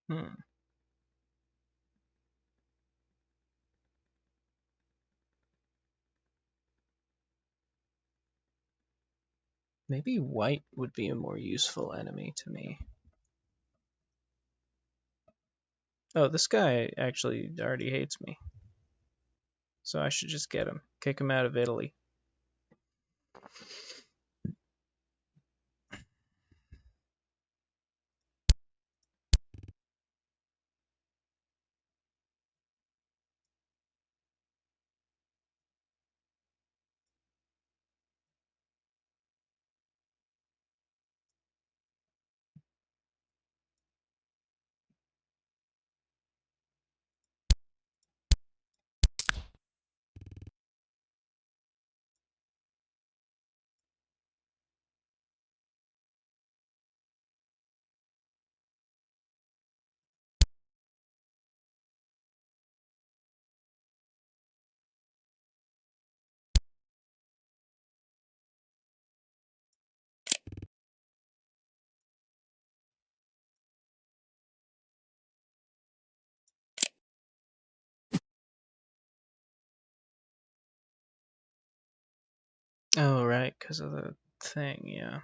Hmm. Maybe white would be a more useful enemy to me. Oh, this guy actually already hates me. So I should just get him. Kick him out of Italy. Oh, right, because of the thing, yeah.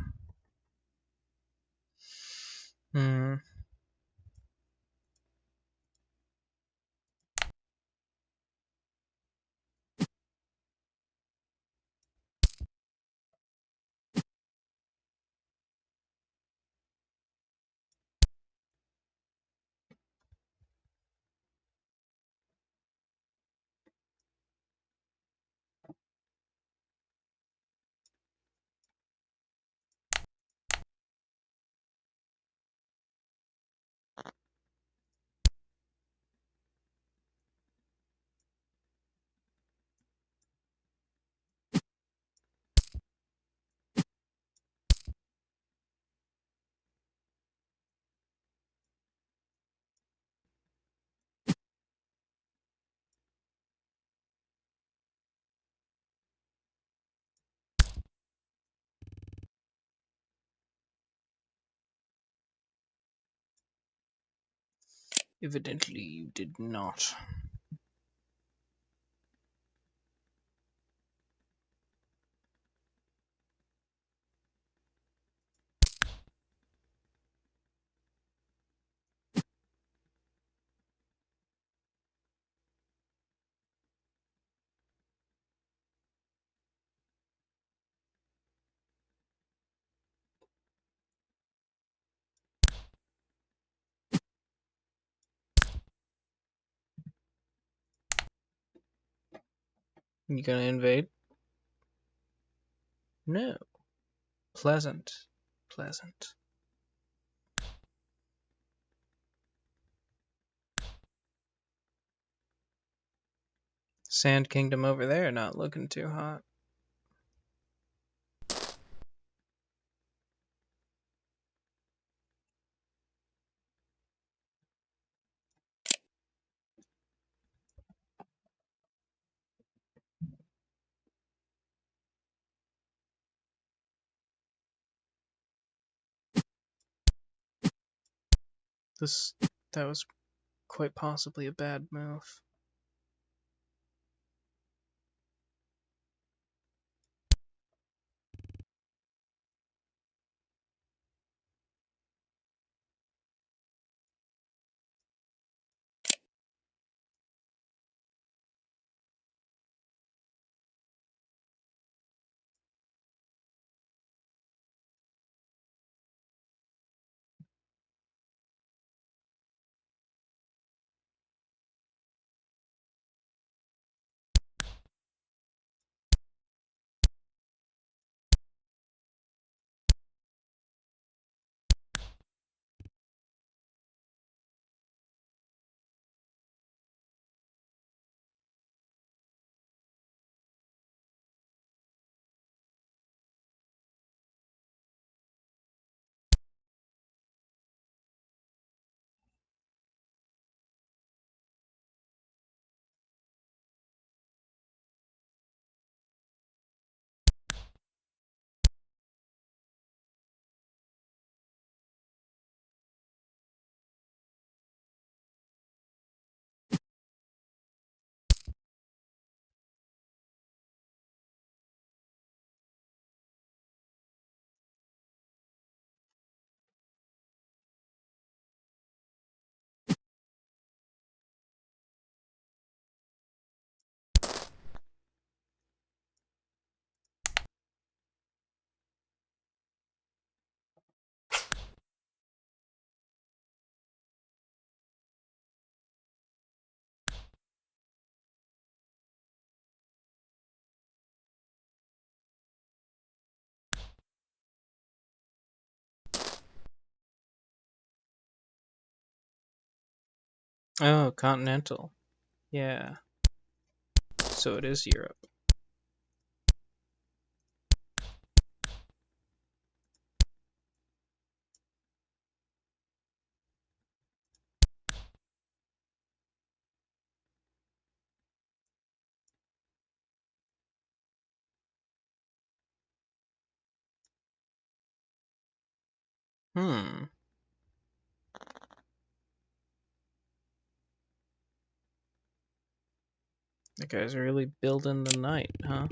Hmm. Evidently, you did not. You gonna invade? No. Pleasant. Pleasant. Sand Kingdom over there, not looking too hot. This that was quite possibly a bad move. Oh, continental. Yeah. So it is Europe. Hmm. That guy's really building the night, huh?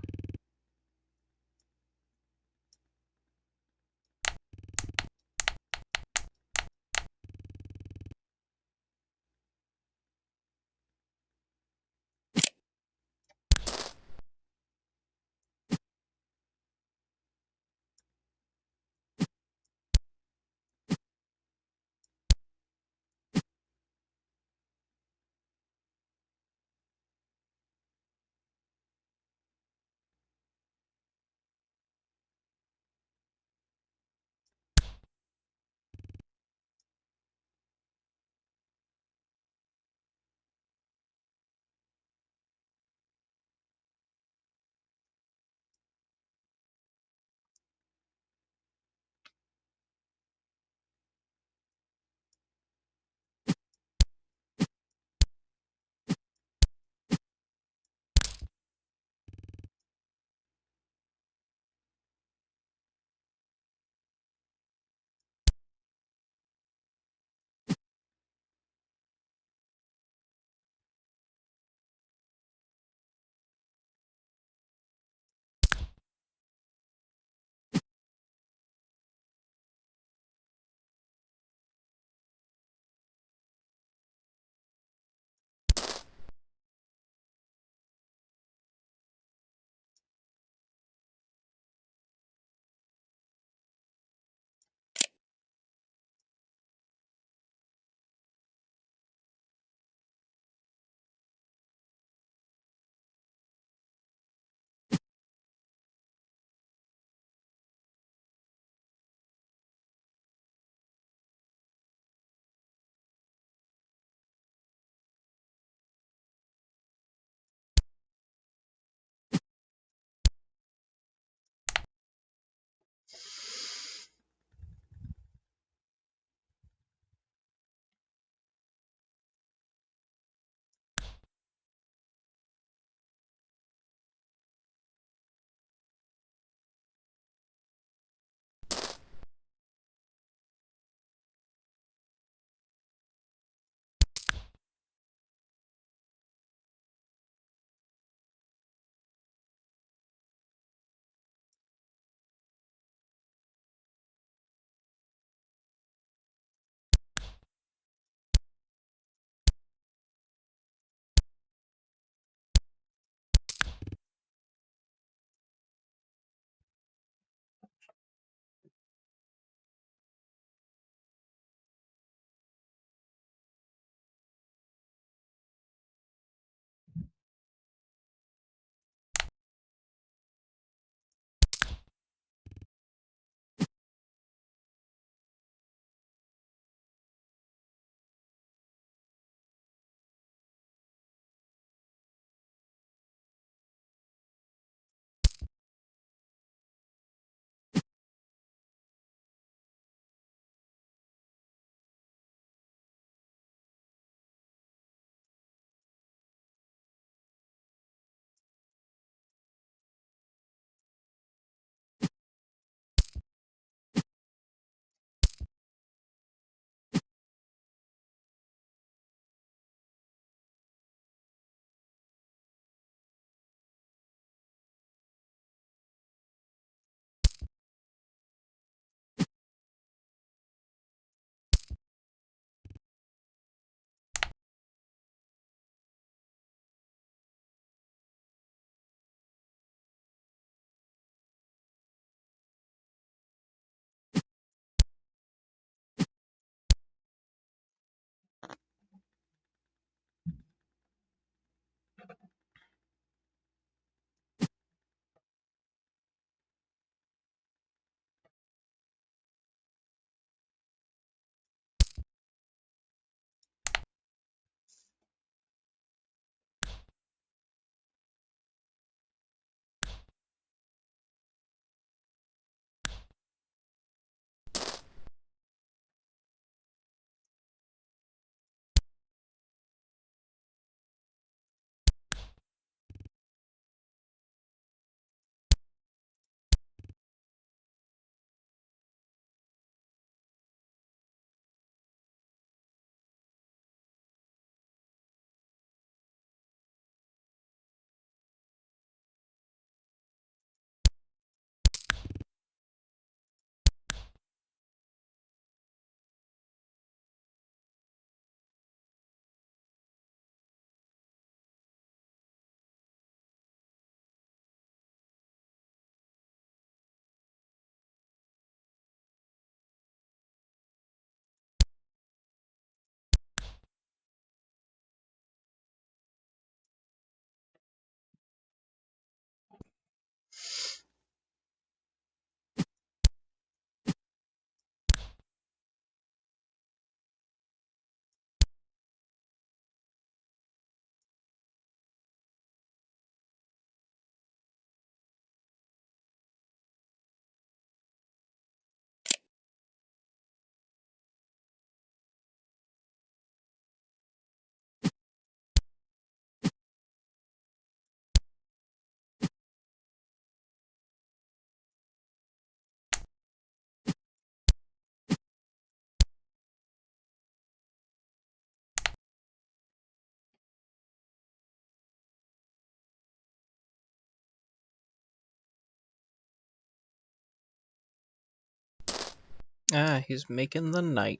Ah, he's making the night.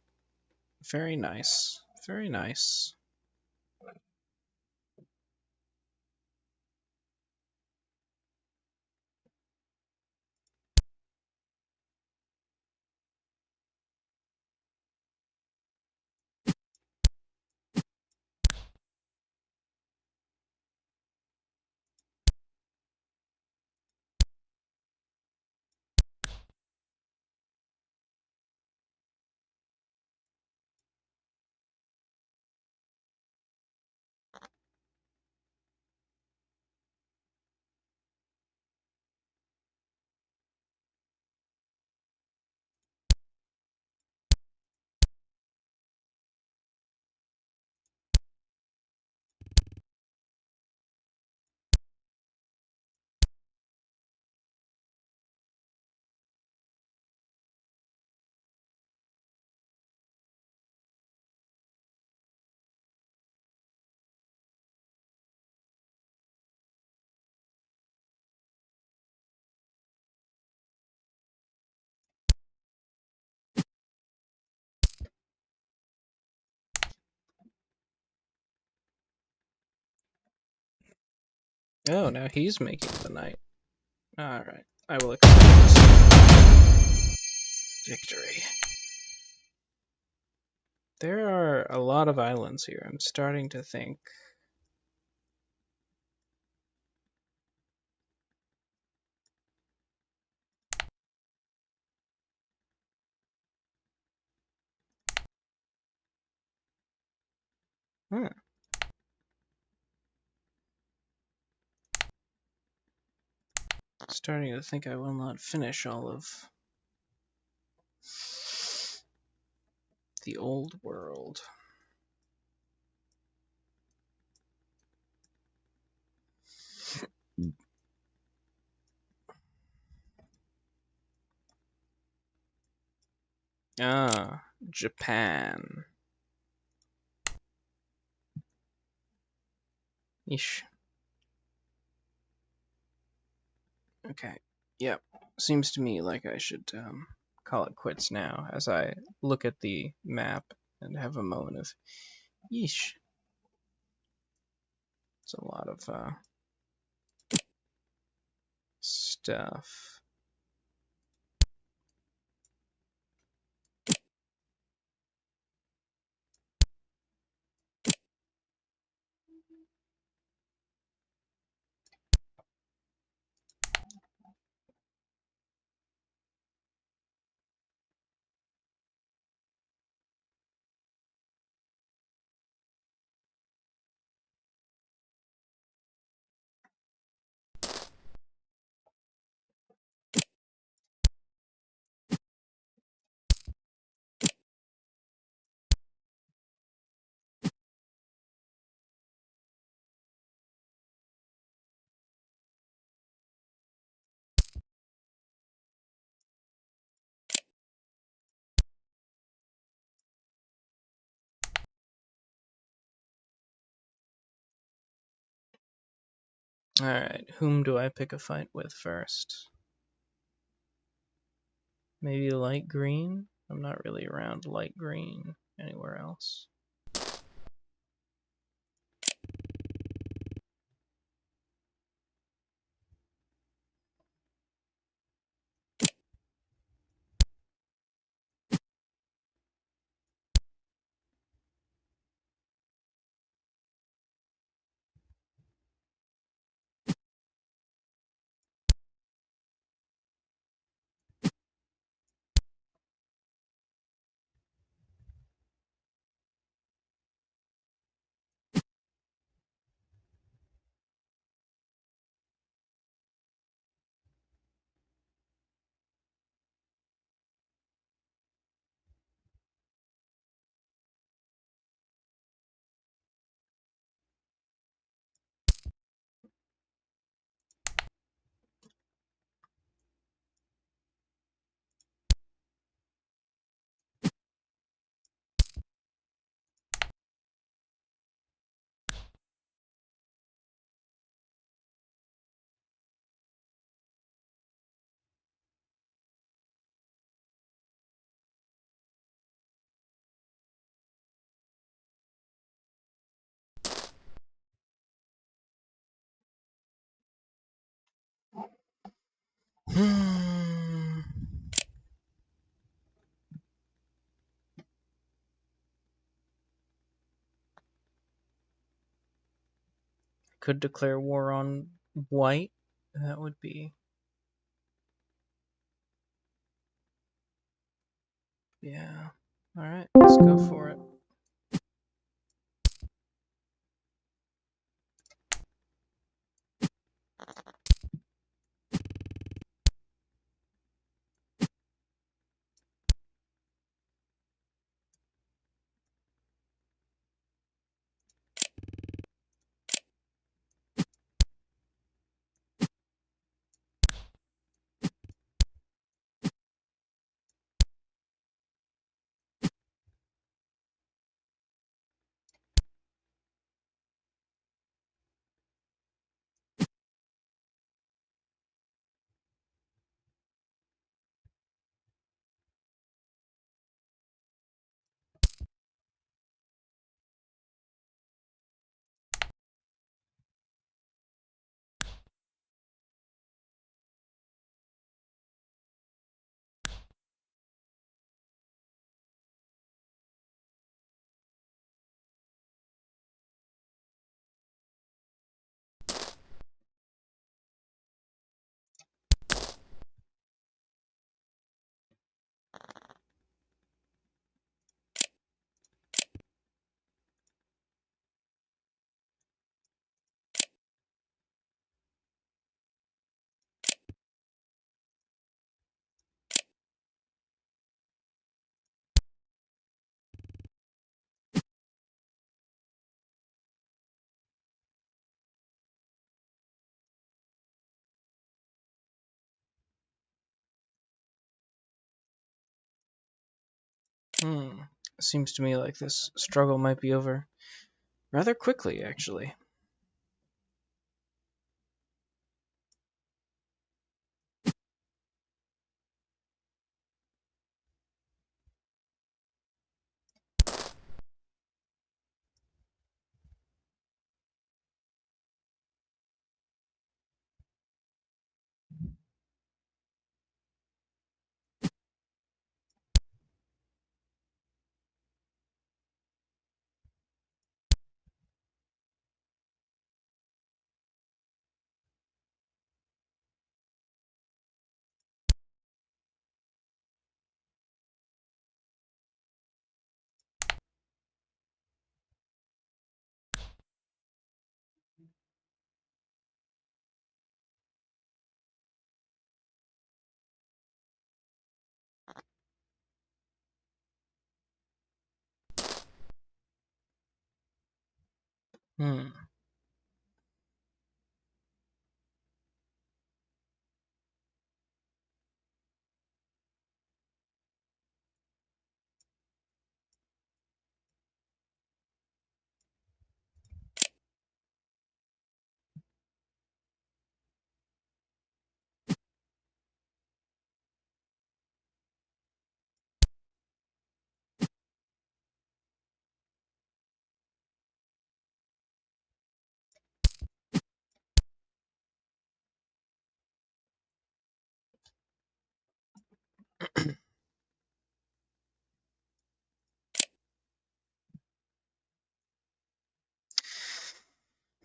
Very nice. Very nice. Oh, now he's making the night. Alright. I will accept this victory. There are a lot of islands here. I'm starting to think. Huh. Starting to think I will not finish all of the old world. Ah, Japan. Yeesh. Okay. Yep. Seems to me like I should call it quits now as I look at the map and have a moment of yeesh. It's a lot of stuff. Alright, whom do I pick a fight with first? Maybe light green? I'm not really around light green anywhere else. Hmm. Could declare war on white. That would be, yeah. All right, let's go for it. Hmm. Seems to me like this struggle might be over rather quickly, actually. Hmm.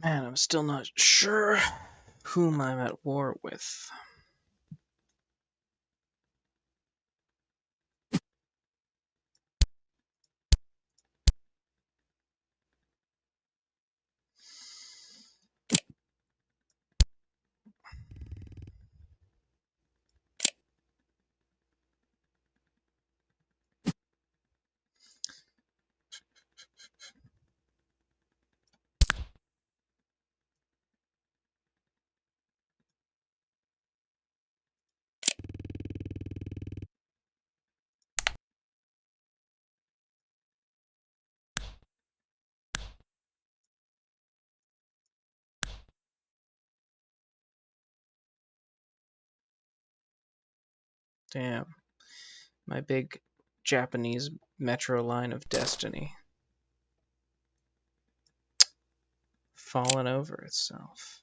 Man, I'm still not sure whom I'm at war with. Damn, my big Japanese metro line of destiny fallen over itself.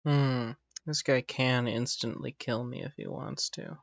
Hmm. This guy can instantly kill me if he wants to.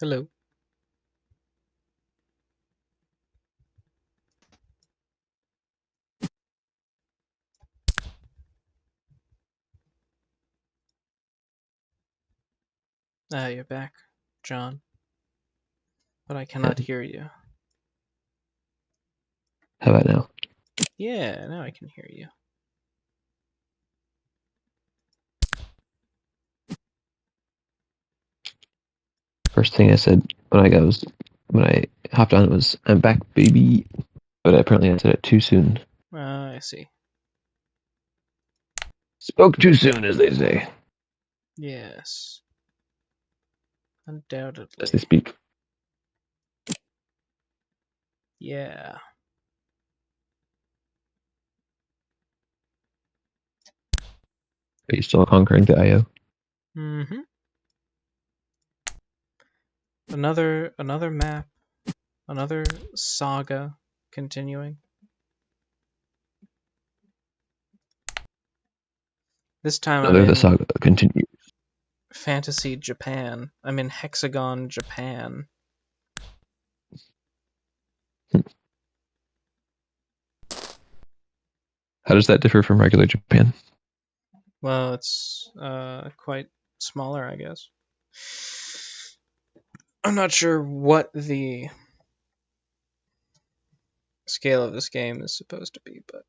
Hello. Ah, you're back, John. But I Yeah. cannot hear you. How about now? Yeah, now I can hear you. First thing I said when I hopped on was "I'm back, baby," but apparently I said it too soon. I see. Spoke too soon, as they say, Yes. as they Undoubtedly. speak. Yeah. Are you still conquering the IO? Mm-hmm. Another map. Another saga continuing. This time I'm Another the in saga continues. fantasy Japan. I'm in Hexagon Japan. How does that differ from regular Japan? Well, it's quite smaller, I guess. I'm not sure what the scale of this game is supposed to be, but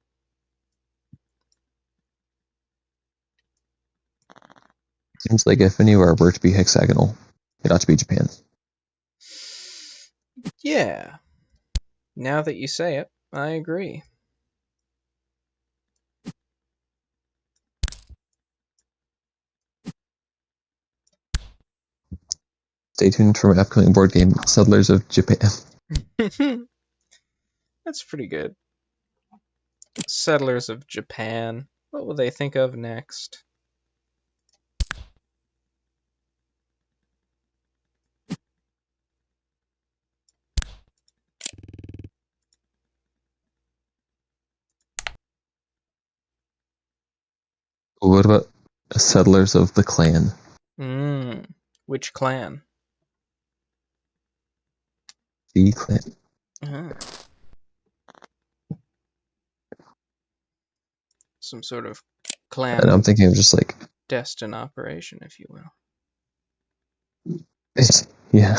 Seems like if anywhere were to be hexagonal, it ought to be Japan. yeah, now that you say it, I agree. Stay tuned for my upcoming board game, Settlers of Japan. That's pretty good. Settlers of Japan. What will they think of next? What about Settlers of the Clan? Hmm. Which clan? The Clan. Ah, some sort of And I'm clan thinking of just like, destined operation, if you will. yeah,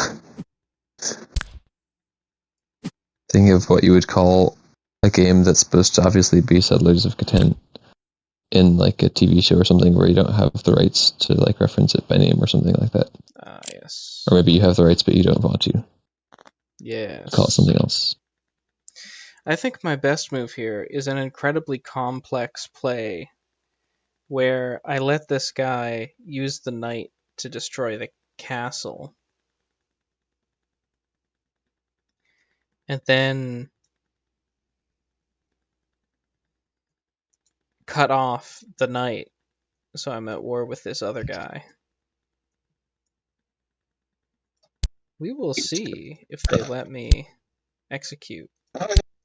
thinking of what you would call a game that's supposed to obviously be Settlers of Catan in like a TV show or something where you don't have the rights to like reference it by name or something like that. Ah, Or yes. maybe you have the rights but you don't want to. Call it Yes. something else. I think my best move here is an incredibly complex play where I let this guy use the knight to destroy the castle. And then cut off the night, so I'm at war with this other guy. We will see if they let me execute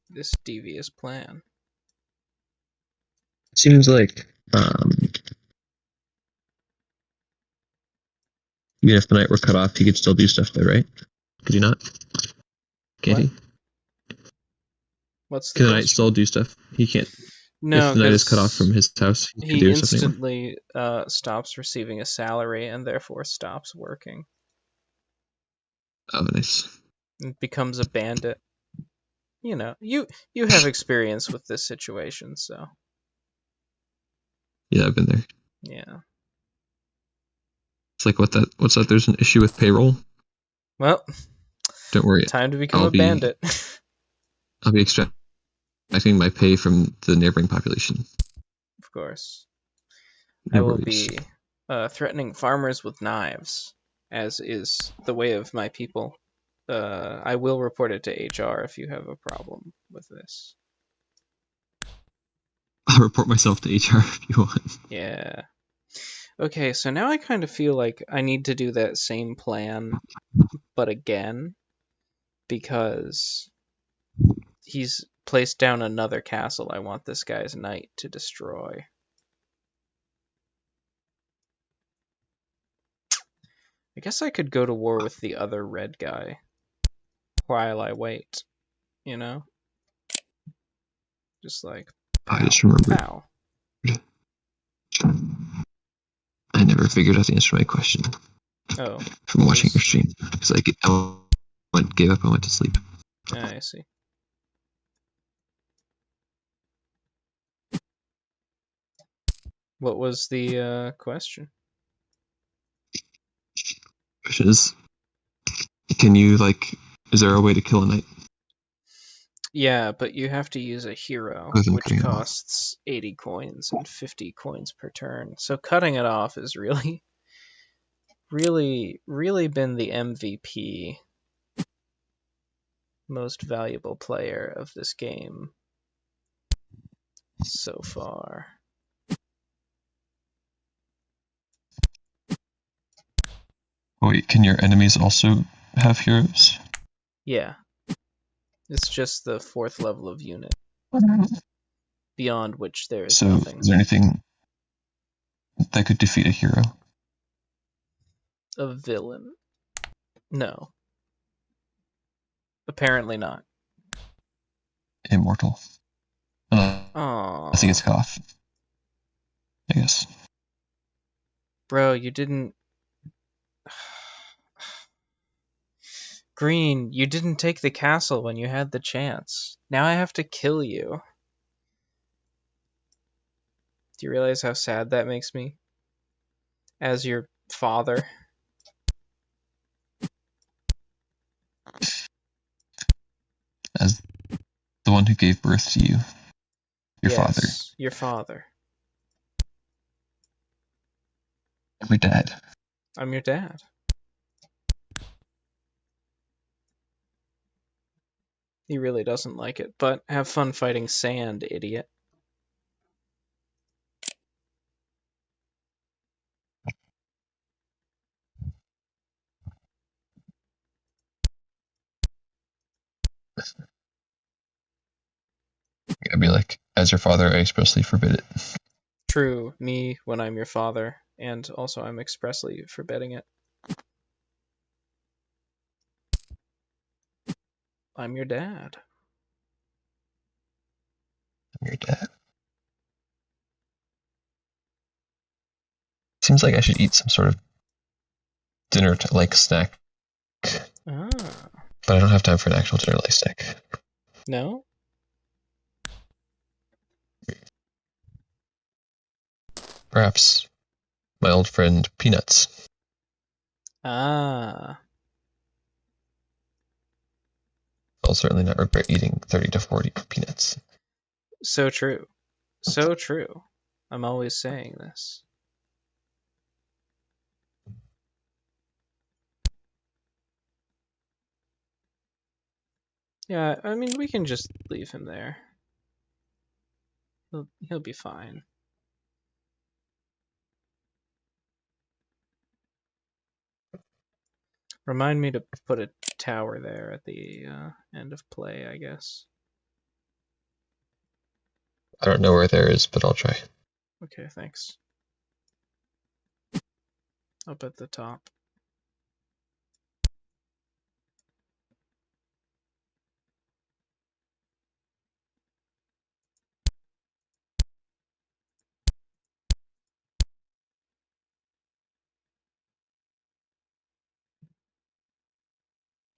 this devious plan. Seems like even if the night were cut off, he could still do stuff there, right? Could he not? Can't What? he? What's the Can the knight still question? do stuff? He can't. If No, the knight is cut off from because his house, he can't he do stuff anymore. instantly stops receiving a salary and therefore stops working Oh, nice. and becomes a bandit. You know, you have experience with this situation, so Yeah, I've been there. yeah. It's like what's that? There's an issue with payroll. Well, Don't worry. time to become I'll a be bandit. I'll be extracting my pay from the neighboring population. Of course. I No will worries. be threatening farmers with knives, as is the way of my people. I will report it to HR if you have a problem with this. I'll report myself to HR if you want. Yeah. Okay, so now I kind of feel like I need to do that same plan, but again, because he's placed down another castle I want this guy's knight to destroy. I guess I could go to war with the other red guy while I wait, you know? Just like, I pow, just remembered. pow. I never figured out the answer to my question Oh, from what watching your was... stream because I gave up. I went to sleep. I see. What was the question? Question is, can you like? Is there a way to kill a knight Yeah, but you have to use a hero, other than which cutting it off? costs 80 coins and 50 coins per turn. So cutting it off is really, really been the MVP, most valuable player of this game so far. Wait, can your enemies also have heroes? Yeah, it's just the 4th level of unit, beyond which there is So, nothing. is there anything that could defeat a hero? A villain? No, apparently not. Immortal. I think Aww. it's cut off. I guess. Bro, you didn't... Green, you didn't take the castle when you had the chance. Now I have to kill you. Do you realize how sad that makes me? As your father. As the one who gave birth to you, your father, Yes, your father. my dad. I'm your dad. He really doesn't like it, but have fun fighting sand, idiot. I'd be like, as your father, I expressly forbid it. True, me when I'm your father, and also I'm expressly forbidding it. I'm your dad. I'm your dad. Seems like I should eat some sort of dinner like snack, Ah, but I don't have time for an actual dinner like snack. no? Perhaps my old friend Peanuts. Ah, I'll certainly not regret eating 30 to 40 peanuts. so true. So true. I'm always saying this. Yeah, I mean, we can just leave him there. He'll be fine. Remind me to put a tower there at the end of play, I guess. I don't know where there is, but I'll try. Okay, thanks. Up at the top.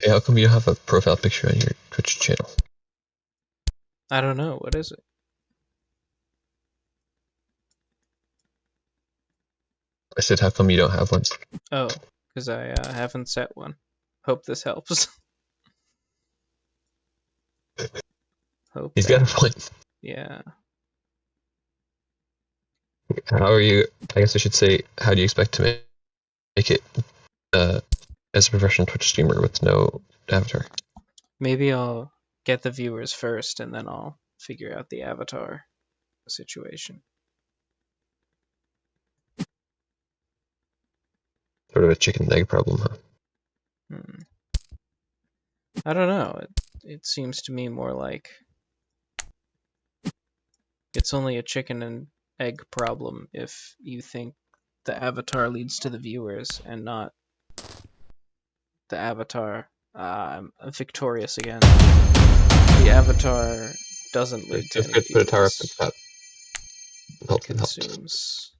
Hey, how come you don't have a profile picture on your Twitch channel? I don't know. What is it? I said, how come you don't have one? Oh, because I haven't set one. Hope this helps. Hope He's got that. a point. Yeah. How are you? I guess I should say, how do you expect to make it uh, as a professional Twitch streamer with no avatar? Maybe I'll get the viewers first and then I'll figure out the avatar situation. Sort of a chicken and egg problem, huh? Hmm. I don't know. It seems to me more like it's only a chicken and egg problem if you think the avatar leads to the viewers and not the avatar. I'm victorious again. The avatar doesn't lead to It's any good to put a tower up at viewers. the top. Helps. Consumes.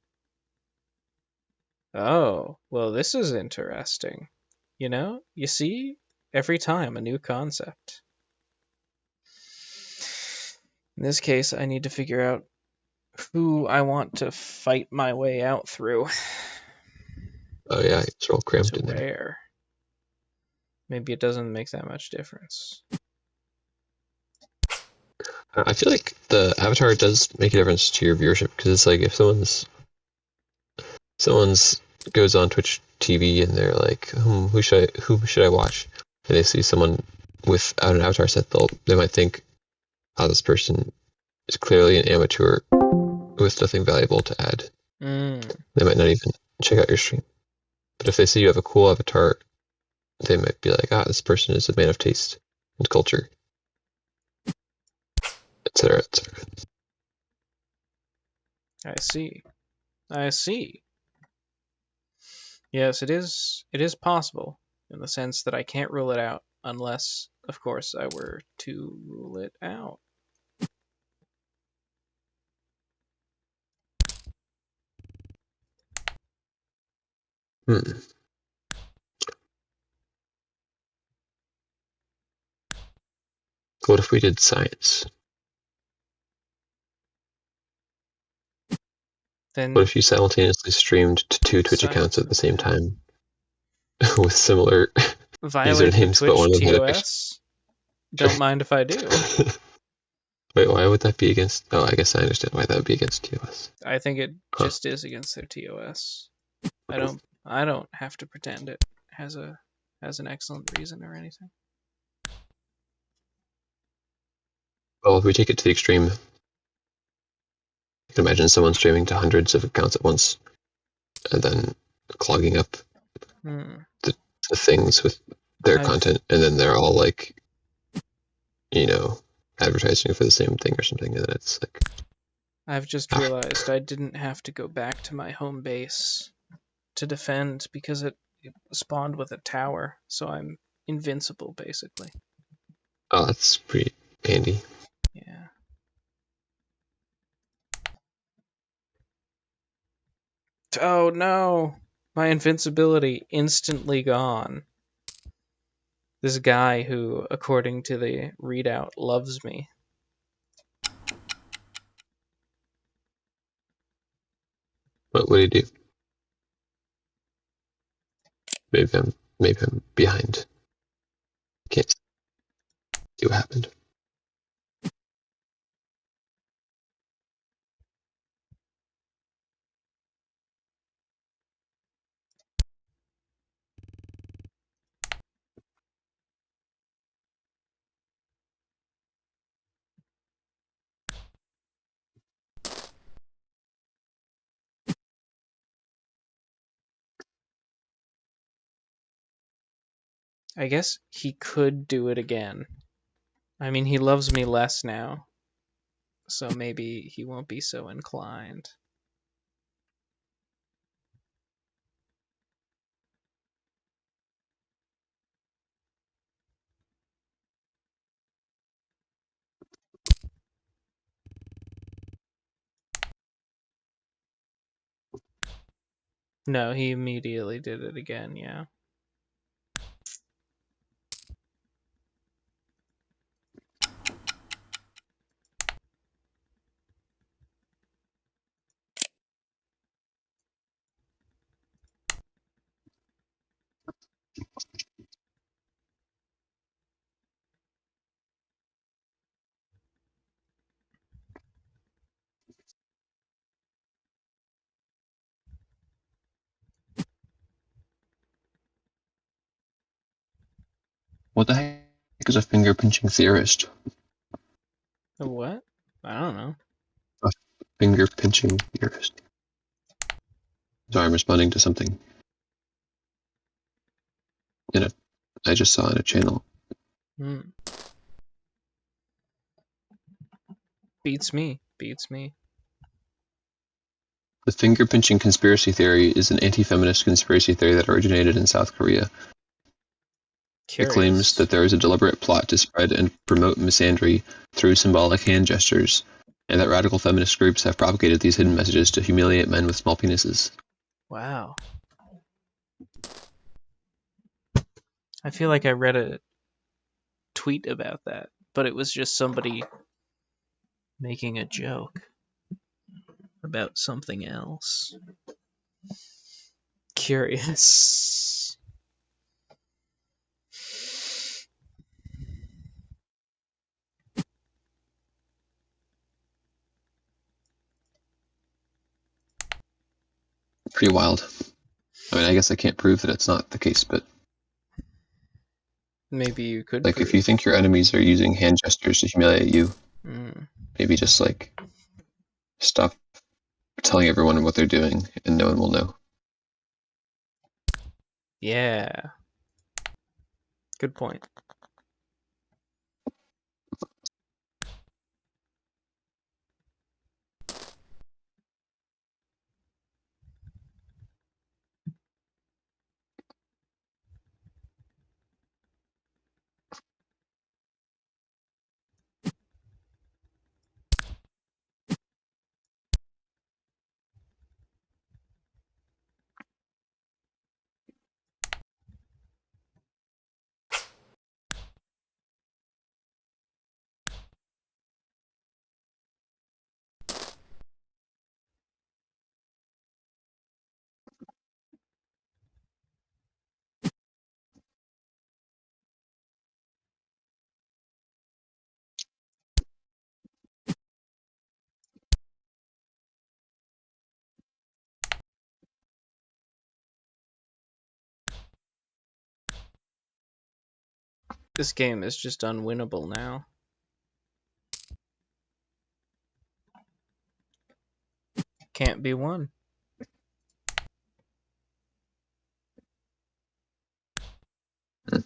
Oh, well, this is interesting. You see, every time a new concept. In this case, I need to figure out who I want to fight my way out through. Oh yeah, it's all cramped To in there. where? Maybe it doesn't make that much difference. I feel like the avatar does make a difference to your viewership because it's like if someone's goes on Twitch TV and they're like, who should I watch? And they see someone without an avatar set, they might think, oh, this person is clearly an amateur with nothing valuable to add. Mm, They might not even check out your stream. But if they see you have a cool avatar, they might be like, ah, this person is a man of taste and culture, etc., etc. I see. I see. Yes, it is possible in the sense that I can't rule it out unless, of course, I were to rule it out. Hmm. What if we did science? What Then if you simultaneously streamed to two Twitch accounts science, at the same okay. time with similar Violate the usernames, but one Twitch of them had a picture? TOS? Don't mind if I do. Wait, why would that be against? Oh, I guess I understand why that would be against TOS. I think it Huh. just is against their TOS. I don't have to pretend it has an excellent reason or anything. Well, if we take it to the extreme, you can imagine someone streaming to hundreds of accounts at once and then clogging up Hmm. the, the things with their I've content, and then they're all like, you know, advertising for the same thing or something, and then it's like, I've just ah, realized I didn't have to go back to my home base to defend because it spawned with a tower, so I'm invincible basically. oh, that's pretty handy. Yeah. Oh no! My invincibility instantly gone. This guy who, according to the readout, loves me. What would he do? Maybe I'm behind. Can't see what happened. I guess he could do it again. I mean, he loves me less now, so maybe he won't be so inclined. No, he immediately did it again, yeah. What the heck is a finger pinching theorist? A what? I don't know. A finger pinching theorist. Sorry, I'm responding to something in a I just saw in a channel. Hmm. Beats me. Beats me. The finger pinching conspiracy theory is an anti feminist conspiracy theory that originated in South Korea. It claims Curious. that there is a deliberate plot to spread and promote misandry through symbolic hand gestures, and that radical feminist groups have propagated these hidden messages to humiliate men with small penises. Wow. I feel like I read a tweet about that, but it was just somebody making a joke about something else. Curious. Pretty wild. I mean, I guess I can't prove that it's not the case, but Maybe you could like if you prove. think your enemies are using hand gestures to humiliate you, Mm. maybe just like stop telling everyone what they're doing and no one will know. Yeah. Good point. This game is just unwinnable now. Can't be won. It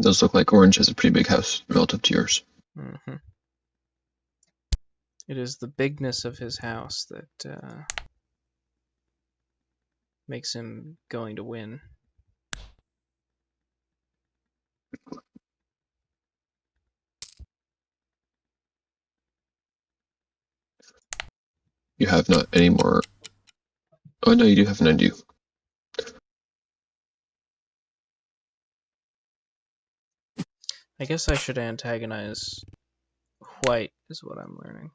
does look like Orange has a pretty big house relative to yours. Hmm. It is the bigness of his house that makes him going to win. You have not any more. Oh no, you do have an undo. I guess I should antagonize white, is what I'm learning.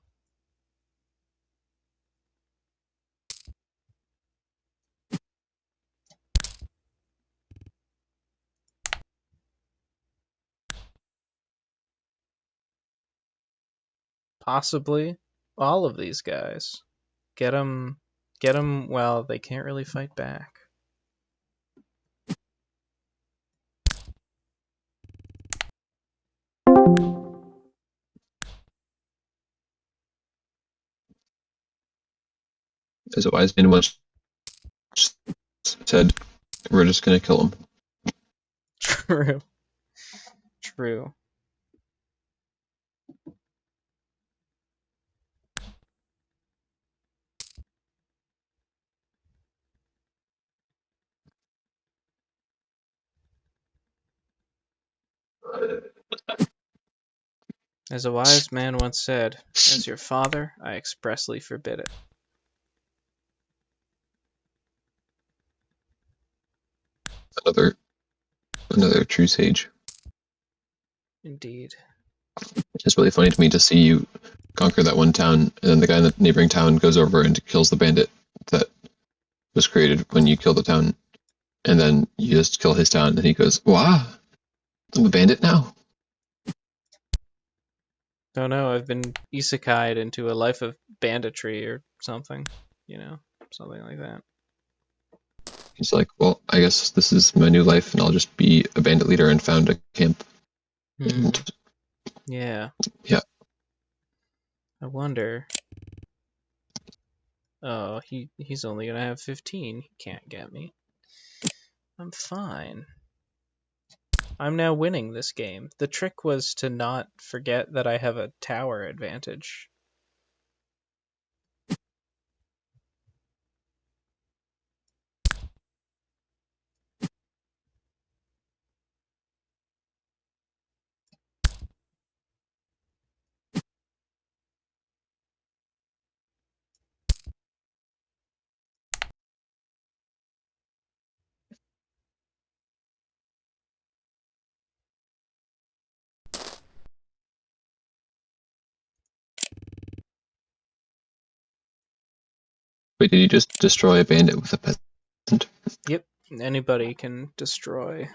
Possibly all of these guys. Get them. Get them. Well, they can't really fight back. As a wise man once Just said, we're just gonna kill him. True. True. As a wise man once said, as your father, I expressly forbid it. Another another true sage. Indeed. It's really funny to me to see you conquer that one town, and then the guy in the neighboring town goes over and kills the bandit that was created when you kill the town, and then you just kill his town, and he goes, "Wow, I'm a bandit now." Oh no, I've been isekai'd into a life of banditry or something. You know, something like that. He's like, "Well, I guess this is my new life, and I'll just be a bandit leader and found a camp." Hmm. And Yeah. yeah, I wonder. Oh, he's only gonna have 15. He can't get me. I'm fine. I'm now winning this game. The trick was to not forget that I have a tower advantage. wait, did you just destroy a bandit with a peasant? Yep, anybody can destroy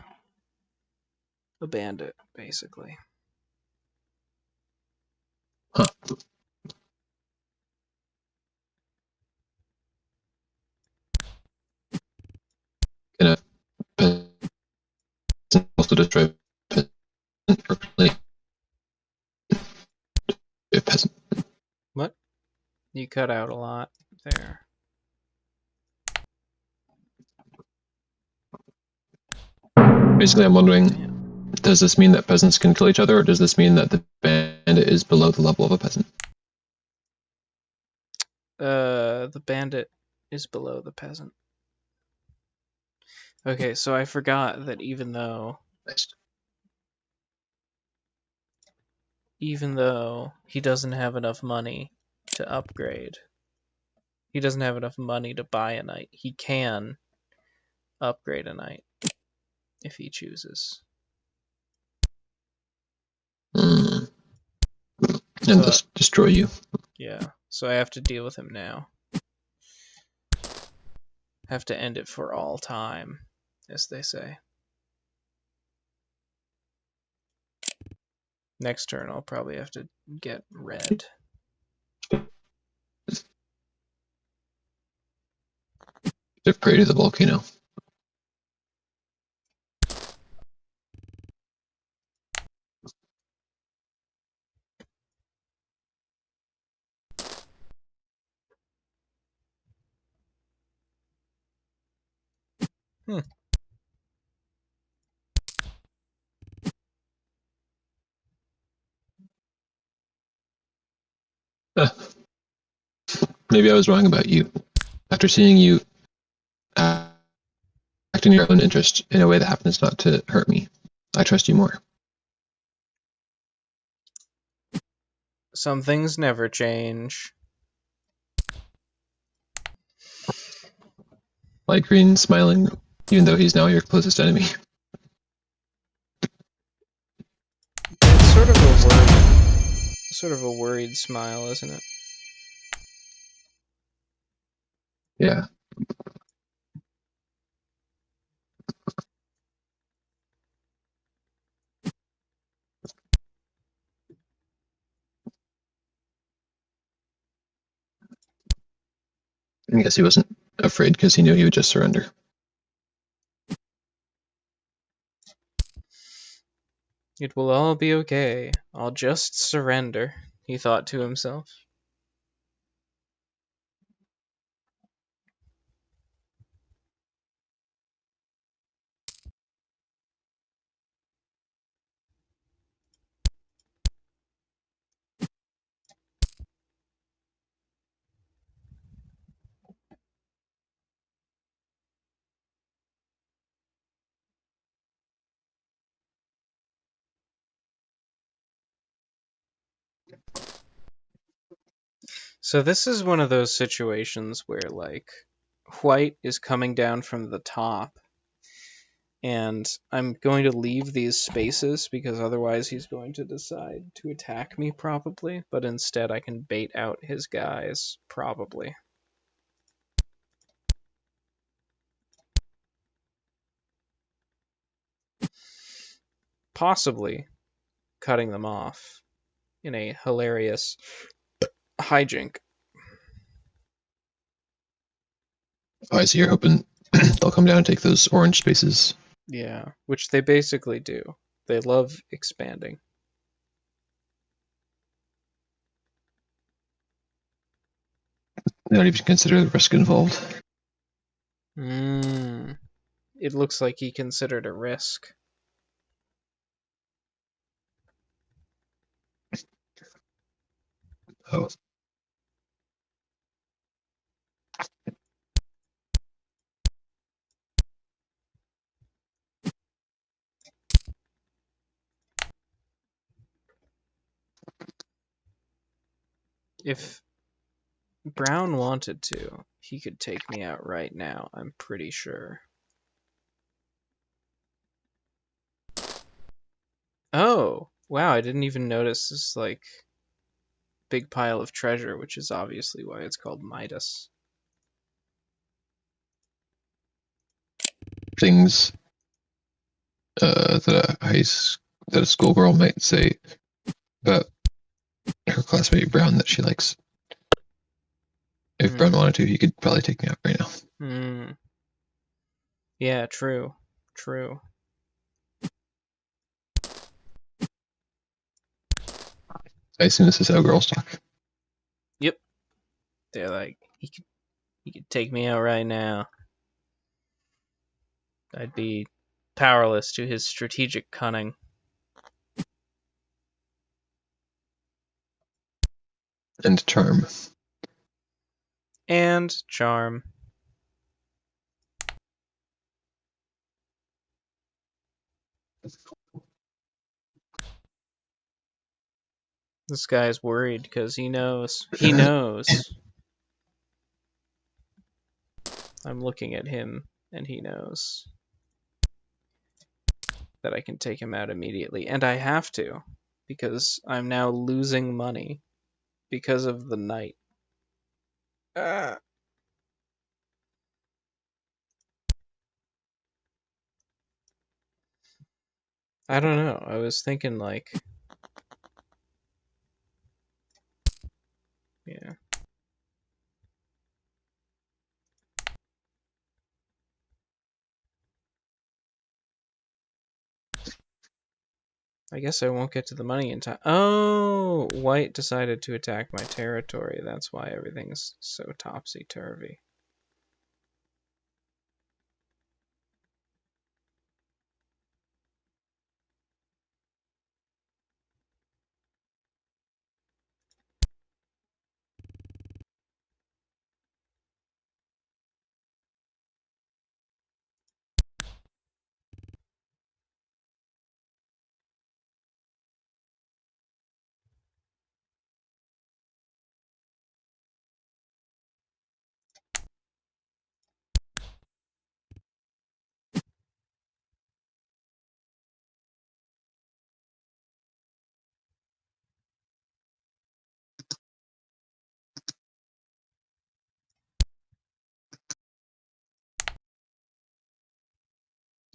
a bandit, basically. Huh? Can a peasant also destroy a peasant? Or a peasant? What? You cut out a lot there. Basically, I'm wondering, Damn. does this mean that peasants can kill each other, or does this mean that the bandit is below the level of a peasant? The bandit is below the peasant. Okay, so I forgot that Nice. even though he doesn't have enough money to upgrade, he doesn't have enough money to buy a knight. He can upgrade a knight if he chooses. Mm. And But thus destroy you. yeah, so I have to deal with him now. Have to end it for all time, as they say. Next turn, I'll probably have to get red. They've created the volcano. Hmm. Maybe I was wrong about you. After seeing you act in your own interest in a way that happens not to hurt me, I trust you more. Some things never change. Light green, smiling, even though he's now your closest enemy. It's sort of a worried smile, isn't it? Yeah. I guess he wasn't afraid because he knew he would just surrender. It will all be okay. I'll just surrender, he thought to himself. So this is one of those situations where, like, white is coming down from the top, and I'm going to leave these spaces because otherwise he's going to decide to attack me probably, but instead I can bait out his guys probably. Possibly cutting them off in a hilarious hijink. Alright, so you're hoping they'll come down and take those orange spaces. Yeah, which they basically do. They love expanding. They don't even consider the risk involved. Mm, it looks like he considered a risk. Oh, If Brown wanted to, he could take me out right now, I'm pretty sure. Oh, wow, I didn't even notice this, like, big pile of treasure, which is obviously why it's called Midas. things that that a schoolgirl might say about her classmate Brown that she likes. If Brown Hmm. wanted to, he could probably take me out right now. Hmm. Yeah, true. True. I assume this is how girls talk. Yep. They're like, he could take me out right now. I'd be powerless to his strategic cunning. And charm. And charm. This guy's worried because he knows. He knows. I'm looking at him, and he knows that I can take him out immediately. And I have to, because I'm now losing money because of the knight. Ah. I don't know. I was thinking, like, yeah. I guess I won't get to the money in time. Oh, white decided to attack my territory. That's why everything's so topsy-turvy.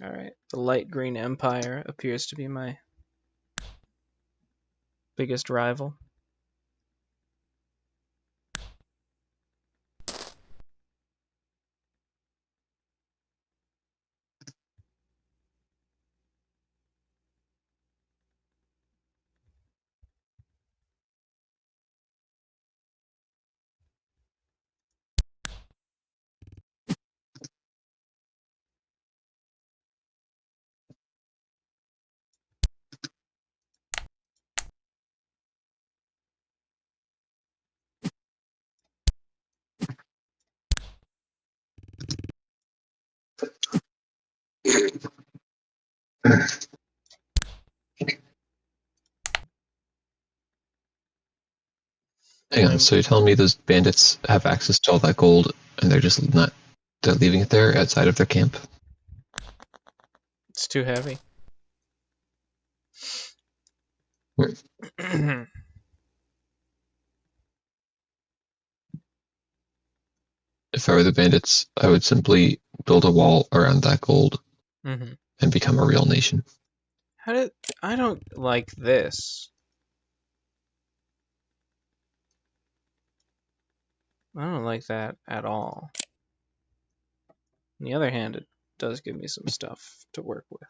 Alright, the light green empire appears to be my biggest rival. Hang on, so you're telling me those bandits have access to all that gold and they're leaving it there outside of their camp? It's too heavy. If I were the bandits, I would simply build a wall around that gold hmm and become a real nation. How did I don't like this. I don't like that at all. On the other hand, it does give me some stuff to work with.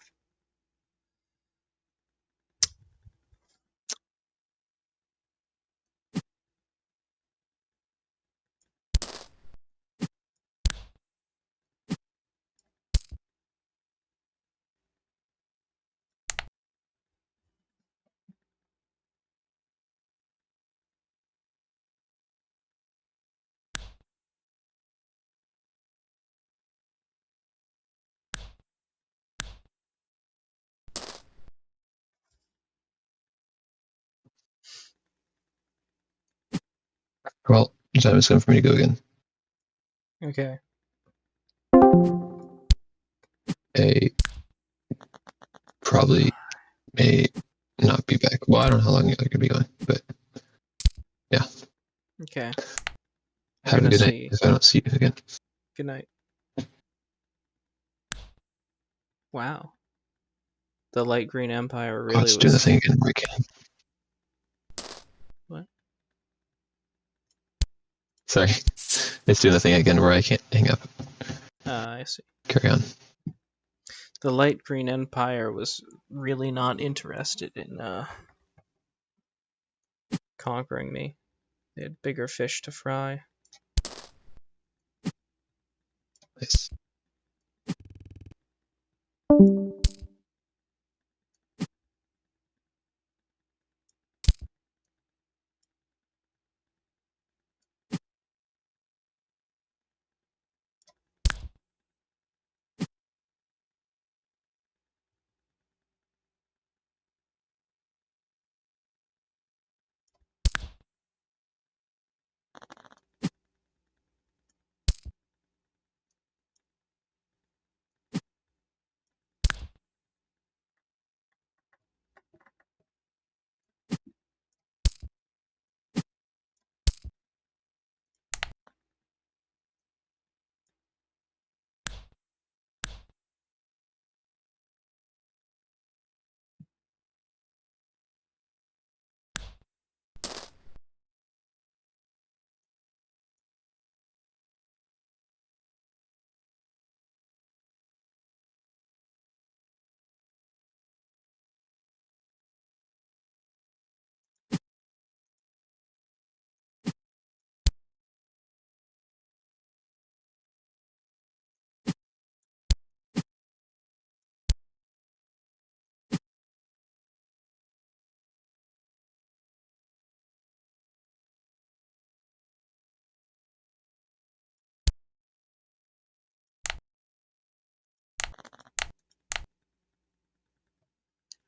Well, time is coming for me to go again. Okay. I probably may not be back. Well, I don't know how long you're going to be going, but yeah. Okay. We're Have a gonna good night see. if I don't see you again. Good night. Wow. The light green empire Oh, really it's doing the was. thing again where I can. What? Sorry. It's doing the thing again where I can't hang up. I see. Carry on. The light green empire was really not interested in conquering me. They had bigger fish to fry. Nice.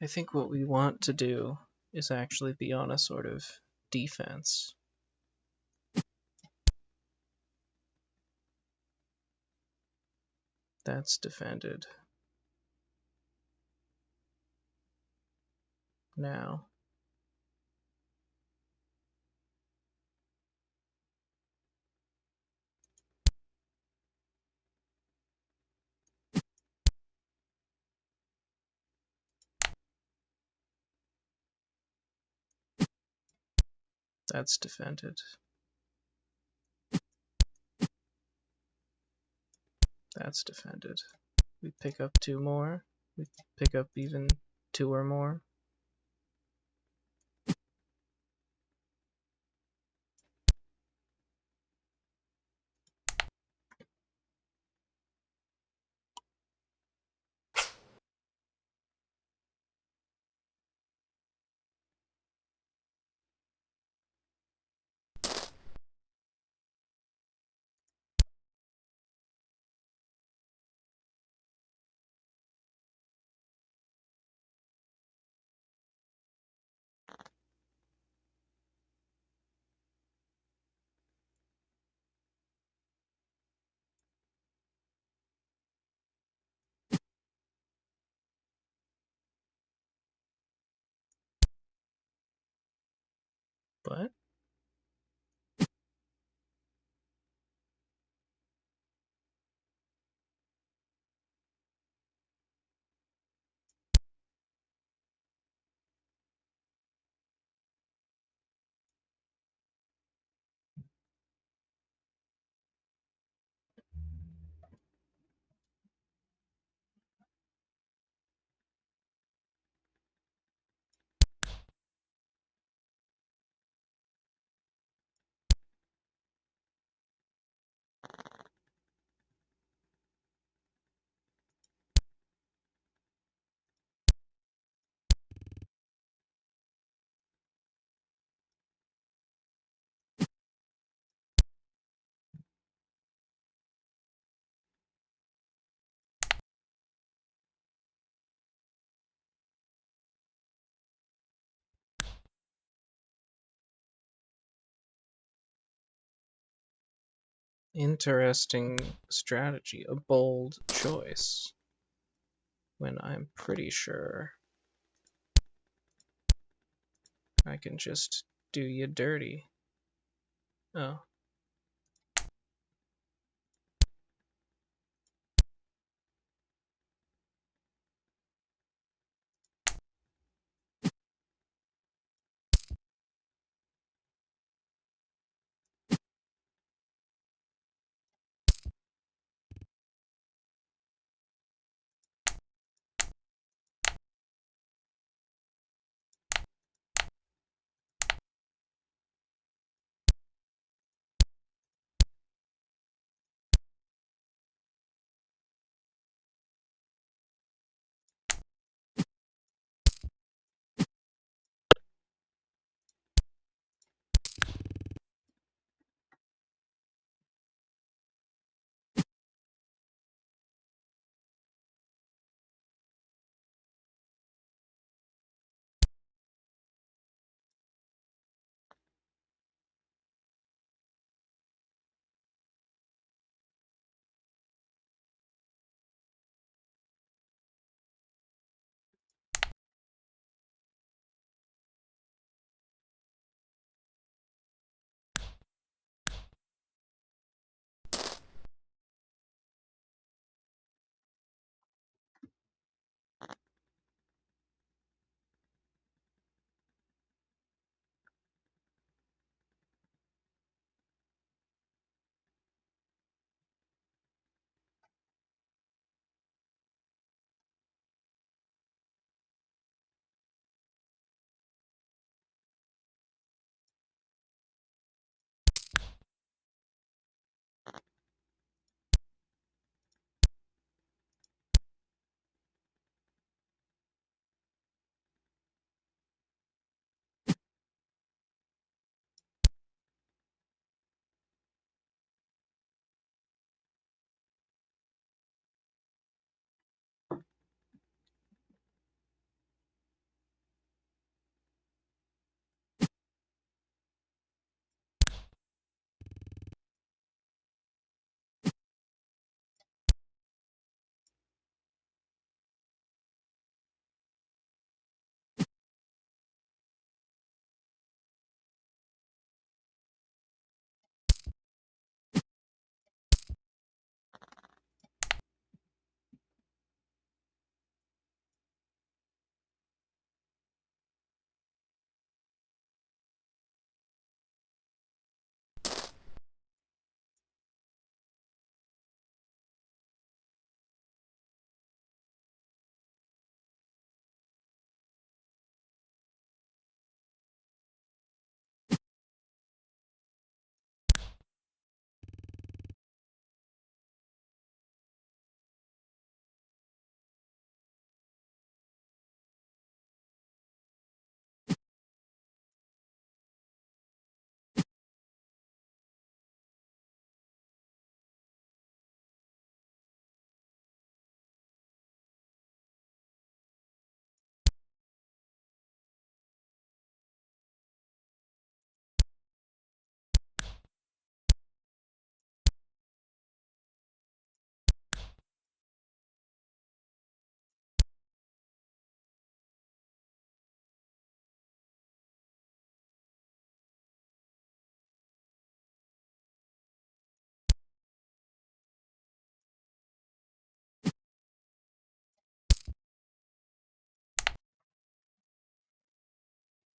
I think what we want to do is actually be on a sort of defense. That's defended. Now. That's defended. That's defended. We pick up two more. We pick up even two or more. But interesting strategy, a bold choice, when I'm pretty sure I can just do you dirty. Oh.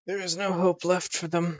There is no hope left for them.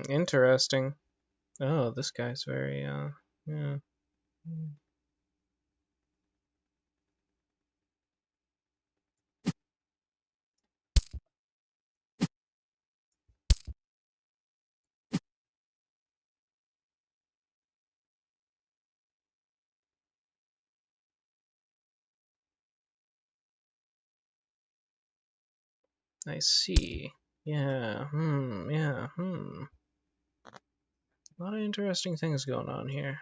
Interesting. Oh, this guy's very, yeah. I see. Yeah, yeah, A lot of interesting things going on here.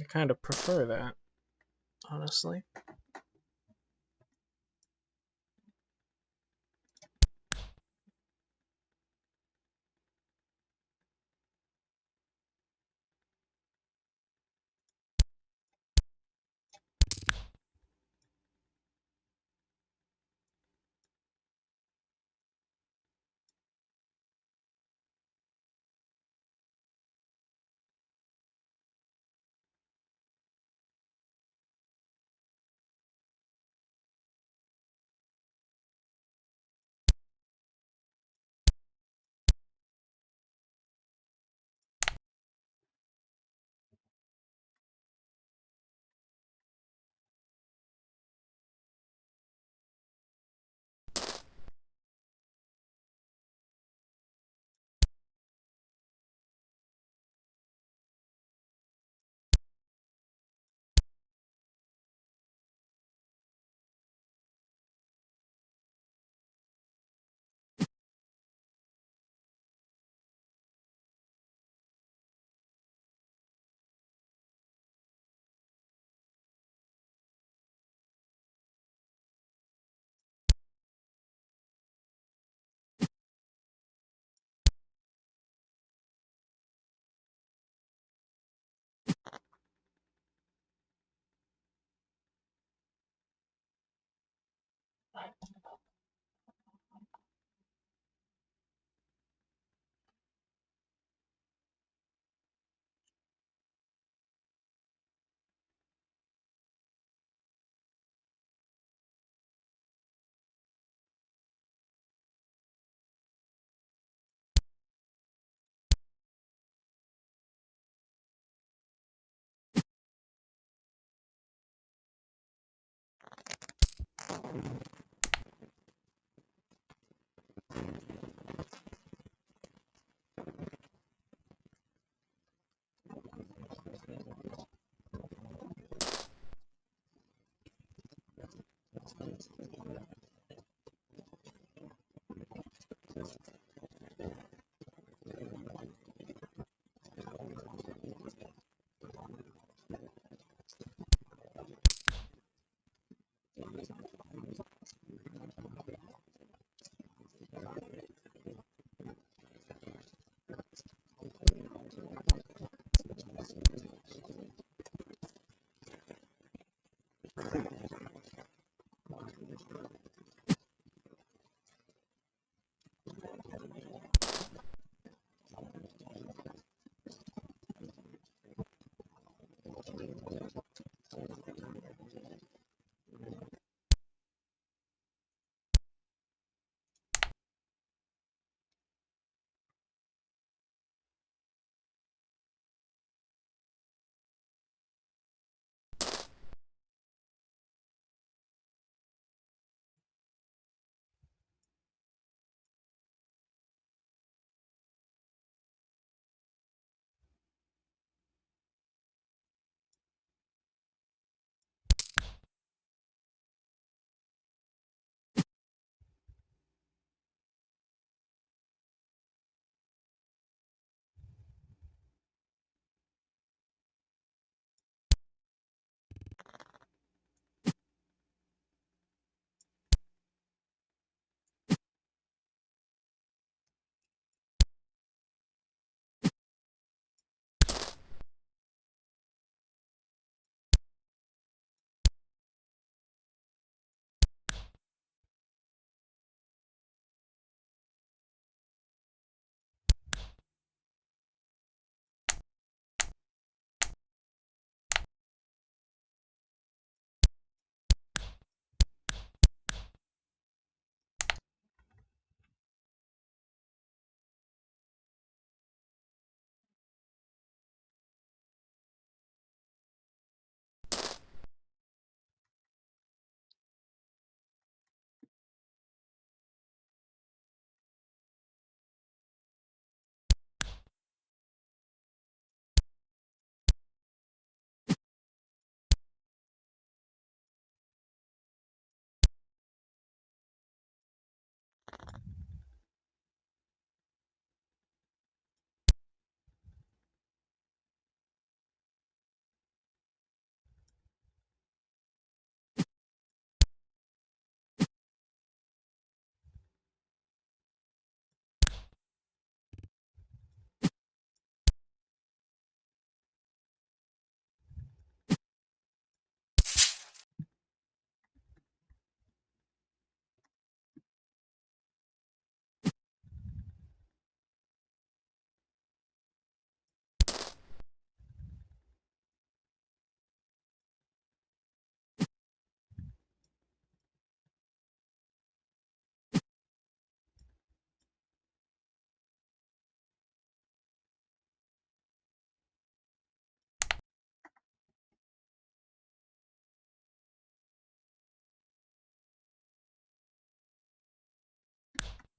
I kind of prefer that, honestly.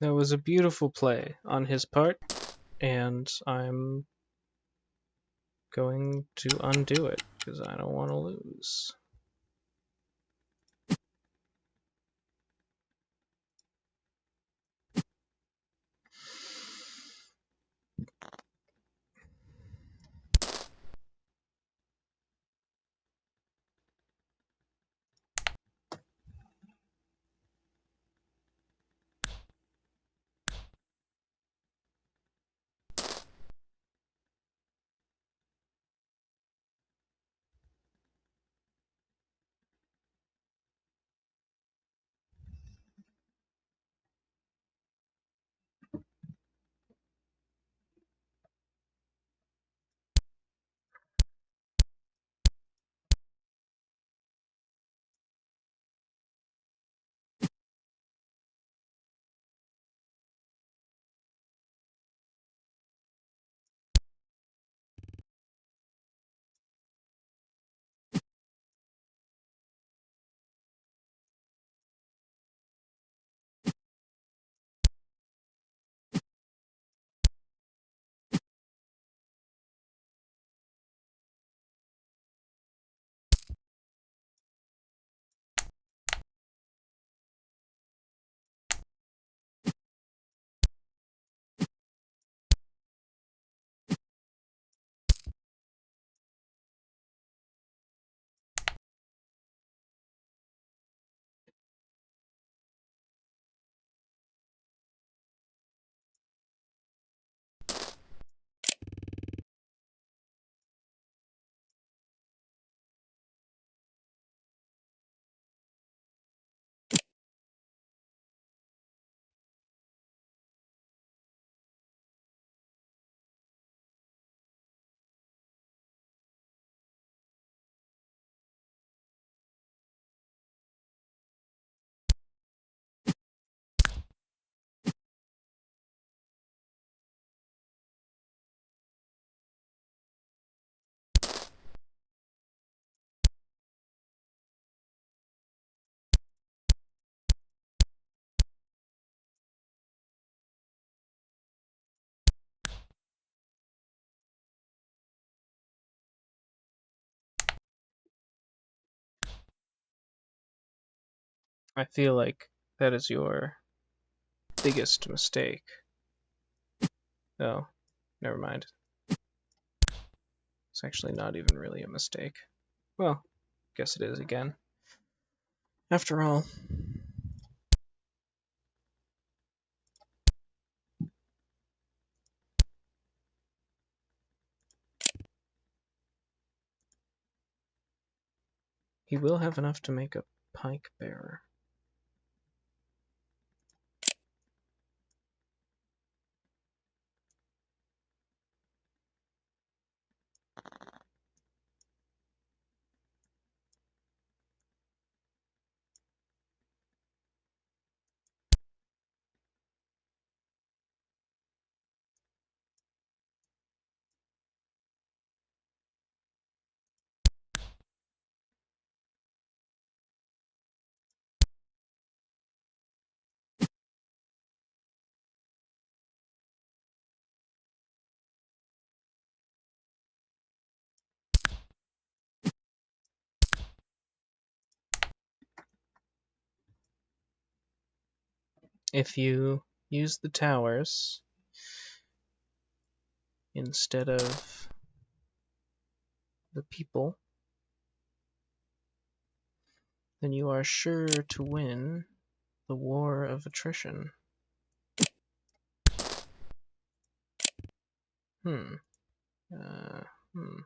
That was a beautiful play on his part, and I'm going to undo it because I don't want to lose. I feel like that is your biggest mistake. Oh, never mind. It's actually not even really a mistake. Well, guess it is again. After all, he will have enough to make a pike bearer. If you use the towers instead of the people, then you are sure to win the war of attrition. Hmm. Uh, hmm.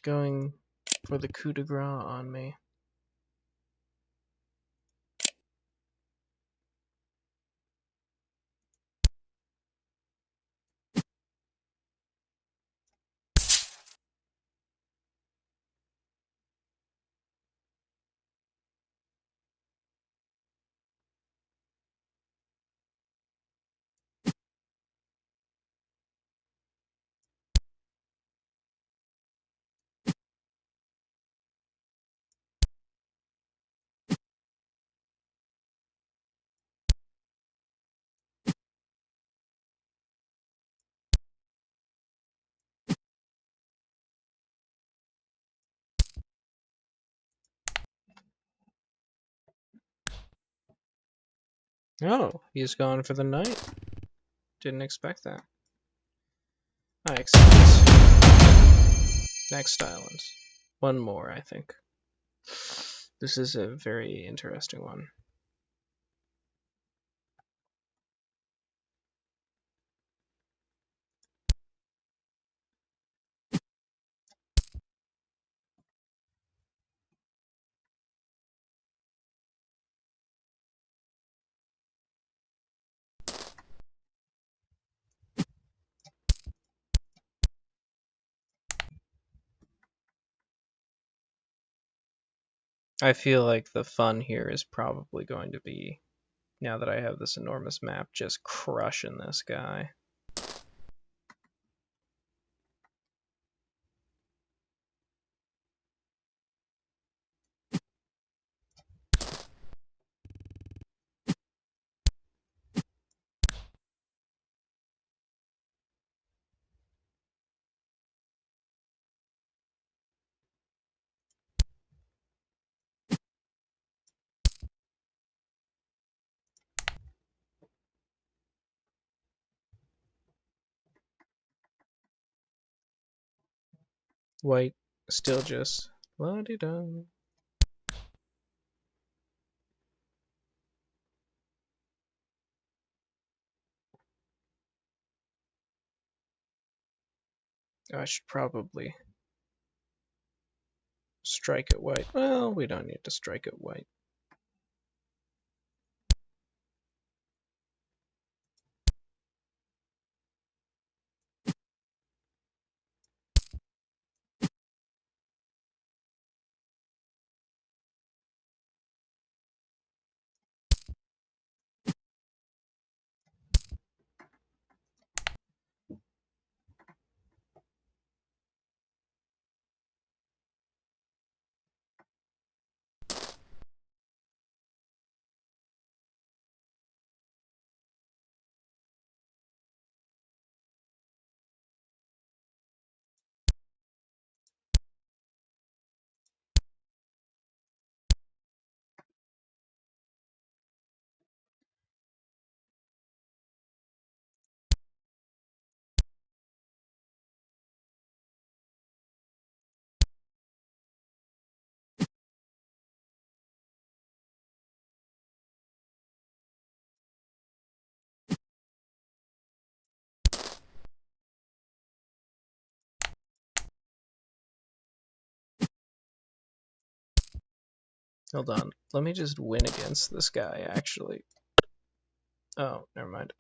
Going for the coup de grace on me. Oh, he's gone for the knight. Didn't expect that. I accept. Next island. One more, I think. This is a very interesting one. I feel like the fun here is probably going to be, now that I have this enormous map, just crushing this guy. White still just la-di-da. I should probably strike at white. Well, we don't need to strike at white. Hold on. Let me just win against this guy, actually. Oh, never mind.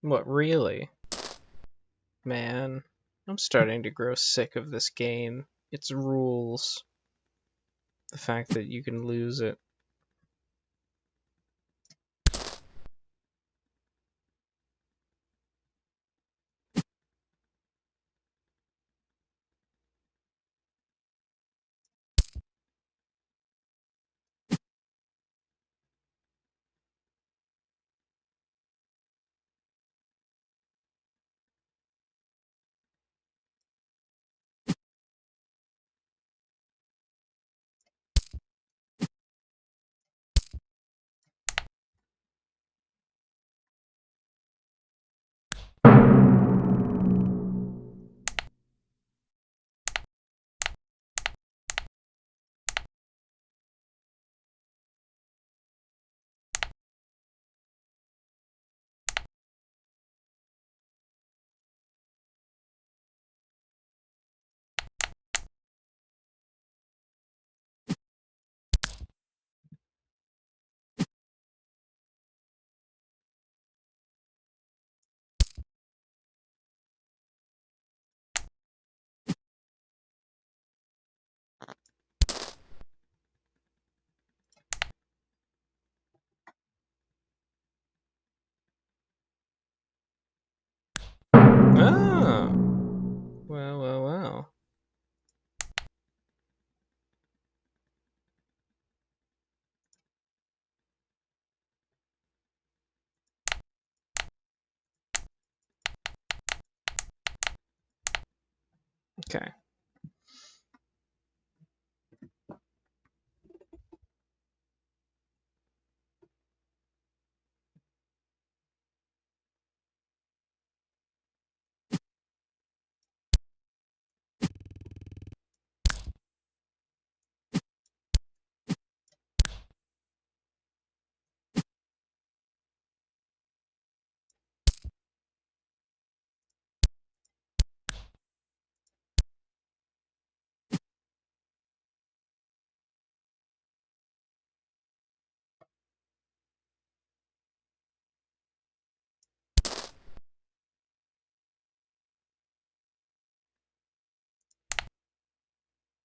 What, really? Man, I'm starting to grow sick of this game. Its rules. The fact that you can lose it. Ah! Well, well, well. Okay.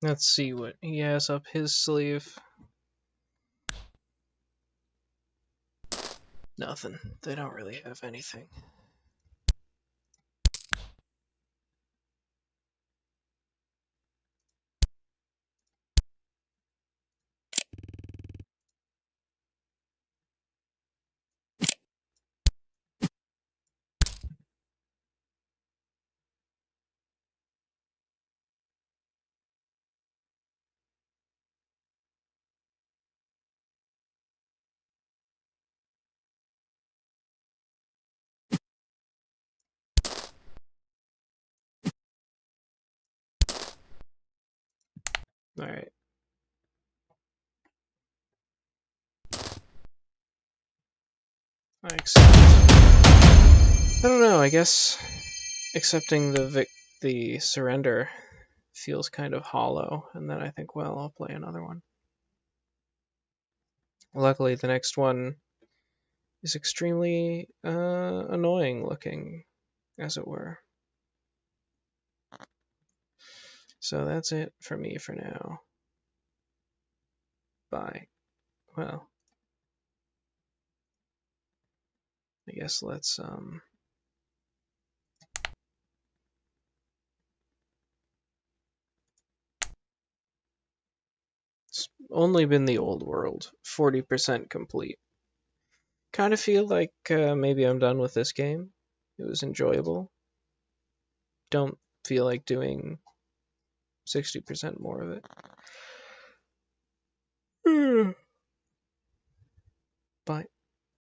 Let's see what he has up his sleeve. Nothing. They don't really have anything. Alright. I accept. I don't know, I guess accepting the surrender feels kind of hollow, and then I think, well, I'll play another one. Luckily, the next one is extremely annoying looking, as it were. So that's it for me for now. Bye. Well, I guess let's it's only been the old world, 40% complete. Kind of feel like maybe I'm done with this game. It was enjoyable. Don't feel like doing 60% more of it. Bye.